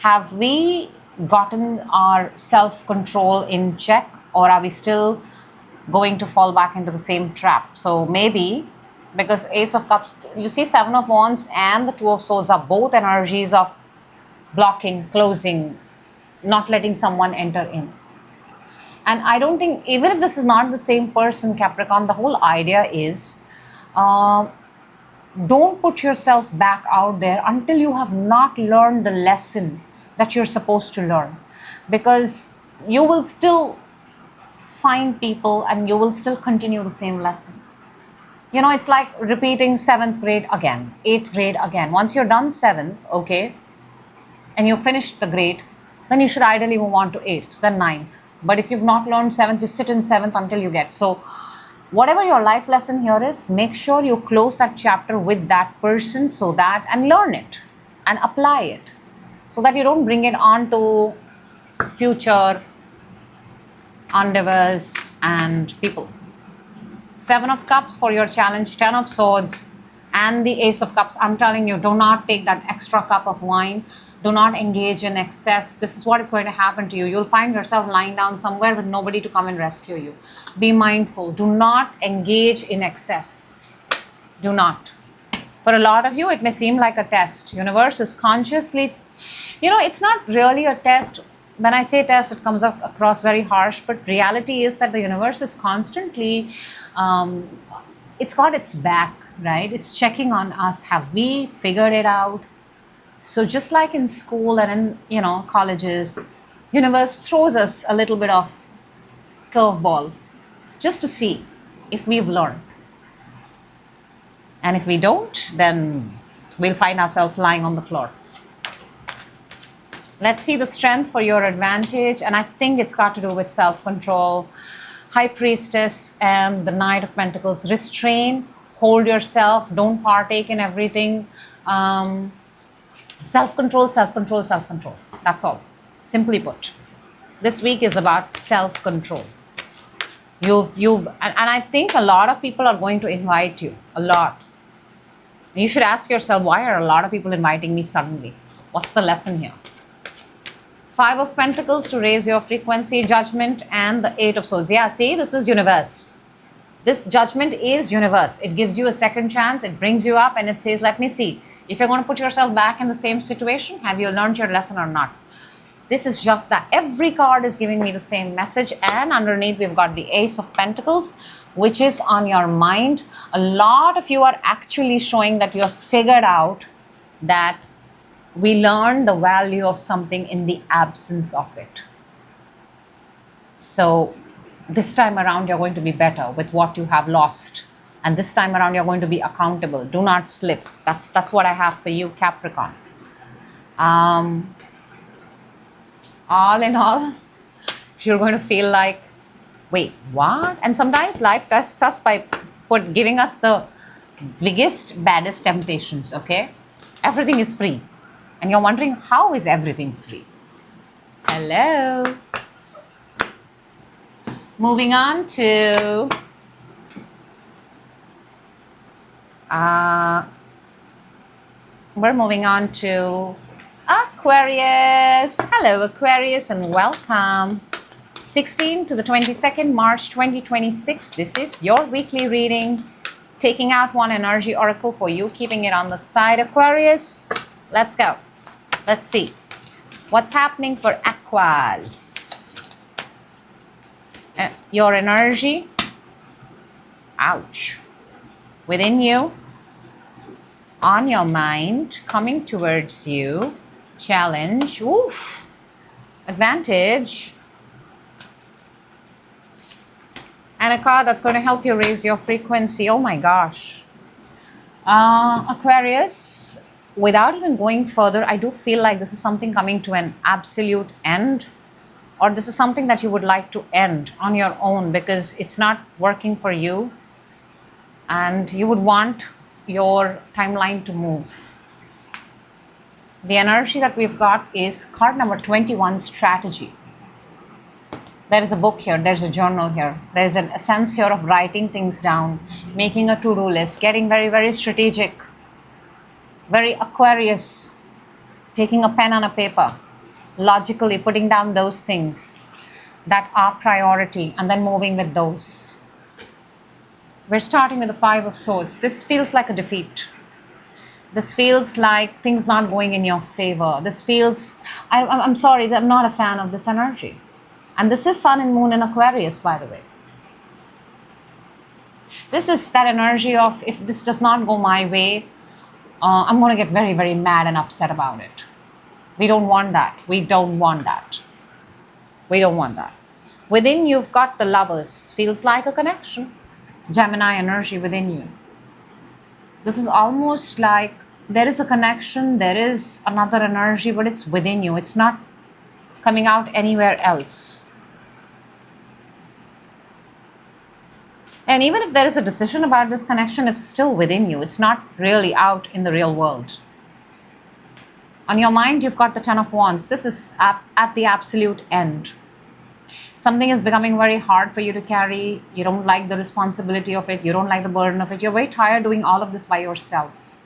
Have we gotten our self-control in check, or are we still going to fall back into the same trap? So maybe, because Ace of Cups, you see Seven of Wands and the Two of Swords are both energies of blocking, closing, not letting someone enter in. And I don't think, even if this is not the same person, Capricorn, the whole idea is don't put yourself back out there until you have not learned the lesson that you're supposed to learn. Because you will still find people and you will still continue the same lesson. You know, it's like repeating 7th grade again, 8th grade again. Once you're done 7th, okay, and you finished the grade, then you should ideally move on to 8th, then 9th. But if you've not learned 7th, you sit in 7th until you get. So whatever your life lesson here is, make sure you close that chapter with that person so that, and learn it and apply it so that you don't bring it on to future endeavors and people. 7 of Cups for your challenge, 10 of Swords and the Ace of Cups. I'm telling you, do not take that extra cup of wine. Do not engage in excess. This is what is going to happen to you. You'll find yourself lying down somewhere with nobody to come and rescue you. Be mindful. Do not engage in excess. Do not. For a lot of you, it may seem like a test. Universe is consciously, you know, it's not really a test. When I say test, it comes across very harsh, but reality is that the universe is constantly, it's got its back, right? It's checking on us. Have we figured it out? So just like in school and in, you know, colleges, universe throws us a little bit of curveball just to see if we've learned. And if we don't, then we'll find ourselves lying on the floor. Let's see the strength for your advantage. And I think it's got to do with self-control. High Priestess and the Knight of Pentacles. Restrain, hold yourself, don't partake in everything. Self-control, self-control, self-control. That's all. Simply put. This week is about self-control. And I think a lot of people are going to invite you. A lot. You should ask yourself, why are a lot of people inviting me suddenly? What's the lesson here? 5 of Pentacles to raise your frequency, Judgment, and the 8 of Swords. Yeah, see, this is universe. This Judgment is universe. It gives you a second chance. It brings you up and it says, let me see. If you're going to put yourself back in the same situation, have you learned your lesson or not? This is just that. Every card is giving me the same message. And underneath, we've got the Ace of Pentacles, which is on your mind. A lot of you are actually showing that you've figured out that we learn the value of something in the absence of it. So this time around, you're going to be better with what you have lost. And this time around, you're going to be accountable. Do not slip. That's what I have for you, Capricorn. All in all, you're going to feel like, wait, what? And sometimes life tests us by giving us the biggest, baddest temptations, okay? Everything is free. And you're wondering, how is everything free? Hello. Moving on to we're moving on to Aquarius. Hello, Aquarius, and welcome. 16 to the 22nd March 2026. This is your weekly reading. Taking out one energy oracle for you, keeping it on the side, Aquarius. Let's go. Let's see what's happening for Aquas. Your energy. Ouch. Within you. On your mind. Coming towards you. Challenge. Oof. Advantage. And a card that's going to help you raise your frequency. Oh my gosh. Aquarius, without even going further, I do feel like this is something coming to an absolute end. Or this is something that you would like to end on your own because it's not working for you. And you would want your timeline to move. The energy that we've got is card number 21, strategy. There is a book here, there's a journal here, there's a sense here of writing things down, making a to-do list, getting very, very strategic, very Aquarius, taking a pen and a paper, logically putting down those things that are priority and then moving with those. We're starting with the Five of Swords. This feels like a defeat. This feels like things not going in your favor. This feels, I'm sorry, I'm not a fan of this energy. And this is Sun and Moon in Aquarius, by the way. This is that energy of, if this does not go my way, I'm going to get very, very mad and upset about it. We don't want that. We don't want that. We don't want that. Within you've got the Lovers. Feels like a connection. Gemini energy within you. This is almost like there is a connection, there is another energy, but it's within you. It's not coming out anywhere else. And even if there is a decision about this connection, it's still within you. It's not really out in the real world. On your mind, you've got the Ten of Wands. This is at the absolute end. Something is becoming very hard for you to carry. You don't like the responsibility of it. You don't like the burden of it. You're very tired doing all of this by yourself.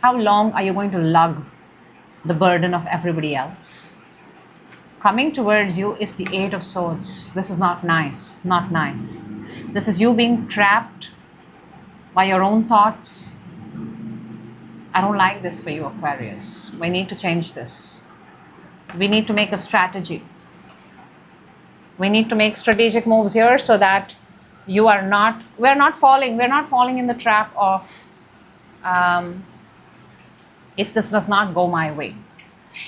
How long are you going to lug the burden of everybody else? Coming towards you is the Eight of Swords. This is not nice, not nice. This is you being trapped by your own thoughts. I don't like this for you, Aquarius. We need to change this. We need to make a strategy. We need to make strategic moves here so that we're not falling in the trap of if this does not go my way.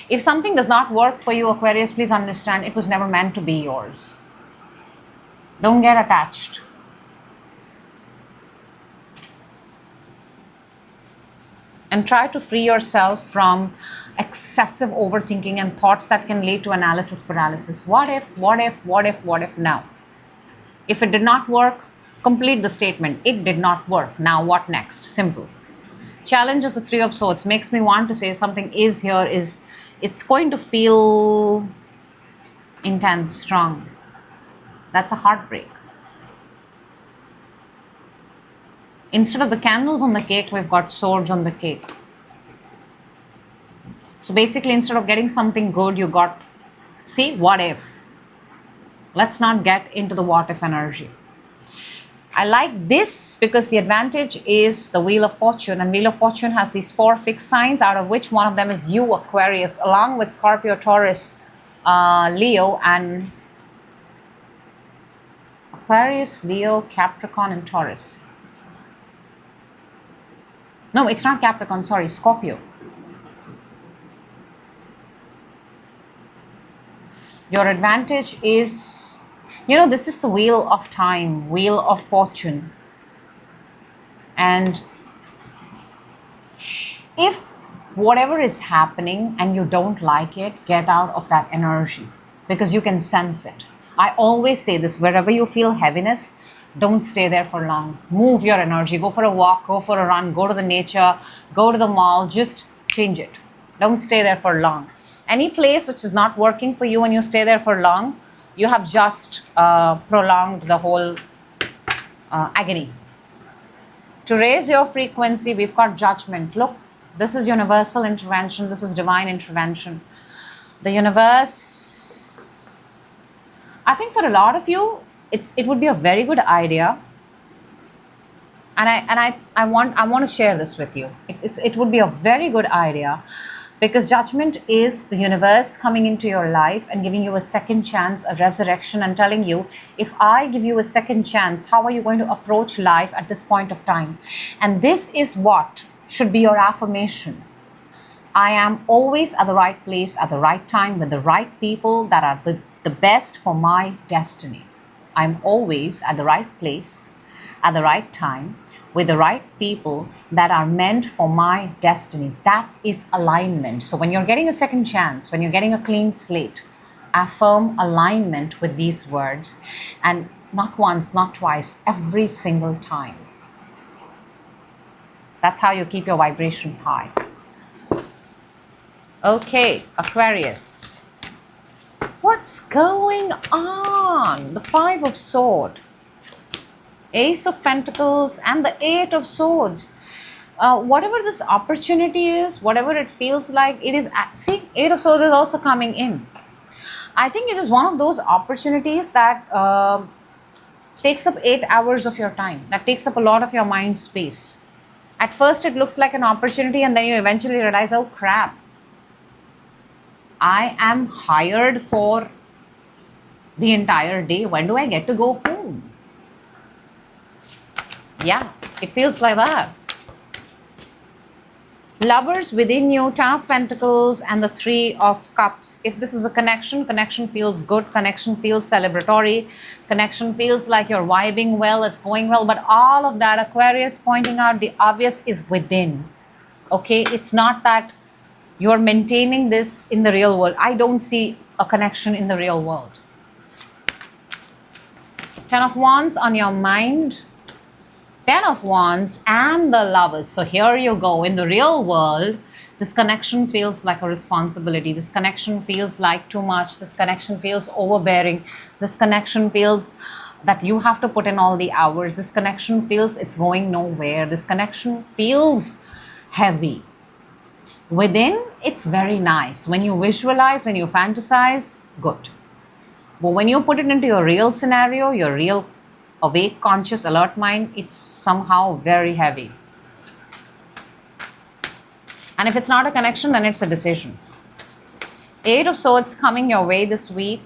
If something does not work for you, Aquarius, please understand it was never meant to be yours. Don't get attached. And try to free yourself from excessive overthinking and thoughts that can lead to analysis paralysis. What if now? If it did not work, complete the statement. It did not work. Now what next? Simple. Challenges the Three of Swords. Makes me want to say something is here, it's going to feel intense, strong. That's a heartbreak. Instead of the candles on the cake, we've got swords on the cake. So basically, instead of getting something good, you got, see, what if? Let's not get into the what if energy. I like this because the advantage is the Wheel of Fortune, and Wheel of Fortune has these 4 fixed signs, out of which one of them is you, Aquarius, along with Scorpio, Taurus, Leo, and Aquarius, Leo, Capricorn, and Taurus. No, it's not Capricorn, sorry, Scorpio. Your advantage is, this is the Wheel of Time, Wheel of Fortune. And if whatever is happening and you don't like it, get out of that energy because you can sense it. I always say this, wherever you feel heaviness, don't stay there for long. Move your energy, go for a walk, go for a run, go to the nature, go to the mall, just change it. Don't stay there for long. Any place which is not working for you and you stay there for long, you have just prolonged the whole agony. To raise your frequency, we've got judgment. Look, this is universal intervention. This is divine intervention. The universe, I think for a lot of you, it would be a very good idea. And I want to share this with you. It would be a very good idea, because judgment is the universe coming into your life and giving you a second chance, a resurrection, and telling you, if I give you a second chance, how are you going to approach life at this point of time? And this is what should be your affirmation. I am always at the right place at the right time with the right people that are the best for my destiny. I'm always at the right place at the right time with the right people that are meant for my destiny. That is alignment. So when you're getting a second chance, when you're getting a clean slate, affirm alignment with these words, and not once, not twice, every single time. That's how you keep your vibration high. Okay, Aquarius. What's going on? The Five of Swords, Ace of Pentacles, and the Eight of Swords. Whatever this opportunity is, whatever it feels like, it is. See, Eight of Swords is also coming in. I think it is one of those opportunities that takes up 8 hours of your time. That takes up a lot of your mind space. At first, it looks like an opportunity, and then you eventually realize, oh crap, I am hired for the entire day. When do I get to go home? Yeah, it feels like that. Lovers within you, Ten of Pentacles and the Three of Cups. If this is a connection, connection feels good. Connection feels celebratory. Connection feels like you're vibing well, it's going well. But all of that, Aquarius, pointing out the obvious, is within. Okay, it's not that you're maintaining this in the real world. I don't see a connection in the real world. Ten of Wands on your mind. Ten of Wands and the Lovers. So here you go. In the real world, this connection feels like a responsibility. This connection feels like too much. This connection feels overbearing. This connection feels that you have to put in all the hours. This connection feels it's going nowhere. This connection feels heavy. Within, it's very nice. When you visualize, when you fantasize, good. But when you put it into your real scenario, your real awake, conscious, alert mind, it's somehow very heavy. And if it's not a connection, then it's a decision. Eight of Swords coming your way this week.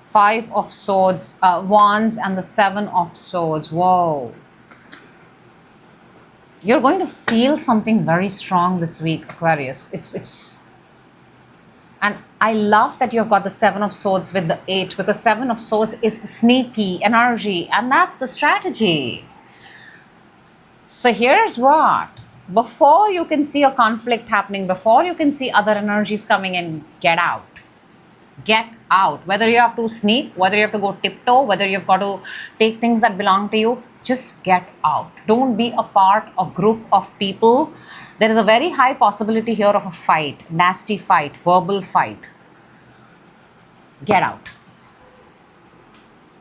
Five of Swords, Wands, and the Seven of Swords. Whoa. You're going to feel something very strong this week, Aquarius. And I love that you've got the Seven of Swords with the 8, because Seven of Swords is the sneaky energy, and that's the strategy. So here's what. Before you can see a conflict happening, before you can see other energies coming in, get out. Get out. Whether you have to sneak, whether you have to go tiptoe, whether you've got to take things that belong to you, just get out. Don't be a part of a group of people. There is a very high possibility here of a fight, nasty fight, verbal fight. Get out.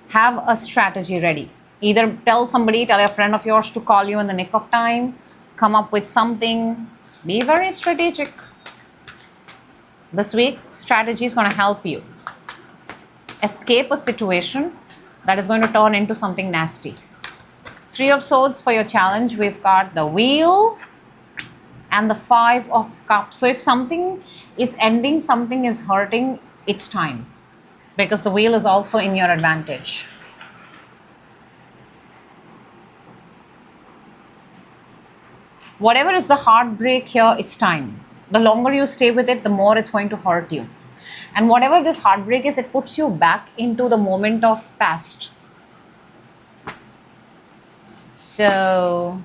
Have a strategy ready. Either tell somebody, tell a friend of yours to call you in the nick of time. Come up with something. Be very strategic. This week, strategy is going to help you escape a situation that is going to turn into something nasty. Three of Swords for your challenge. We've got the Wheel and the Five of Cups. So if something is ending, something is hurting, it's time. Because the Wheel is also in your advantage. Whatever is the heartbreak here, it's time. The longer you stay with it, the more it's going to hurt you. And whatever this heartbreak is, it puts you back into the moment of past. So,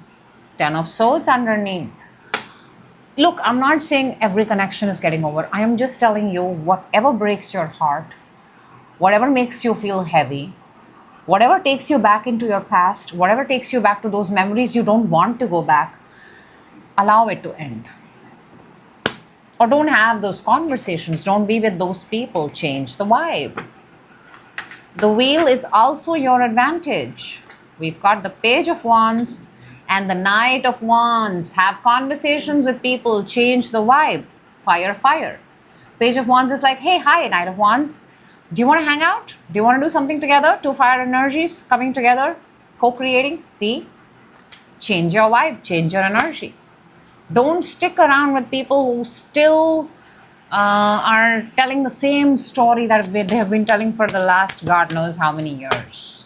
Ten of Swords underneath. Look, I'm not saying every connection is getting over. I am just telling you, whatever breaks your heart, whatever makes you feel heavy, whatever takes you back into your past, whatever takes you back to those memories you don't want to go back, allow it to end. or don't have those conversations. Don't be with those people. Change the vibe. The wheel is also your advantage. We've got the Page of Wands and the Knight of Wands. Have conversations with people. Change the vibe. Fire, fire. Page of Wands is like, hey, hi, Knight of Wands. Do you want to hang out? Do you want to do something together? Two fire energies coming together, co-creating. See? Change your vibe. Change your energy. Don't stick around with people who still are telling the same story that they have been telling for the last God knows how many years.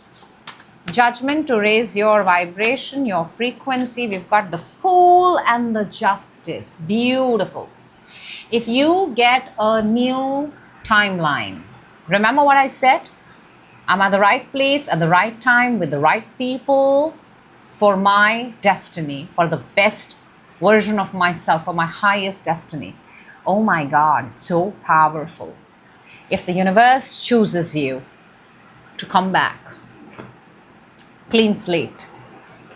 Judgment to raise your vibration, your frequency. We've got the Fool and the Justice. Beautiful. If you get a new timeline, remember what I said? I'm at the right place at the right time with the right people for my destiny, for the best version of myself, for my highest destiny. Oh my God, so powerful. If the universe chooses you to come back, clean slate,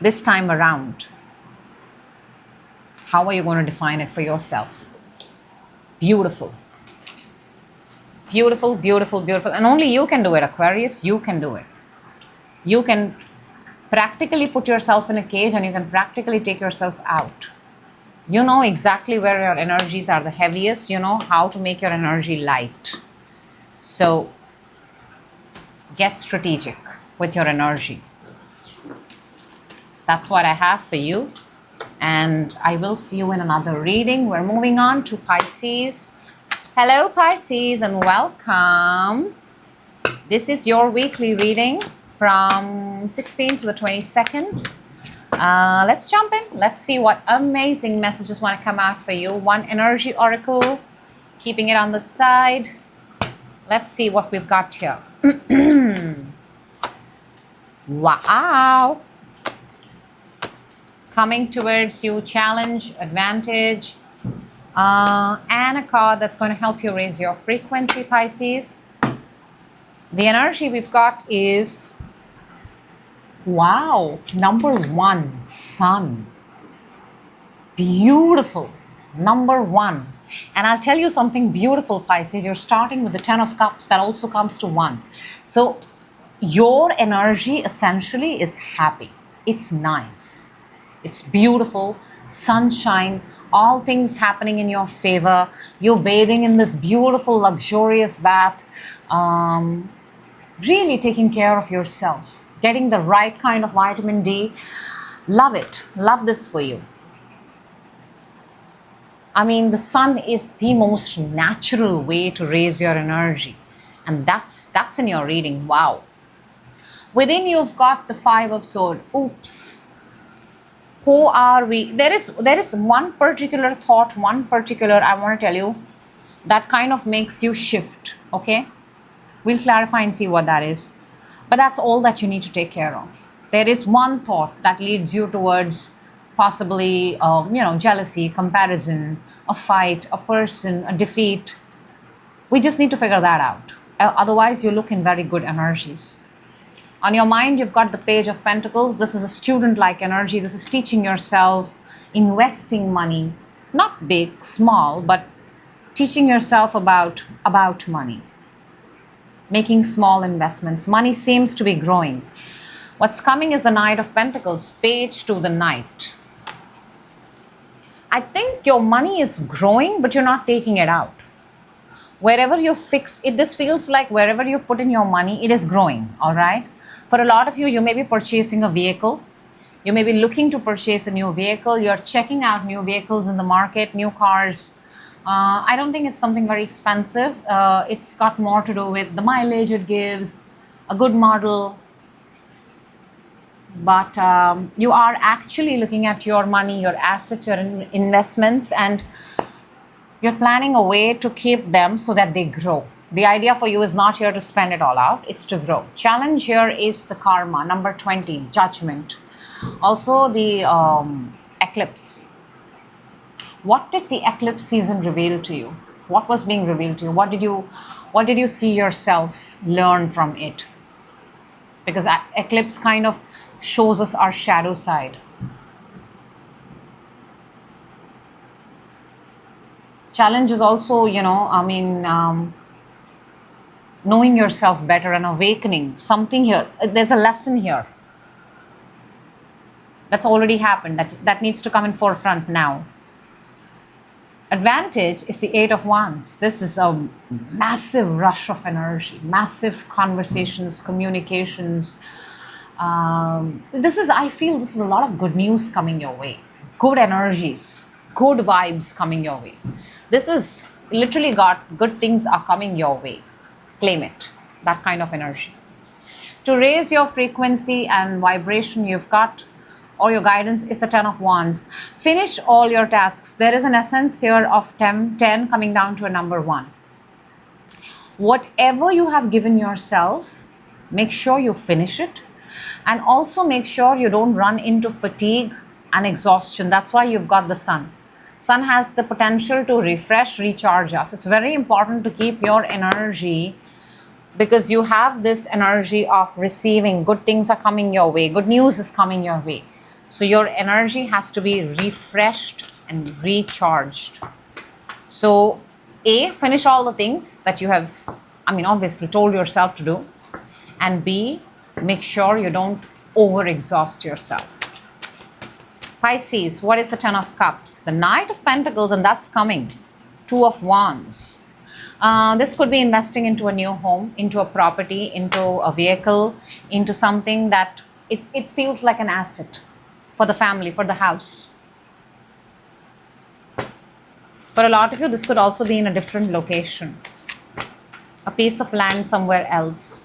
this time around, how are you going to define it for yourself? Beautiful. Beautiful, beautiful, beautiful. And only you can do it, Aquarius. You can do it. You can practically put yourself in a cage and you can practically take yourself out. You know exactly where your energies are the heaviest. You know how to make your energy light. So get strategic with your energy. That's what I have for you. And I will see you in another reading. We're moving on to Pisces. Hello, Pisces, and welcome. This is your weekly reading from 16th to the 22nd. Let's jump in. Let's see what amazing messages want to come out for you. One energy oracle, keeping it on the side. Let's see what we've got here. Wow. Coming towards you, challenge, advantage, and a card that's going to help you raise your frequency, Pisces. The energy we've got is, wow, number one, Sun. Beautiful, number one. And I'll tell you something beautiful, Pisces. You're starting with the 10 of Cups. That also comes to 1. So your energy essentially is happy. It's nice. It's beautiful. Sunshine. All things happening in your favor. You're bathing in this beautiful, luxurious bath. Really taking care of yourself. Getting the right kind of vitamin D. Love it. Love this for you. I mean, the sun is the most natural way to raise your energy. And that's in your reading. Wow. Within you've got the 5 of Swords. Oops. Who are we? There is one particular thought, one particular, I want to tell you, that kind of makes you shift. Okay? We'll clarify and see what that is. But that's all that you need to take care of. There is one thought that leads you towards possibly, jealousy, comparison, a fight, a person, a defeat. We just need to figure that out. Otherwise, you look in very good energies. On your mind, you've got the Page of Pentacles. This is a student-like energy. This is teaching yourself, investing money. Not big, small, but teaching yourself about money. Making small investments. Money seems to be growing. What's coming is the Knight of Pentacles, Page to the Knight. I think your money is growing, but you're not taking it out. Wherever you fix it, this feels like wherever you've put in your money, it is growing, all right? For a lot of you, you may be purchasing a vehicle. You may be looking to purchase a new vehicle. You're checking out new vehicles in the market, new cars. I don't think it's something very expensive. It's got more to do with the mileage it gives, a good model. But you are actually looking at your money, your assets, your investments, and you're planning a way to keep them so that they grow. The idea for you is not here to spend it all out, it's to grow. Challenge here is the karma, number 20, judgment. Also the eclipse. What did the eclipse season reveal to you? What was being revealed to you? What did you see yourself learn from it? Because eclipse kind of shows us our shadow side. Challenge is also, knowing yourself better and awakening. Something here. There's a lesson here that's already happened that needs to come in forefront now. Advantage is the Eight of Wands. This is a massive rush of energy, massive conversations, communications. I feel this is a lot of good news coming your way. Good energies, good vibes coming your way. This is literally got good things are coming your way. Claim it, that kind of energy. To raise your frequency and vibration, you've got, or your guidance is the Ten of Wands. Finish all your tasks. There is an essence here of 10 coming down to a number 1. Whatever you have given yourself, make sure you finish it. And also make sure you don't run into fatigue and exhaustion. That's why you've got the Sun. Sun has the potential to refresh, recharge us. It's very important to keep your energy, because you have this energy of receiving. Good things are coming your way. Good news is coming your way. So your energy has to be refreshed and recharged. So A, finish all the things that you have, obviously told yourself to do. And B, make sure you don't overexhaust yourself. Pisces, what is the Ten of Cups? The Knight of Pentacles, and that's coming. Two of Wands. This could be investing into a new home, into a property, into a vehicle, into something that it feels like an asset for the family, for the house. For a lot of you, this could also be in a different location. A piece of land somewhere else.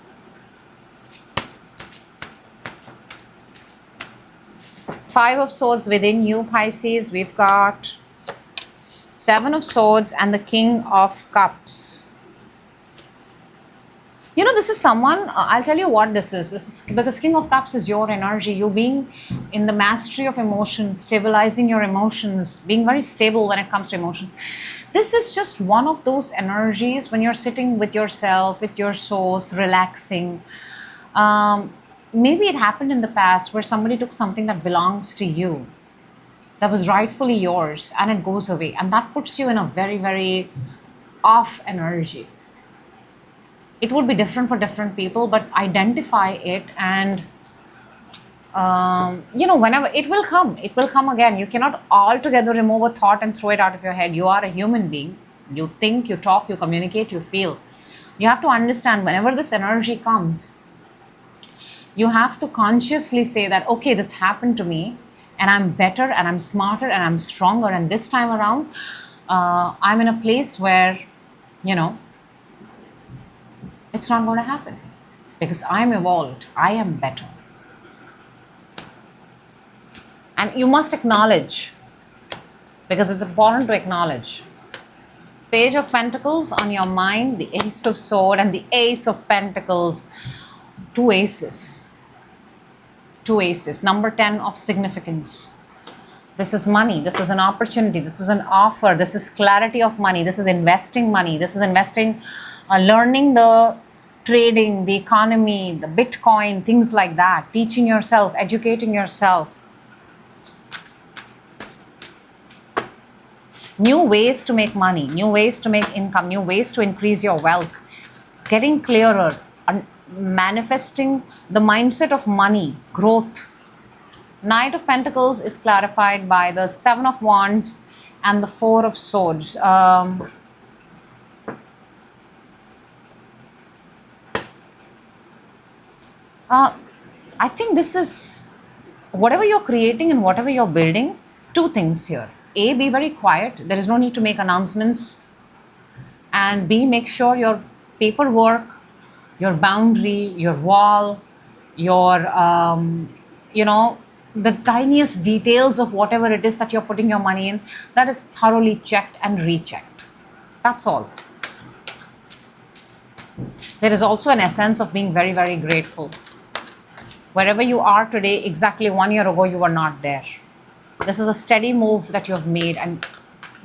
Five of Swords within you, Pisces. We've got Seven of Swords and the King of Cups. This is someone, I'll tell you what this is. This is because King of Cups is your energy. You being in the mastery of emotions, stabilizing your emotions, being very stable when it comes to emotions. This is just one of those energies when you're sitting with yourself, with your source, relaxing. Maybe it happened in the past where somebody took something that belongs to you, that was rightfully yours, and it goes away. And that puts you in a very, very off energy. It would be different for different people, but identify it and, whenever it will come again. You cannot altogether remove a thought and throw it out of your head. You are a human being. You think, you talk, you communicate, you feel. You have to understand whenever this energy comes, you have to consciously say that, okay, this happened to me and I'm better and I'm smarter and I'm stronger. And this time around, I'm in a place where, it's not going to happen because I'm evolved. I am better. And you must acknowledge, because it's important to acknowledge. Page of Pentacles on your mind, the Ace of Swords and the Ace of Pentacles. Two aces. Number 10 of significance. This is money. This is an opportunity. This is an offer. This is clarity of money. This is investing money. This is investing, learning the trading, the economy, the Bitcoin, things like that. Teaching yourself, educating yourself. New ways to make money, new ways to make income, new ways to increase your wealth. Getting clearer, manifesting the mindset of money, growth. Knight of Pentacles is clarified by the Seven of Wands and the Four of Swords. I think this is whatever you're creating and whatever you're building. Two things here. A, be very quiet. There is no need to make announcements. And B, make sure your paperwork, your boundary, your wall, your, the tiniest details of whatever it is that you're putting your money in, that is thoroughly checked and rechecked. That's all. There is also an essence of being very, very grateful. Wherever you are today, exactly 1 year ago, you were not there. This is a steady move that you have made, and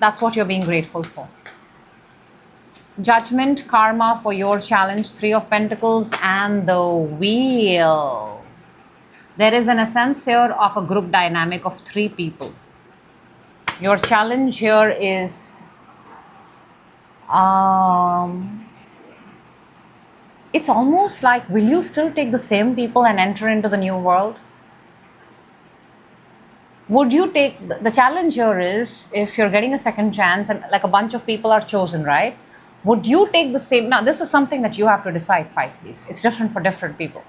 that's what you're being grateful for. Judgment, karma for your challenge, Three of Pentacles and the Wheel. There is an essence here of a group dynamic of 3 people. Your challenge here is It's almost like, will you still take the same people and enter into the new world? Would you take, the challenge here is, if you're getting a second chance and like a bunch of people are chosen, right? Would you take the same, now this is something that you have to decide, Pisces. It's different for different people.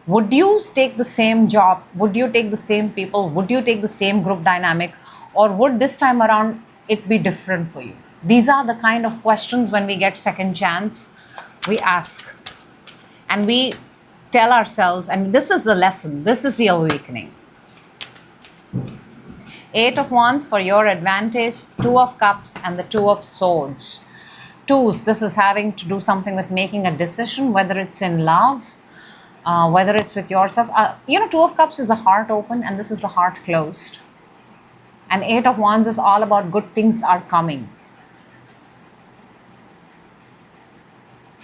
Would you take the same job? Would you take the same people? Would you take the same group dynamic? Or would this time around it be different for you? These are the kind of questions when we get second chance, we ask. And we tell ourselves, and this is the lesson, this is the awakening. 8 of Wands for your advantage, 2 of Cups and the 2 of Swords. Twos, this is having to do something with making a decision, whether it's in love, whether it's with yourself. 2 of Cups is the heart open and this is the heart closed. And 8 of Wands is all about good things are coming.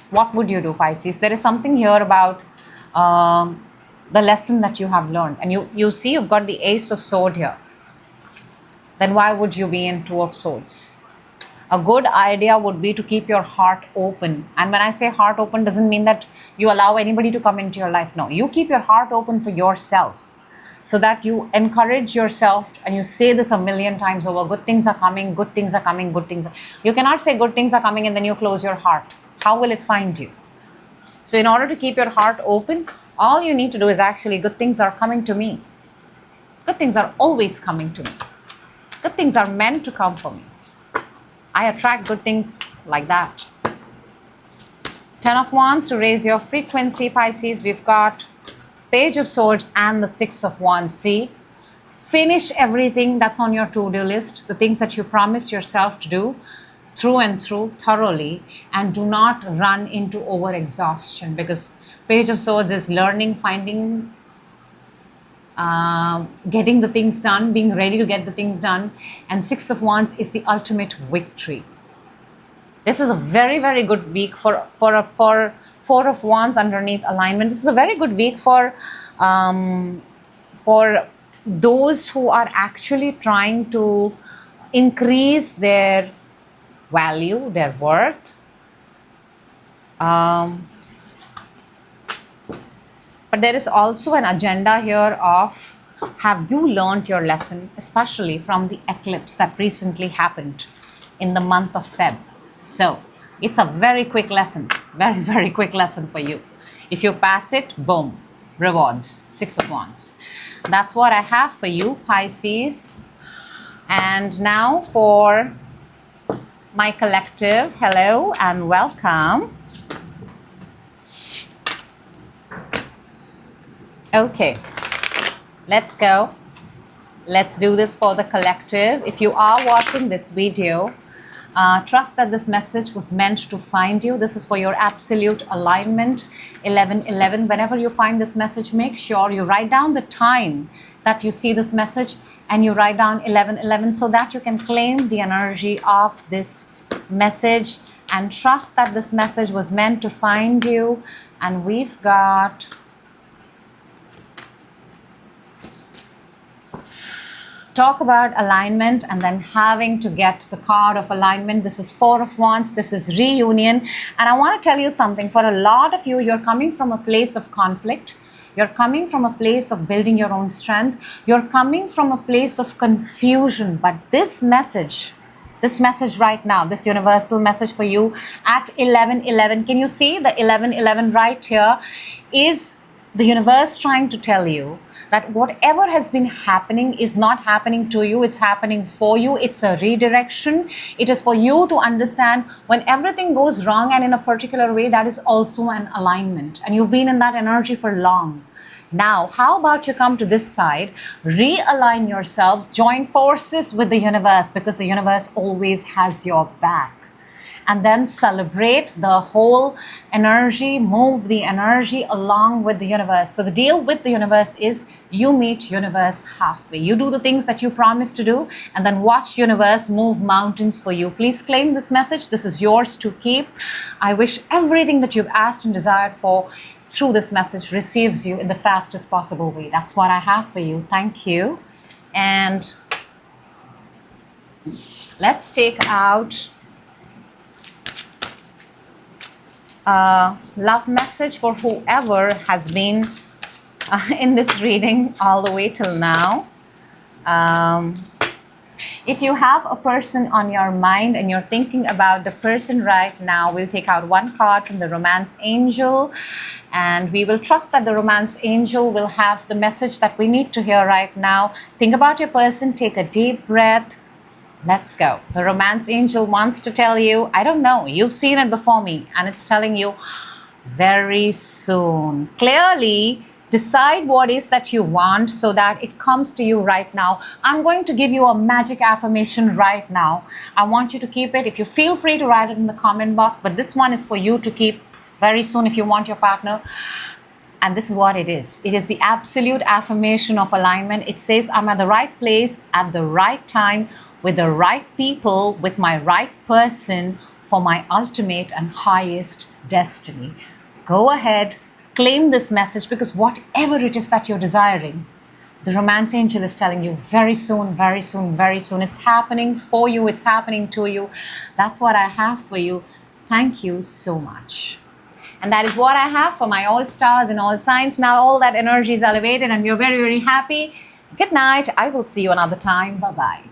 What would you do, Pisces? There is something here about the lesson that you have learned. And you see you've got the Ace of Sword here. Then why would you be in 2 of Swords? A good idea would be to keep your heart open. And when I say heart open, doesn't mean that you allow anybody to come into your life. No, you keep your heart open for yourself, so that you encourage yourself, and you say this a million times over, good things are coming, good things are coming, good things. You cannot say good things are coming and then you close your heart. How will it find you? So in order to keep your heart open, all you need to do is actually, good things are coming to me. Good things are always coming to me. Good things are meant to come for me. I attract good things like that. 10 of Wands to raise your frequency, Pisces. We've got Page of Swords and the 6 of Wands. See, finish everything that's on your to-do list, the things that you promised yourself to do through and through, thoroughly, and do not run into over-exhaustion, because Page of Swords is learning, finding, getting the things done, being ready to get the things done, and 6 of Wands is the ultimate victory. This is a very, very good week for 4 of Wands underneath alignment. This is a very good week for those who are actually trying to increase their value, their worth. But there is also an agenda here of, have you learned your lesson, especially from the eclipse that recently happened in the month of Feb. So it's a very quick lesson, very, very quick lesson for you. If you pass it, boom, rewards, 6 of Wands. That's what I have for you, Pisces. And now for my collective, hello and welcome. Okay, let's go. Let's do this for the collective. If you are watching this video, trust that this message was meant to find you. This is for your absolute alignment. 11:11. Whenever you find this message, make sure you write down the time that you see this message, and you write down 11:11, so that you can claim the energy of this message and trust that this message was meant to find you. And we've got talk about alignment and then having to get the card of alignment. This is 4 of Wands. This is reunion. And I want to tell you something. For a lot of you, you're coming from a place of conflict. You're coming from a place of building your own strength. You're coming from a place of confusion. But this message right now, this universal message for you at 11:11, can you see the 11:11 right here, is the universe trying to tell you that whatever has been happening is not happening to you, it's happening for you. It's a redirection. It is for you to understand when everything goes wrong and in a particular way, that is also an alignment. And you've been in that energy for long. Now, how about you come to this side, realign yourself, join forces with the universe, because the universe always has your back. And then celebrate the whole energy, move the energy along with the universe. So the deal with the universe is you meet universe halfway. You do the things that you promised to do, and then watch universe move mountains for you. Please claim this message. This is yours to keep. I wish everything that you've asked and desired for through this message receives you in the fastest possible way. That's what I have for you. Thank you. And let's take out love message for whoever has been in this reading all the way till now. If you have a person on your mind and you're thinking about the person right now, we'll take out one card from the Romance Angel, and we will trust that the Romance Angel will have the message that we need to hear right now. Think about your person, take a deep breath. Let's go. The Romance Angel wants to tell you, I don't know, you've seen it before me, and it's telling you very soon. Clearly, decide what is that you want so that it comes to you right now. I'm going to give you a magic affirmation right now. I want you to keep it. If you feel free to write it in the comment box, but this one is for you to keep very soon if you want your partner. And this is what it is. It is the absolute affirmation of alignment. It says, I'm at the right place at the right time with the right people, with my right person for my ultimate and highest destiny. Go ahead, claim this message, because whatever it is that you're desiring, the Romance Angel is telling you very soon, very soon, very soon. It's happening for you. It's happening to you. That's what I have for you. Thank you so much. And that is what I have for my all stars and all signs. Now all that energy is elevated and we're very, very happy. Good night. I will see you another time. Bye-bye.